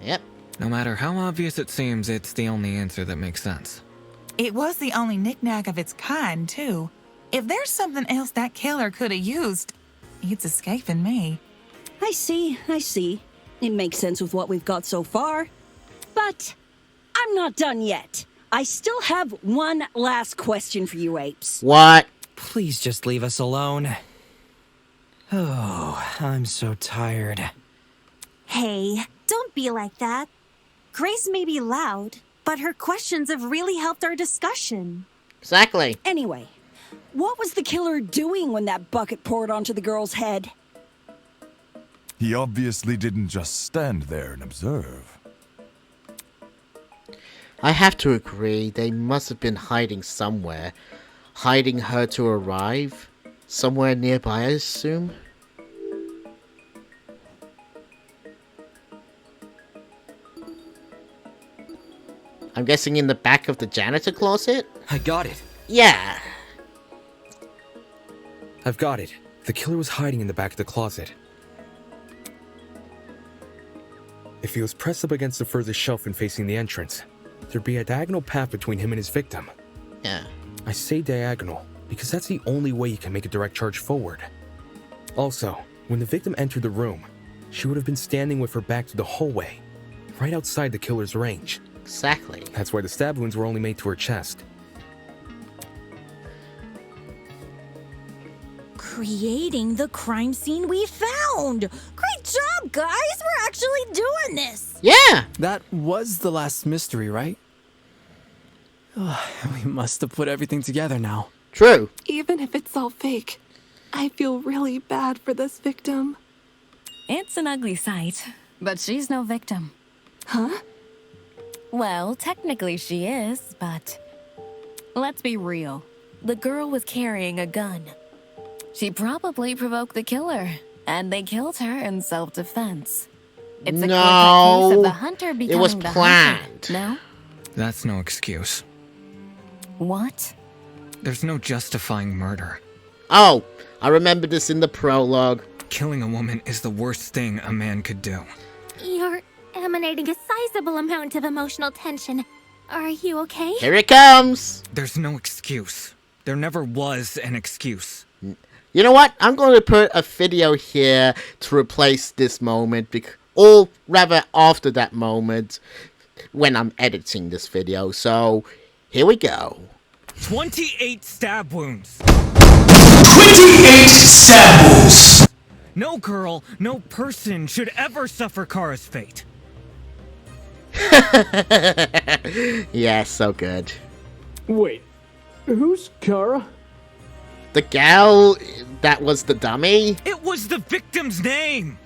Yep. No matter how obvious it seems, it's the only answer that makes sense. It was the only knickknack of its kind, too. If there's something else that killer could have used, it's escaping me. I see. It makes sense with what we've got so far. But I'm not done yet. I still have one last question for you apes. What? Please just leave us alone. Oh, I'm so tired. Hey, don't be like that. Grace may be loud, but her questions have really helped our discussion. Exactly. Anyway, what was the killer doing when that bucket poured onto the girl's head? He obviously didn't just stand there and observe. I have to agree, they must have been hiding somewhere. Hiding her to arrive. Somewhere nearby, I assume. I'm guessing in the back of the janitor closet? I got it. Yeah. I've got it. The killer was hiding in the back of the closet. If he was pressed up against the furthest shelf and facing the entrance, there'd be a diagonal path between him and his victim. Yeah. I say diagonal because that's the only way you can make a direct charge forward. Also, when the victim entered the room, she would have been standing with her back to the hallway, right outside the killer's range. Exactly. That's why the stab wounds were only made to her chest. Creating the crime scene we found! Great job, guys! We're actually doing this! Yeah! That was the last mystery, right? We must have put everything together now. True. Even if it's all fake, I feel really bad for this victim. It's an ugly sight, but she's no victim. Huh? Well, technically she is, but let's be real. The girl was carrying a gun. She probably provoked the killer, and they killed her in self-defense. It's a clear case of the hunter becoming it was the planned. hunted. No? That's no excuse. What? There's no justifying murder. Oh, I remember this in the prologue. Killing a woman is the worst thing a man could do. You're emanating a sizable amount of emotional tension. Are you okay? Here it comes! There's no excuse. There never was an excuse. You know what? I'm going to put a video here to replace this moment, or rather after that moment, when I'm editing this video. So, here we go. 28 stab wounds! 28 stab wounds! No girl, no person should ever suffer Kara's fate. Yeah, so good. Wait, who's Kara? The gal that was the dummy? It was the victim's name!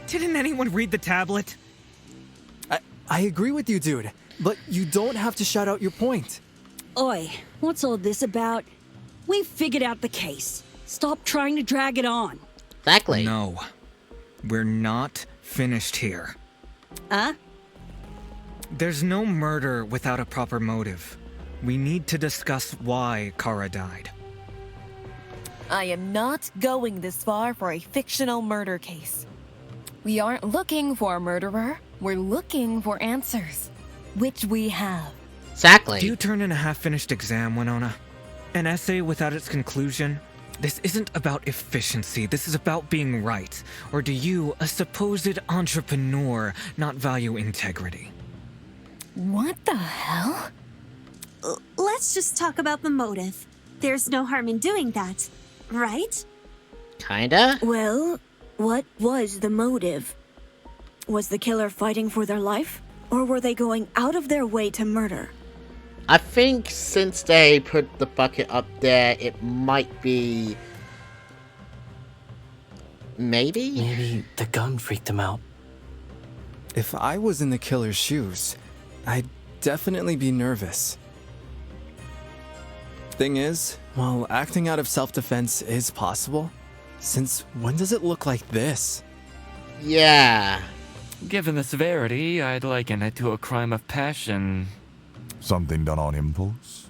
Didn't anyone read the tablet? I agree with you, dude, but you don't have to shout out your point. Oi, what's all this about? We figured out the case. Stop trying to drag it on. Exactly. No. We're not finished here. Huh? There's no murder without a proper motive. We need to discuss why Kara died. I am not going this far for a fictional murder case. We aren't looking for a murderer. We're looking for answers, which we have. Exactly. Do you turn in a half-finished exam, Winona? An essay without its conclusion? This isn't about efficiency, this is about being right. Or do you, a supposed entrepreneur, not value integrity? What the hell? Let's just talk about the motive. There's no harm in doing that, right? Kinda? Well, what was the motive? Was the killer fighting for their life? Or were they going out of their way to murder? I think since they put the bucket up there, it might be... Maybe? Maybe the gun freaked him out. If I was in the killer's shoes, I'd definitely be nervous. Thing is, while acting out of self-defense is possible, Since when does it look like this? Yeah. Given the severity, I'd liken it to a crime of passion. Something done on impulse?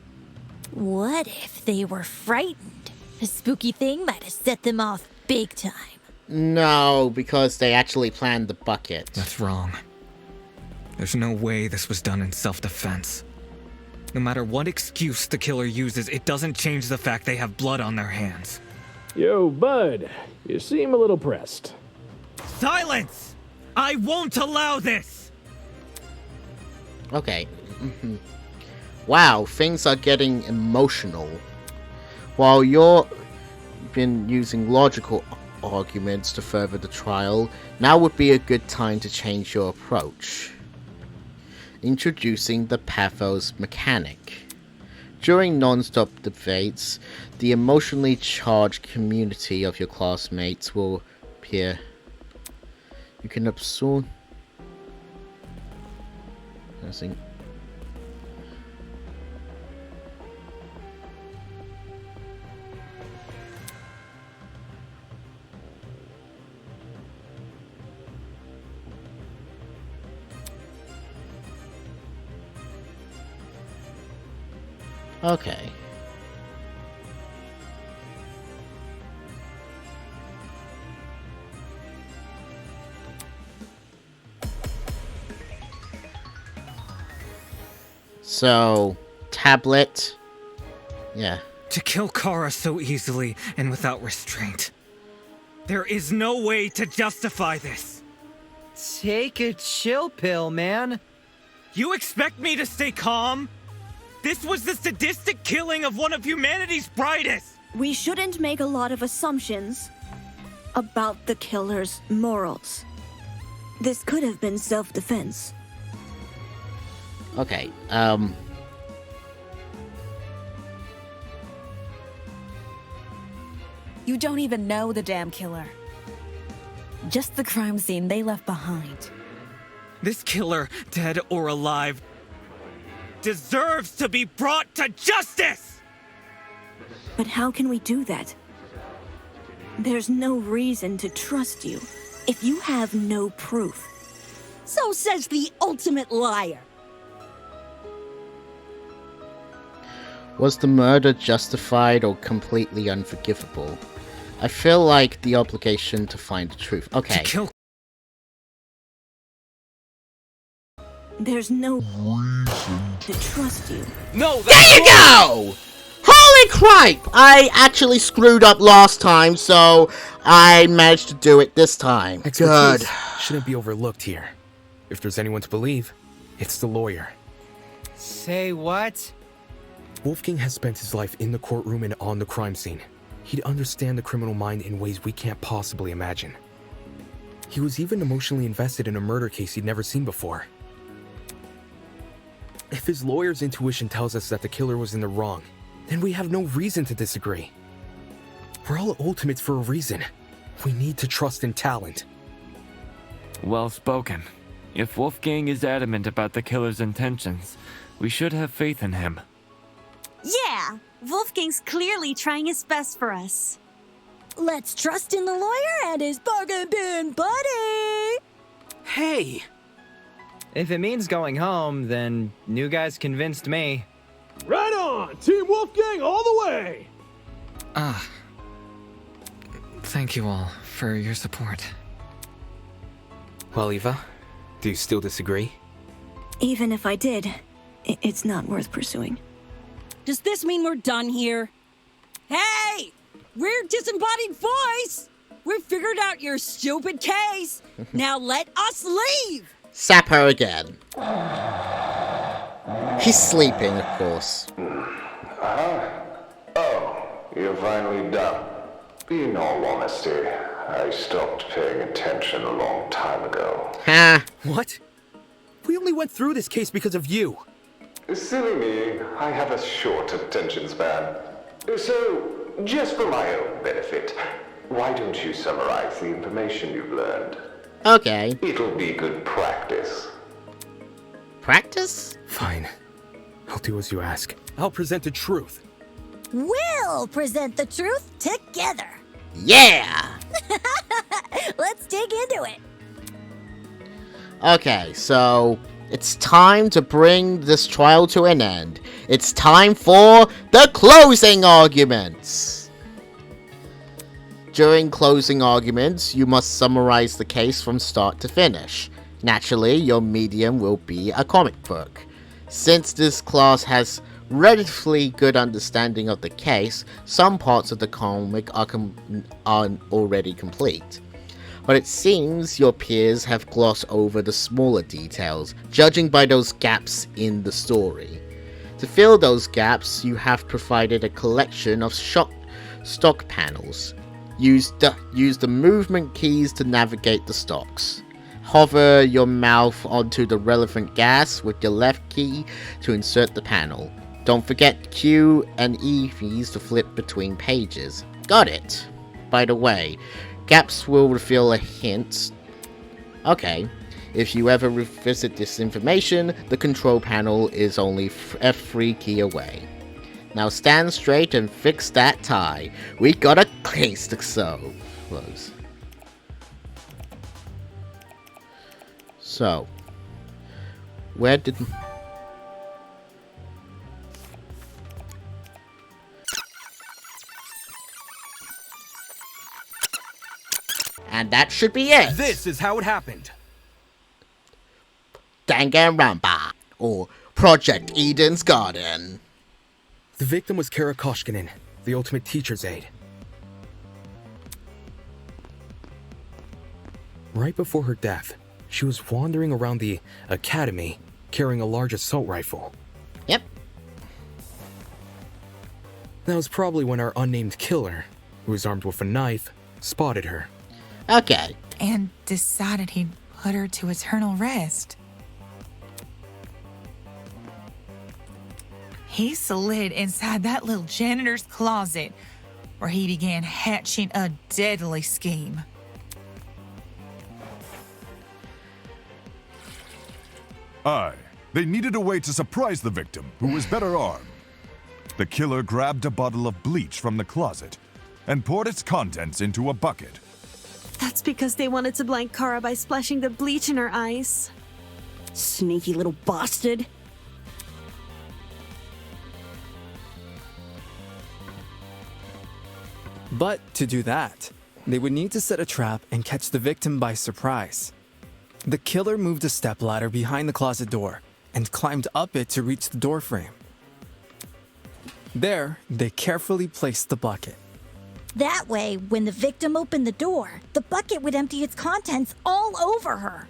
What if they were frightened? The spooky thing might have set them off big time. No, because they actually planned the bucket. That's wrong. There's no way this was done in self-defense. No matter what excuse the killer uses, it doesn't change the fact they have blood on their hands. Yo, bud, you seem a little pressed. Silence! I won't allow this! Okay. Wow, things are getting emotional. While you've been using logical arguments to further the trial, now would be a good time to change your approach. Introducing the pathos mechanic. During non-stop debates, the emotionally charged community of your classmates will appear. You can absorb... I think... Okay. So, tablet. Yeah. To kill Kara so easily and without restraint. There is no way to justify this. Take a chill pill, man. You expect me to stay calm? This was the sadistic killing of one of humanity's brightest! We shouldn't make a lot of assumptions about the killer's morals. This could have been self-defense. Okay, You don't even know the damn killer. Just the crime scene they left behind. This killer, dead or alive, deserves to be brought to justice! But how can we do that? There's no reason to trust you if you have no proof. So says the ultimate liar. was the murder justified or completely unforgivable? I feel like the obligation to find the truth. Okay. There's no reason to trust you. No, there you go! Holy crap! I actually screwed up last time, so I managed to do it this time. Good. Shouldn't be overlooked here. If there's anyone to believe, it's the lawyer. Say what? Wolfgang has spent his life in the courtroom and on the crime scene. He'd understand the criminal mind in ways we can't possibly imagine. He was even emotionally invested in a murder case he'd never seen before. If his lawyer's intuition tells us that the killer was in the wrong, then we have no reason to disagree. We're all ultimates for a reason. We need to trust in talent. Well spoken. If Wolfgang is adamant about the killer's intentions, we should have faith in him. Yeah, Wolfgang's clearly trying his best for us. Let's trust in the lawyer and his bargain bin buddy! Hey! If it means going home, then new guys convinced me. Right on! Team Wolfgang all the way! Thank you all for your support. Well, Eva, do you still disagree? Even if I did, it's not worth pursuing. Does this mean we're done here? Hey! We're disembodied voice! We figured out your stupid case! Now let us leave! Sap her again. He's sleeping, of course. Oh, you're finally done. In all honesty, I stopped paying attention a long time ago. Ha! What? We only went through this case because of you. Silly me, I have a short attention span. So, just for my own benefit, why don't you summarize the information you've learned? Okay. It'll be good practice. Practice? Fine. I'll do as you ask. I'll present the truth. We'll present the truth together. Yeah! Let's dig into it. Okay, so it's time to bring this trial to an end. It's time for the closing arguments. During closing arguments, you must summarize the case from start to finish. Naturally, your medium will be a comic book. Since this class has relatively good understanding of the case, some parts of the comic are already complete. But it seems your peers have glossed over the smaller details, judging by those gaps in the story. To fill those gaps, you have provided a collection of stock panels. Use the movement keys to navigate the stocks. Hover your mouth onto the relevant gas with your left key to insert the panel. Don't forget Q and E keys to flip between pages. Got it! By the way, gaps will reveal a hint. Okay, if you ever revisit this information, the control panel is only F3 key away. Now stand straight and fix that tie. We got a case to close. So, where did... And that should be it. This is how it happened. Danganronpa, or Project Eden's Garden. The victim was Kara Koshkinen, the ultimate teacher's aide. Right before her death, she was wandering around the academy carrying a large assault rifle. Yep. That was probably when our unnamed killer, who was armed with a knife, spotted her. Okay. And decided he'd put her to eternal rest. He slid inside that little janitor's closet, where he began hatching a deadly scheme. They needed a way to surprise the victim, who was better armed. The killer grabbed a bottle of bleach from the closet and poured its contents into a bucket. That's because they wanted to blind Kara by splashing the bleach in her eyes. Sneaky little bastard. But to do that, they would need to set a trap and catch the victim by surprise. The killer moved a stepladder behind the closet door and climbed up it to reach the doorframe. There, they carefully placed the bucket. That way, when the victim opened the door, the bucket would empty its contents all over her.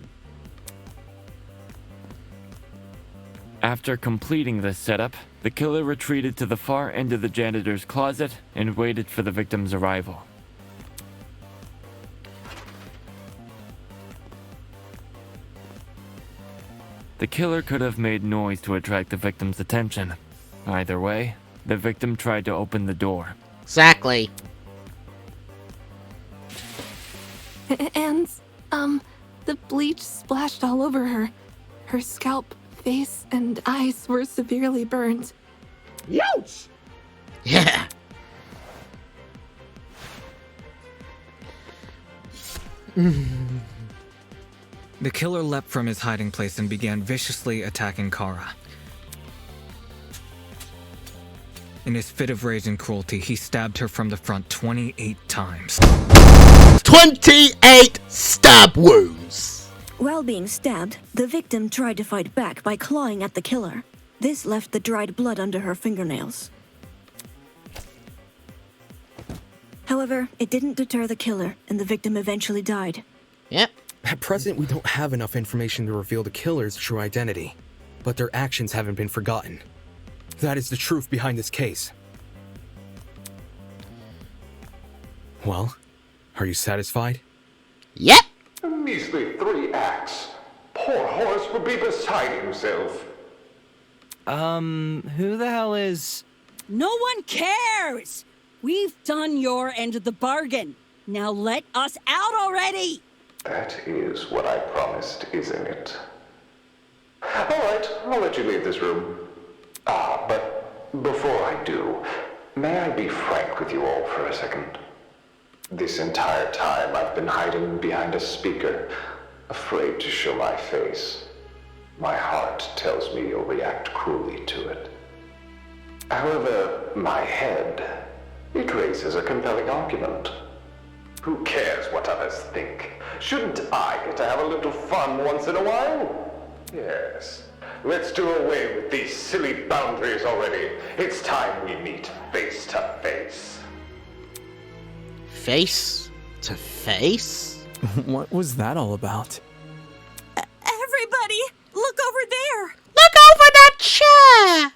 After completing this setup, the killer retreated to the far end of the janitor's closet and waited for the victim's arrival. The killer could have made noise to attract the victim's attention. Either way, the victim tried to open the door. Exactly. And, the bleach splashed all over her. Her scalp, face, and eyes were severely burned. Youch! Yeah. The killer leapt from his hiding place and began viciously attacking Kara. In his fit of rage and cruelty, he stabbed her from the front 28 times. 28 stab wounds! While being stabbed, the victim tried to fight back by clawing at the killer. This left the dried blood under her fingernails. However, it didn't deter the killer, and the victim eventually died. Yep. At present, we don't have enough information to reveal the killer's true identity, but their actions haven't been forgotten. That is the truth behind this case. Well, are you satisfied? Yep. A measly 3 acts. Poor Horace would be beside himself. Who the hell is... No one cares! We've done your end of the bargain. Now let us out already! That is what I promised, isn't it? All right, I'll let you leave this room. But before I do, may I be frank with you all for a second? This entire time I've been hiding behind a speaker, afraid to show my face. My heart tells me you'll react cruelly to it. However, my head, it raises a compelling argument. Who cares what others think? Shouldn't I get to have a little fun once in a while? Yes. Let's do away with these silly boundaries already. It's time we meet face to face. Face to face? What was that all about? Everybody, look over there! Look over that chair!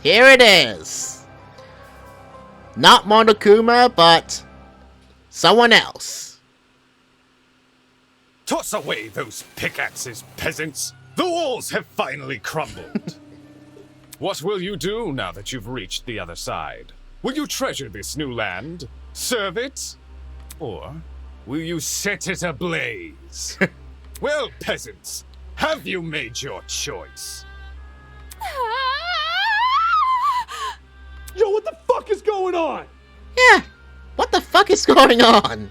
Here it is. Not Monokuma, but someone else. Toss away those pickaxes, peasants! The walls have finally crumbled! What will you do now that you've reached the other side? Will you treasure this new land? Serve it? Or will you set it ablaze? Well, peasants, have you made your choice? Yo, what the fuck is going on? Yeah, what the fuck is going on?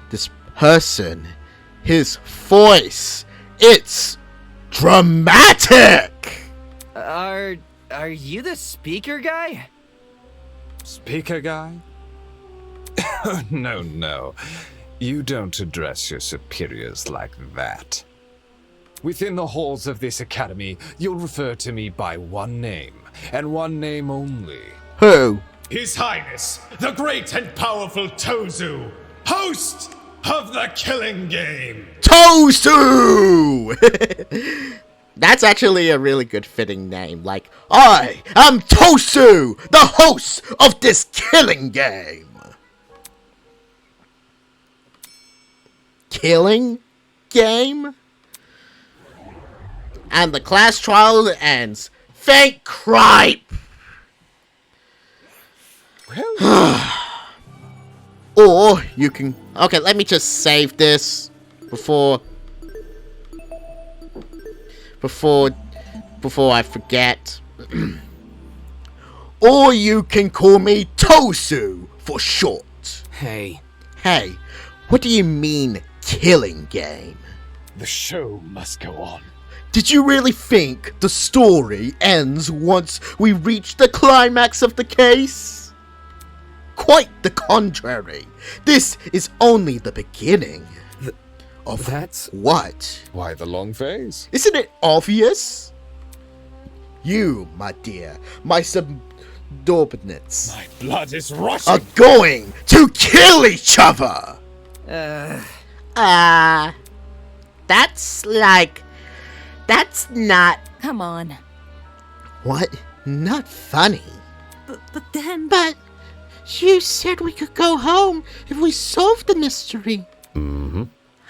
This person, his voice, it's dramatic! Are you the speaker guy? Speaker guy? No. You don't address your superiors like that. Within the halls of this academy, you'll refer to me by one name, and one name only. Who? His Highness, the great and powerful Tozu, host of the Killing Game! Tozu! That's actually a really good fitting name. Like, I am Tozu, the host of this killing game. Killing game? And the class trial ends. Thank cripe! Or you can... Okay, let me just save this before I forget. Or you can call me Tosu for short. Hey, what do you mean, killing game? the show must go on. Did you really think the story ends once we reach the climax of the case? Quite the contrary. This is only the beginning. That's... What? Why the long face? Isn't it obvious? You, my dear, my subordinates, My blood is rushing! are going to kill each other! That's not... Come on. What? Not funny. But then... But you said we could go home if we solved the mystery. Mm-hmm.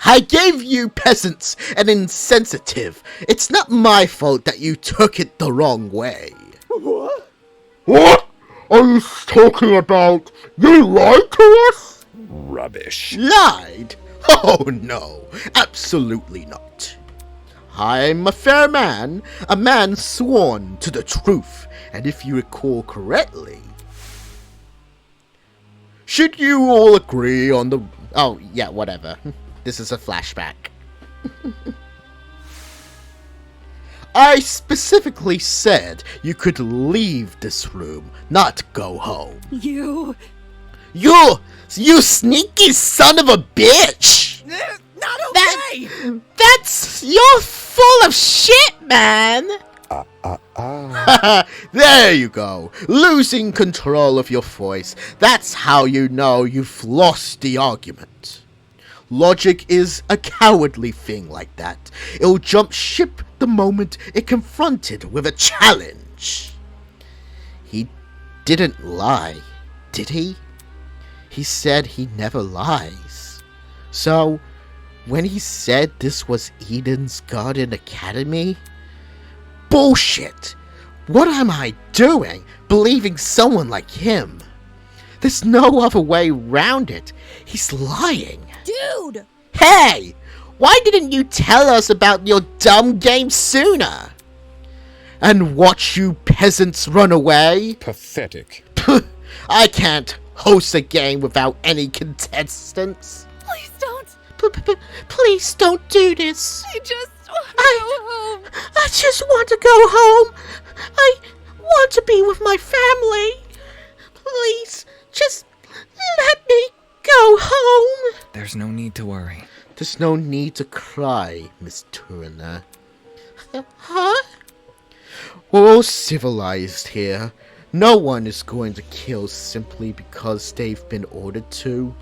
I gave you peasants an insensitive. It's not my fault that you took it the wrong way. What? What are you talking about? You lied to us? Rubbish. Lied? Oh no, absolutely not. I'm a fair man, a man sworn to the truth, and if you recall correctly... Should you all agree on the... Oh, yeah, whatever. This is a flashback. I specifically said you could leave this room, not go home. You... You sneaky son of a bitch! Not okay! You're full of shit, man! There you go. Losing control of your voice. That's how you know you've lost the argument. Logic is a cowardly thing like that. It'll jump ship the moment it confronted with a challenge. He didn't lie, did he? He said he never lies. So, when he said this was Eden's Garden Academy... Bullshit! What am I doing, believing someone like him? There's no other way around it. He's lying. Dude! Hey! Why didn't you tell us about your dumb game sooner? And watch you peasants run away? Pathetic. I can't host a game without any contestants. Please don't. Please don't do this. I just want to go home. I just want to go home. I want to be with my family. Please, just let me go home. There's no need to worry. There's no need to cry, Miss Turner. Huh? We're all civilized here. No one is going to kill simply because they've been ordered to.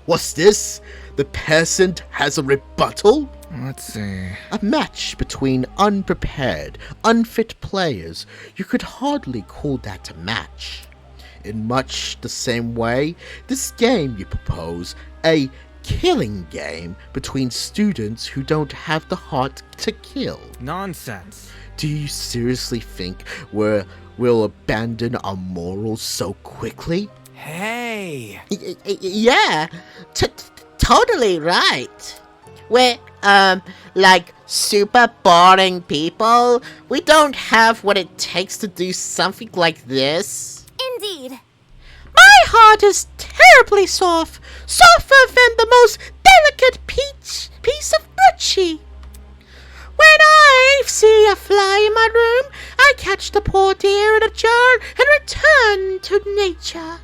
What's this? The peasant has a rebuttal? Let's see. A match between unprepared, unfit players. You could hardly call that a match. In much the same way, this game you propose, a killing game between students who don't have the heart to kill. Nonsense. Do you seriously think we'll abandon our morals so quickly? Hey! Yeah, totally right. We're, like, super boring people. We don't have what it takes to do something like this. Indeed. My heart is terribly soft, softer than the most delicate piece of butchie. When I see a fly in my room, I catch the poor dear in a jar and return to nature.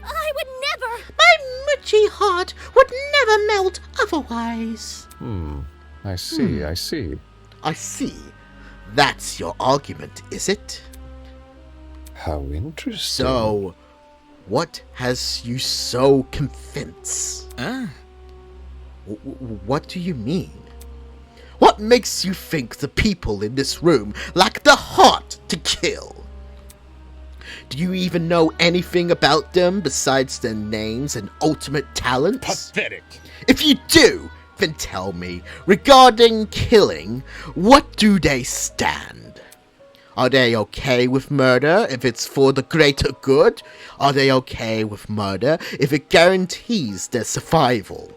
I would never. My mutchy heart would never melt otherwise. I see, I see. I see. That's your argument, is it? How interesting. So, what has you so convinced? What do you mean? What makes you think the people in this room lack the heart to kill? Do you even know anything about them besides their names and ultimate talents? Pathetic. If you do, then tell me, regarding killing, what do they stand? Are they okay with murder if it's for the greater good? Are they okay with murder if it guarantees their survival?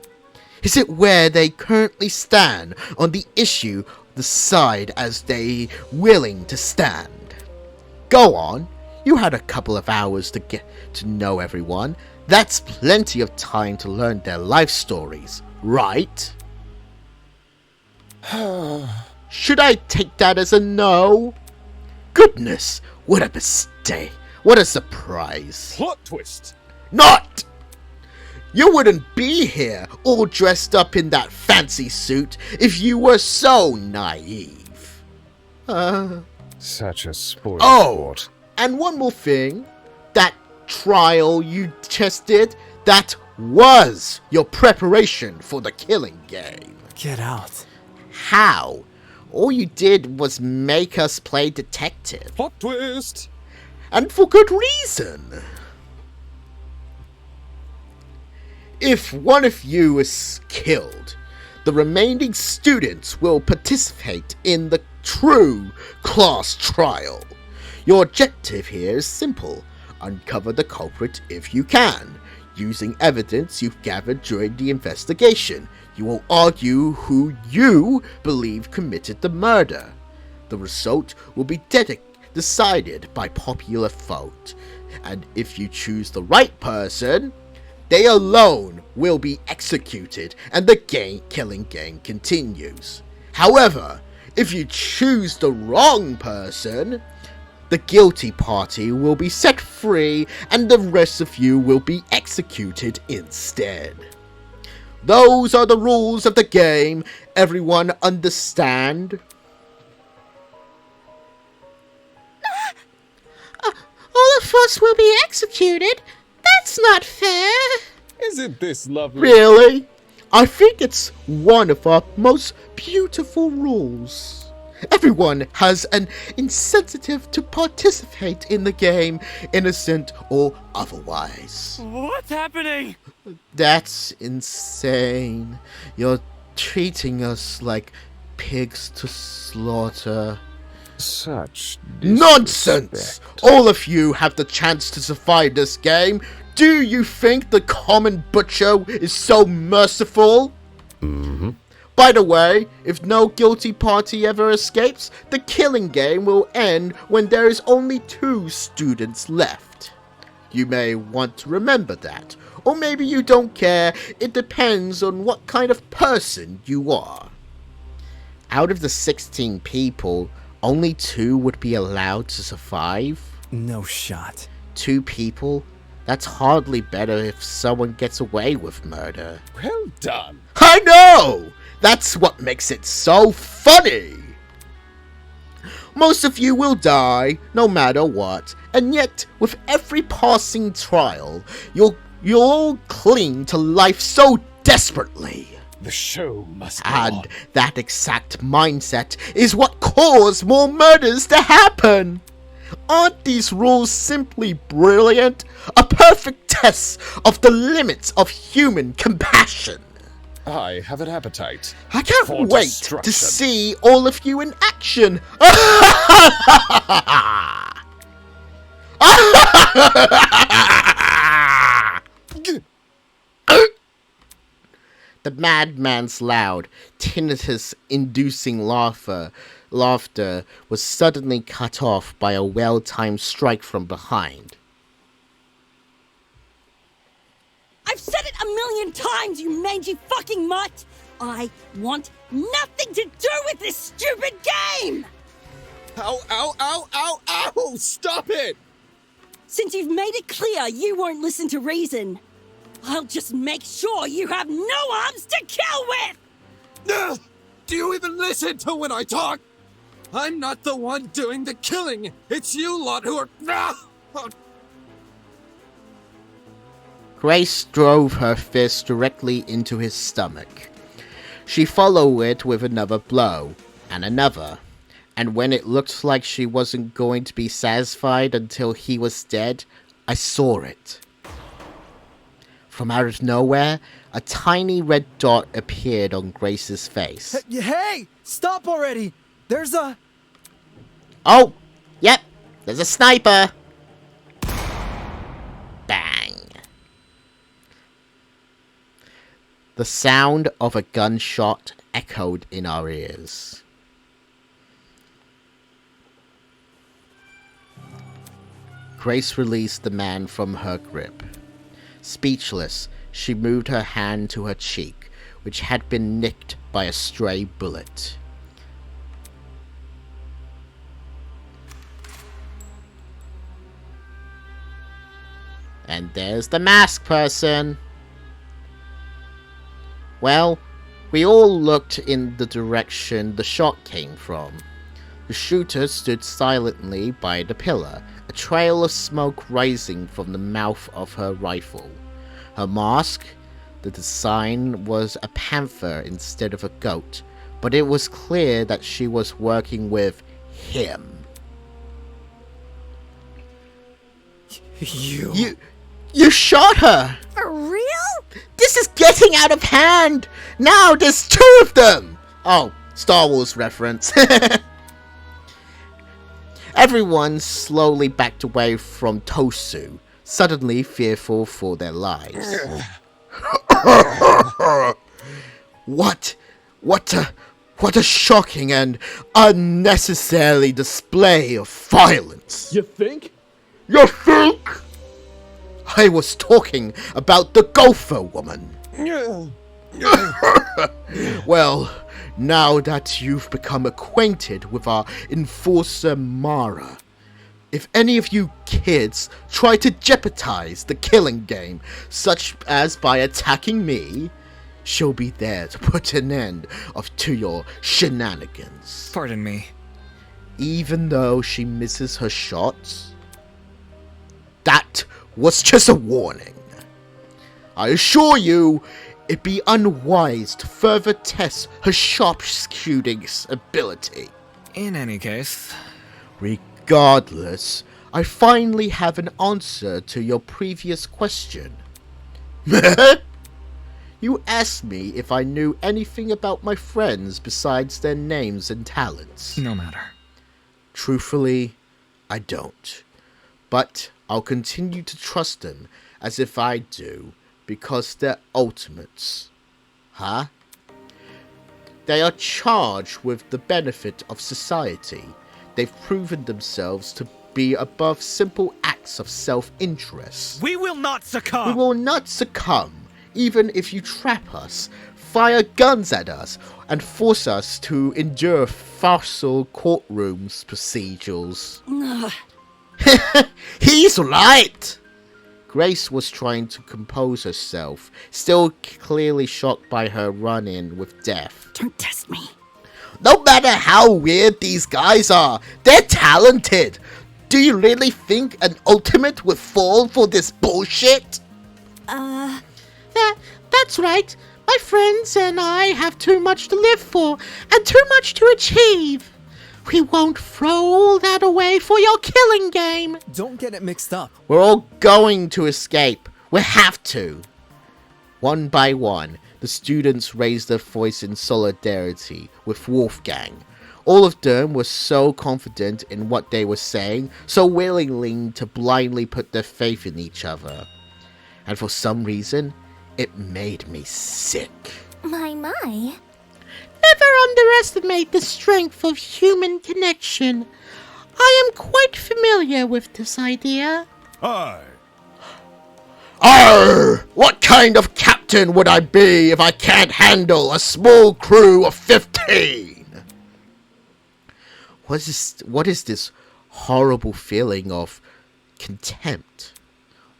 Is it where they currently stand on the issue, the side as they willing to stand? Go on, you had a couple of hours to get to know everyone. That's plenty of time to learn their life stories, right? Should I take that as a no? Goodness, what a mistake. What a surprise. Plot twist. Not! You wouldn't be here all dressed up in that fancy suit if you were so naive. Such a spoiled sport. And one more thing. That trial you just did, that was your preparation for the killing game. Get out. How? All you did was make us play detective. Plot twist. And for good reason. If one of you is killed, the remaining students will participate in the true class trial. Your objective here is simple. Uncover the culprit if you can, using evidence you've gathered during the investigation. You will argue who you believe committed the murder. The result will be decided by popular vote, and if you choose the right person, they alone will be executed and the killing game continues. However, if you choose the wrong person, the guilty party will be set free and the rest of you will be executed instead. Those are the rules of the game. Everyone understand? All of us will be executed? That's not fair. Isn't this lovely? Really? I think it's one of our most beautiful rules. Everyone has an incentive to participate in the game, innocent or otherwise. What's happening? That's insane. You're treating us like pigs to slaughter. Such nonsense! All of you have the chance to survive this game. Do you think the common butcher is so merciful? By the way, if no guilty party ever escapes, the killing game will end when there is only 2 students left. You may want to remember that, or maybe you don't care. It depends on what kind of person you are. Out of the 16 people, only 2 would be allowed to survive? No shot. 2 people? That's hardly better if someone gets away with murder. Well done. I know! That's what makes it so funny! Most of you will die, no matter what, and yet, with every passing trial, you'll cling to life so desperately. The show must go And on. that exact mindset is what caused more murders to happen. Aren't these rules simply brilliant? A perfect test of the limits of human compassion. I have an appetite. I can't for wait destruction. to see all of you in action. The madman's loud, tinnitus-inducing laughter was suddenly cut off by a well-timed strike from behind. I've said it a million times, you mangy fucking mutt! I want nothing to do with this stupid game! Ow, ow, ow, ow, ow! Stop it! Since you've made it clear you won't listen to reason, I'll just make sure you have no arms to kill with! Do you even listen to when I talk? I'm not the one doing the killing. It's you lot who are... Grace drove her fist directly into his stomach. She followed it with another blow, and another, and when it looked like she wasn't going to be satisfied until he was dead, I saw it. From out of nowhere, a tiny red dot appeared on Grace's face. Hey! Stop already! There's a... Oh! Yep! There's a sniper! Bang! The sound of a gunshot echoed in our ears. Grace released the man from her grip. Speechless, she moved her hand to her cheek, which had been nicked by a stray bullet. And there's the masked person. Well, we all looked in the direction the shot came from. The shooter stood silently by the pillar, a trail of smoke rising from the mouth of her rifle. Her mask, the design was a panther instead of a goat, but it was clear that she was working with him. You shot her! For real? This is getting out of hand! Now there's 2 of them! Oh, Star Wars reference. Everyone slowly backed away from Tosu, suddenly fearful for their lives. What a shocking and unnecessary display of violence! You think? You think? I was talking about the gopher woman. Well, now that you've become acquainted with our enforcer Mara, if any of you kids try to jeopardize the killing game, such as by attacking me, she'll be there to put an end to your shenanigans. Pardon me. Even though she misses her shots? That was just a warning. I assure you, it'd be unwise to further test her sharpshooting ability. In any case... Regardless, I finally have an answer to your previous question. You asked me if I knew anything about my friends besides their names and talents. No matter. Truthfully, I don't. But I'll continue to trust them as if I do, because they're ultimates. Huh? They are charged with the benefit of society. They've proven themselves to be above simple acts of self-interest. We will not succumb! We will not succumb, even if you trap us, fire guns at us, and force us to endure farcical courtrooms procedures. He's right! Grace was trying to compose herself, still clearly shocked by her run-in with death. Don't test me. No matter how weird these guys are, they're talented! Do you really think an ultimate would fall for this bullshit? That's right. My friends and I have too much to live for, and too much to achieve. We won't throw all that away for your killing game. Don't get it mixed up. We're all going to escape. We have to. One by one, the students raised their voice in solidarity with Wolfgang. All of them were so confident in what they were saying, so willing to blindly put their faith in each other. And for some reason, it made me sick. My. Never underestimate the strength of human connection. I am quite familiar with this idea. Aye. Arr! What kind of captain would I be if I can't handle a small crew of 15? What is this horrible feeling of contempt?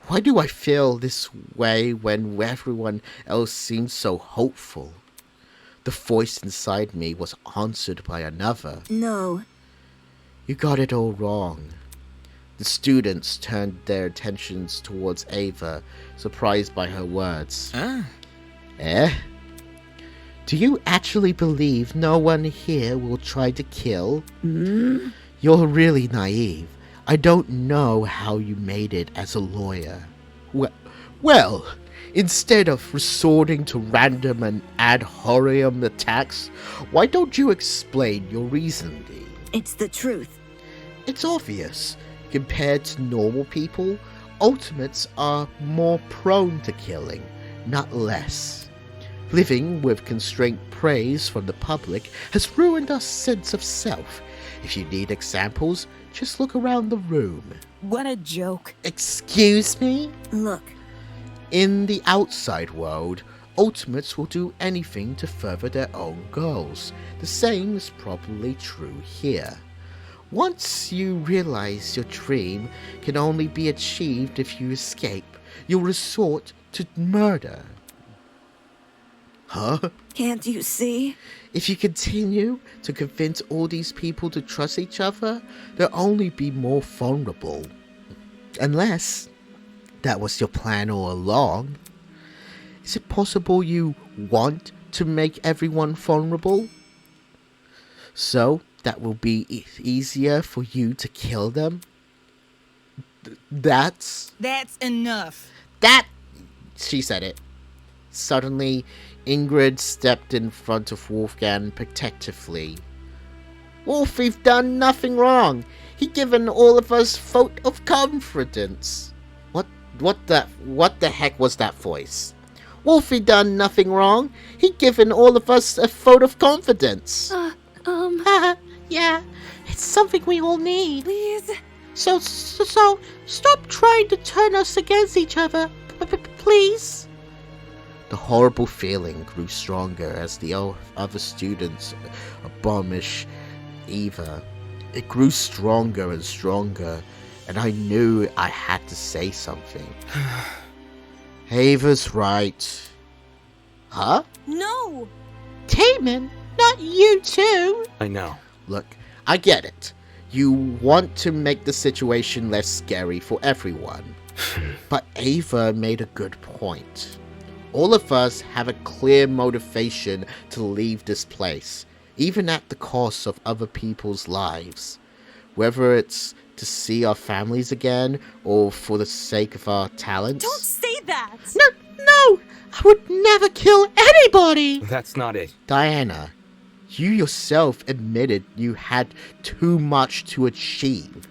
Why do I feel this way when everyone else seems so hopeful? The voice inside me was answered by another. No. You got it all wrong. The students turned their attentions towards Ava, surprised by her words. Eh? Do you actually believe no one here will try to kill? You're really naive. I don't know how you made it as a lawyer. Well, instead of resorting to random and ad hoc attacks, why don't you explain your reasoning? It's the truth. It's obvious. Compared to normal people, ultimates are more prone to killing, not less. Living with constrained praise from the public has ruined our sense of self. If you need examples, just look around the room. What a joke. Excuse me? Look. In the outside world, ultimates will do anything to further their own goals. The same is probably true here. Once you realize your dream can only be achieved if you escape, you'll resort to murder. Huh? Can't you see? If you continue to convince all these people to trust each other, they'll only be more vulnerable. Unless that was your plan all along. Is it possible you want to make everyone vulnerable? So that will be easier for you to kill them? That's enough. She said it. Suddenly, Ingrid stepped in front of Wolfgang protectively. Wolfie's done nothing wrong. He given all of us vote of confidence. What the heck was that voice? Wolfie done nothing wrong. He given all of us a vote of confidence. Yeah, it's something we all need. Please. So stop trying to turn us against each other, please. The horrible feeling grew stronger as the other students abomished Eva. It grew stronger and stronger, and I knew I had to say something. Ava's right. Huh? No! Taman, not you too. I know. Look, I get it. You want to make the situation less scary for everyone. But Ava made a good point. All of us have a clear motivation to leave this place, even at the cost of other people's lives. Whether it's to see our families again, or for the sake of our talents. Don't say that! No! I would never kill anybody! That's not it. Diana, you yourself admitted you had too much to achieve.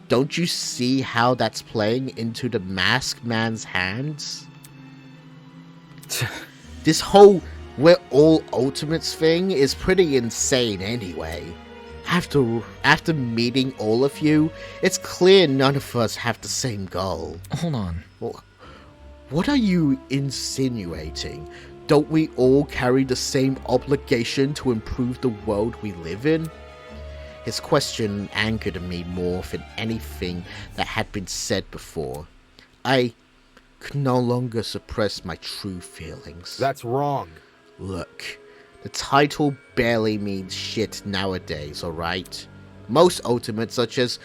Don't you see how that's playing into the masked man's hands? This whole We're all Ultimates thing is pretty insane anyway. After meeting all of you, it's clear none of us have the same goal. Hold on. What are you insinuating? Don't we all carry the same obligation to improve the world we live in? His question angered me more than anything that had been said before. I could no longer suppress my true feelings. That's wrong. Look, the title barely means shit nowadays, alright? Most Ultimates are just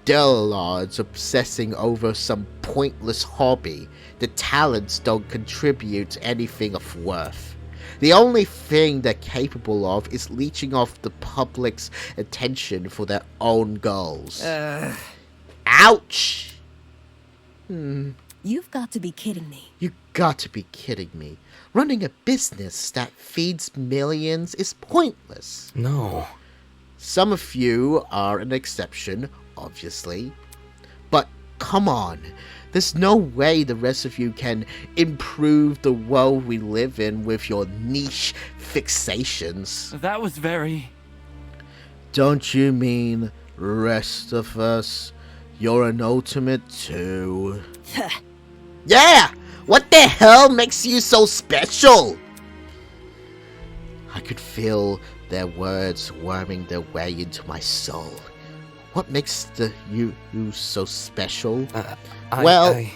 Delalards obsessing over some pointless hobby. The talents don't contribute anything of worth. The only thing they're capable of is leeching off the public's attention for their own goals. Ouch! You've got to be kidding me. You got to be kidding me. Running a business that feeds millions is pointless. No. Some of you are an exception, obviously. But come on. There's no way the rest of you can improve the world we live in with your niche fixations. That was very... Don't you mean rest of us? You're an Ultimate too. Yeah! What the hell makes you so special? I could feel their words worming their way into my soul. What makes you so special? I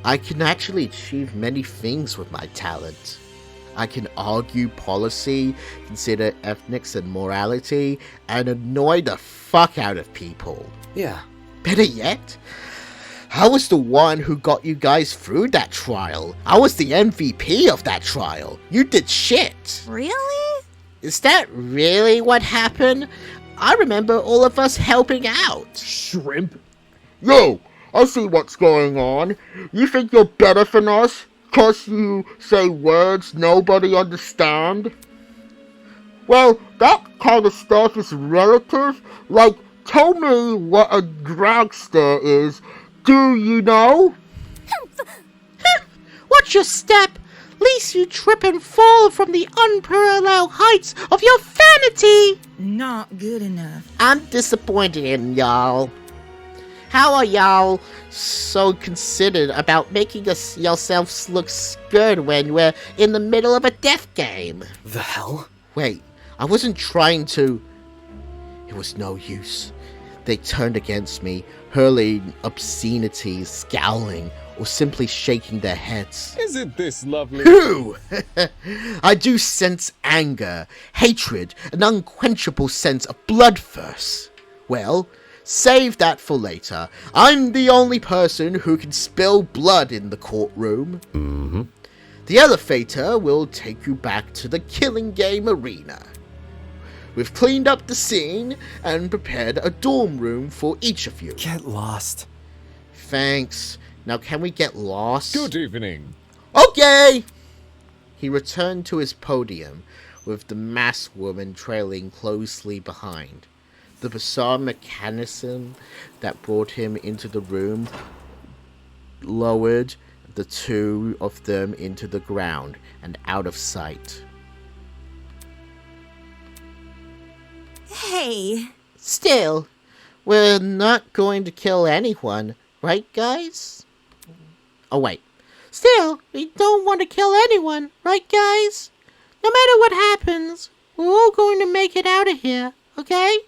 can actually achieve many things with my talent. I can argue policy, consider ethics and morality, and annoy the fuck out of people. Yeah. Better yet, I was the one who got you guys through that trial. I was the MVP of that trial. You did shit. Really? Is that really what happened? I remember all of us helping out. Shrimp? Yo, I see what's going on. You think you're better than us? 'Cause you say words nobody understand? Well, that kind of stuff is relative. Like, tell me what a dragster is. Do you know? Watch your step, lest you trip and fall from the unparalleled heights of your vanity. Not good enough. I'm disappointed in y'all. How are y'all so considered about making yourselves look good when we're in the middle of a death game? The hell? Wait, I wasn't trying to... It was no use. They turned against me, hurling obscenities, scowling, or simply shaking their heads. Isn't this lovely? Who? I do sense anger, hatred, an unquenchable sense of bloodthirst. Well, save that for later. I'm the only person who can spill blood in the courtroom. Mm-hmm. The elevator will take you back to the killing game arena. We've cleaned up the scene and prepared a dorm room for each of you. Get lost. Thanks. Now can we get lost? Good evening. Okay! He returned to his podium, with the masked woman trailing closely behind. The bizarre mechanism that brought him into the room lowered the two of them into the ground and out of sight. Hey. Still, we're not going to kill anyone, right, guys? Oh, wait. Still, we don't want to kill anyone, right, guys? No matter what happens, we're all going to make it out of here, okay?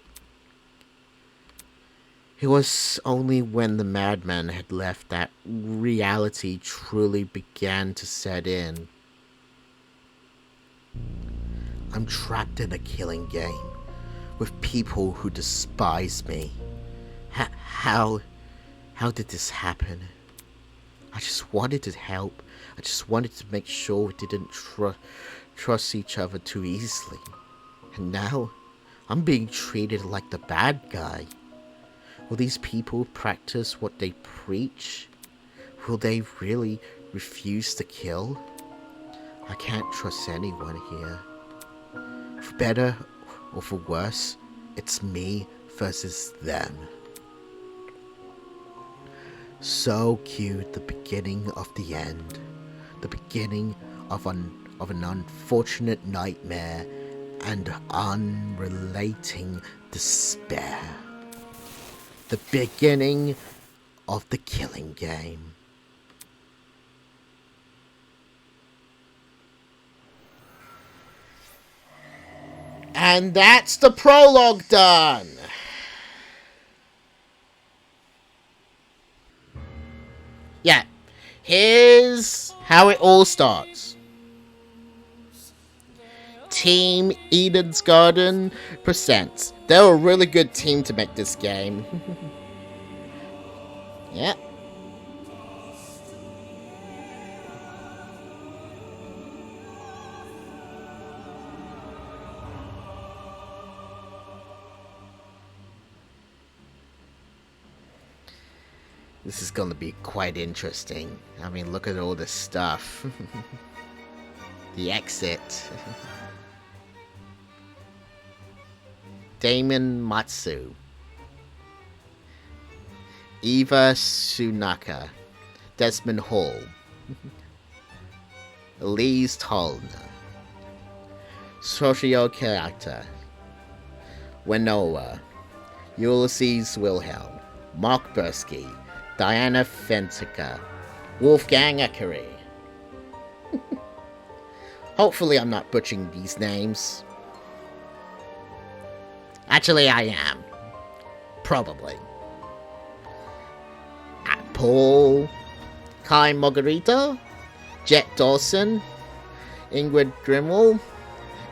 It was only when the madman had left that reality truly began to set in. I'm trapped in a killing game, with people who despise me. How did this happen? I just wanted to help. I just wanted to make sure we didn't trust each other too easily. And now, I'm being treated like the bad guy. Will these people practice what they preach? Will they really refuse to kill? I can't trust anyone here. For better or for worse, it's me versus them. So cued the beginning of the end. The beginning of an of an unfortunate nightmare and unrelating despair. The beginning of the killing game. And that's the prologue done. Yeah, here's how it all starts. Team Eden's Garden presents. They're a really good team to make this game. Yeah. This is gonna be quite interesting. I mean, look at all this stuff. The exit. Damon Matsu. Eva Sunaka. Desmond Hall. Elise Tollner. Social character. Wenoa. Ulysses Wilhelm. Mark Bursky. Diana Fentica. Wolfgang Eckery. Hopefully I'm not butchering these names. Actually, I am. Probably. Paul. Kai Margarita. Jet Dawson. Ingrid Grimmel.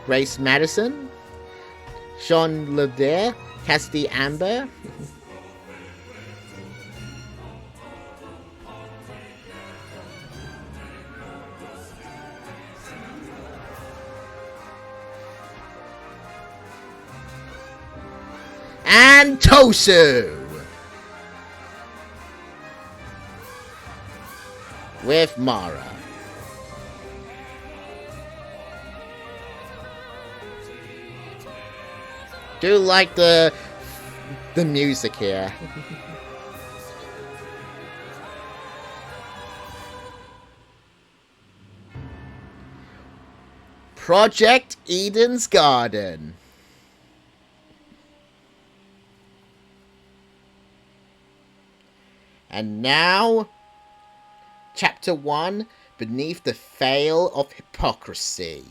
Grace Madison. Sean Ledare. Cassidy Amber. And Tosu! With Mara. Do like the music here. Project Eden's Garden. And now, Chapter 1, Beneath the Veil of Hypocrisy.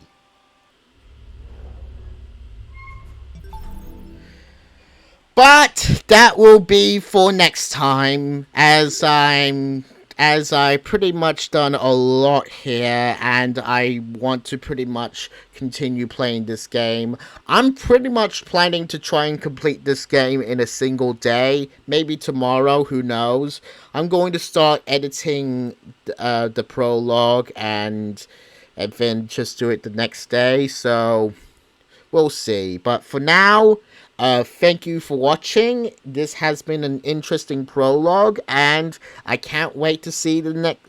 But that will be for next time, as I pretty much done a lot here, and I want to pretty much continue playing this game. I'm pretty much planning to try and complete this game in a single day, maybe tomorrow, who knows. I'm going to start editing the prologue and then just do it the next day, so we'll see. But for now, thank you for watching. This has been an interesting prologue, and I can't wait to see the next,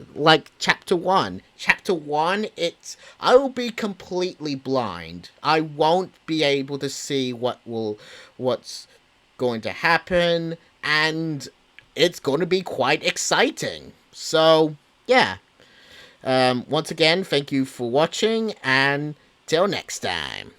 Chapter 1. Chapter 1, I will be completely blind. I won't be able to see what's going to happen, and it's going to be quite exciting. So, yeah. Once again, thank you for watching, and till next time.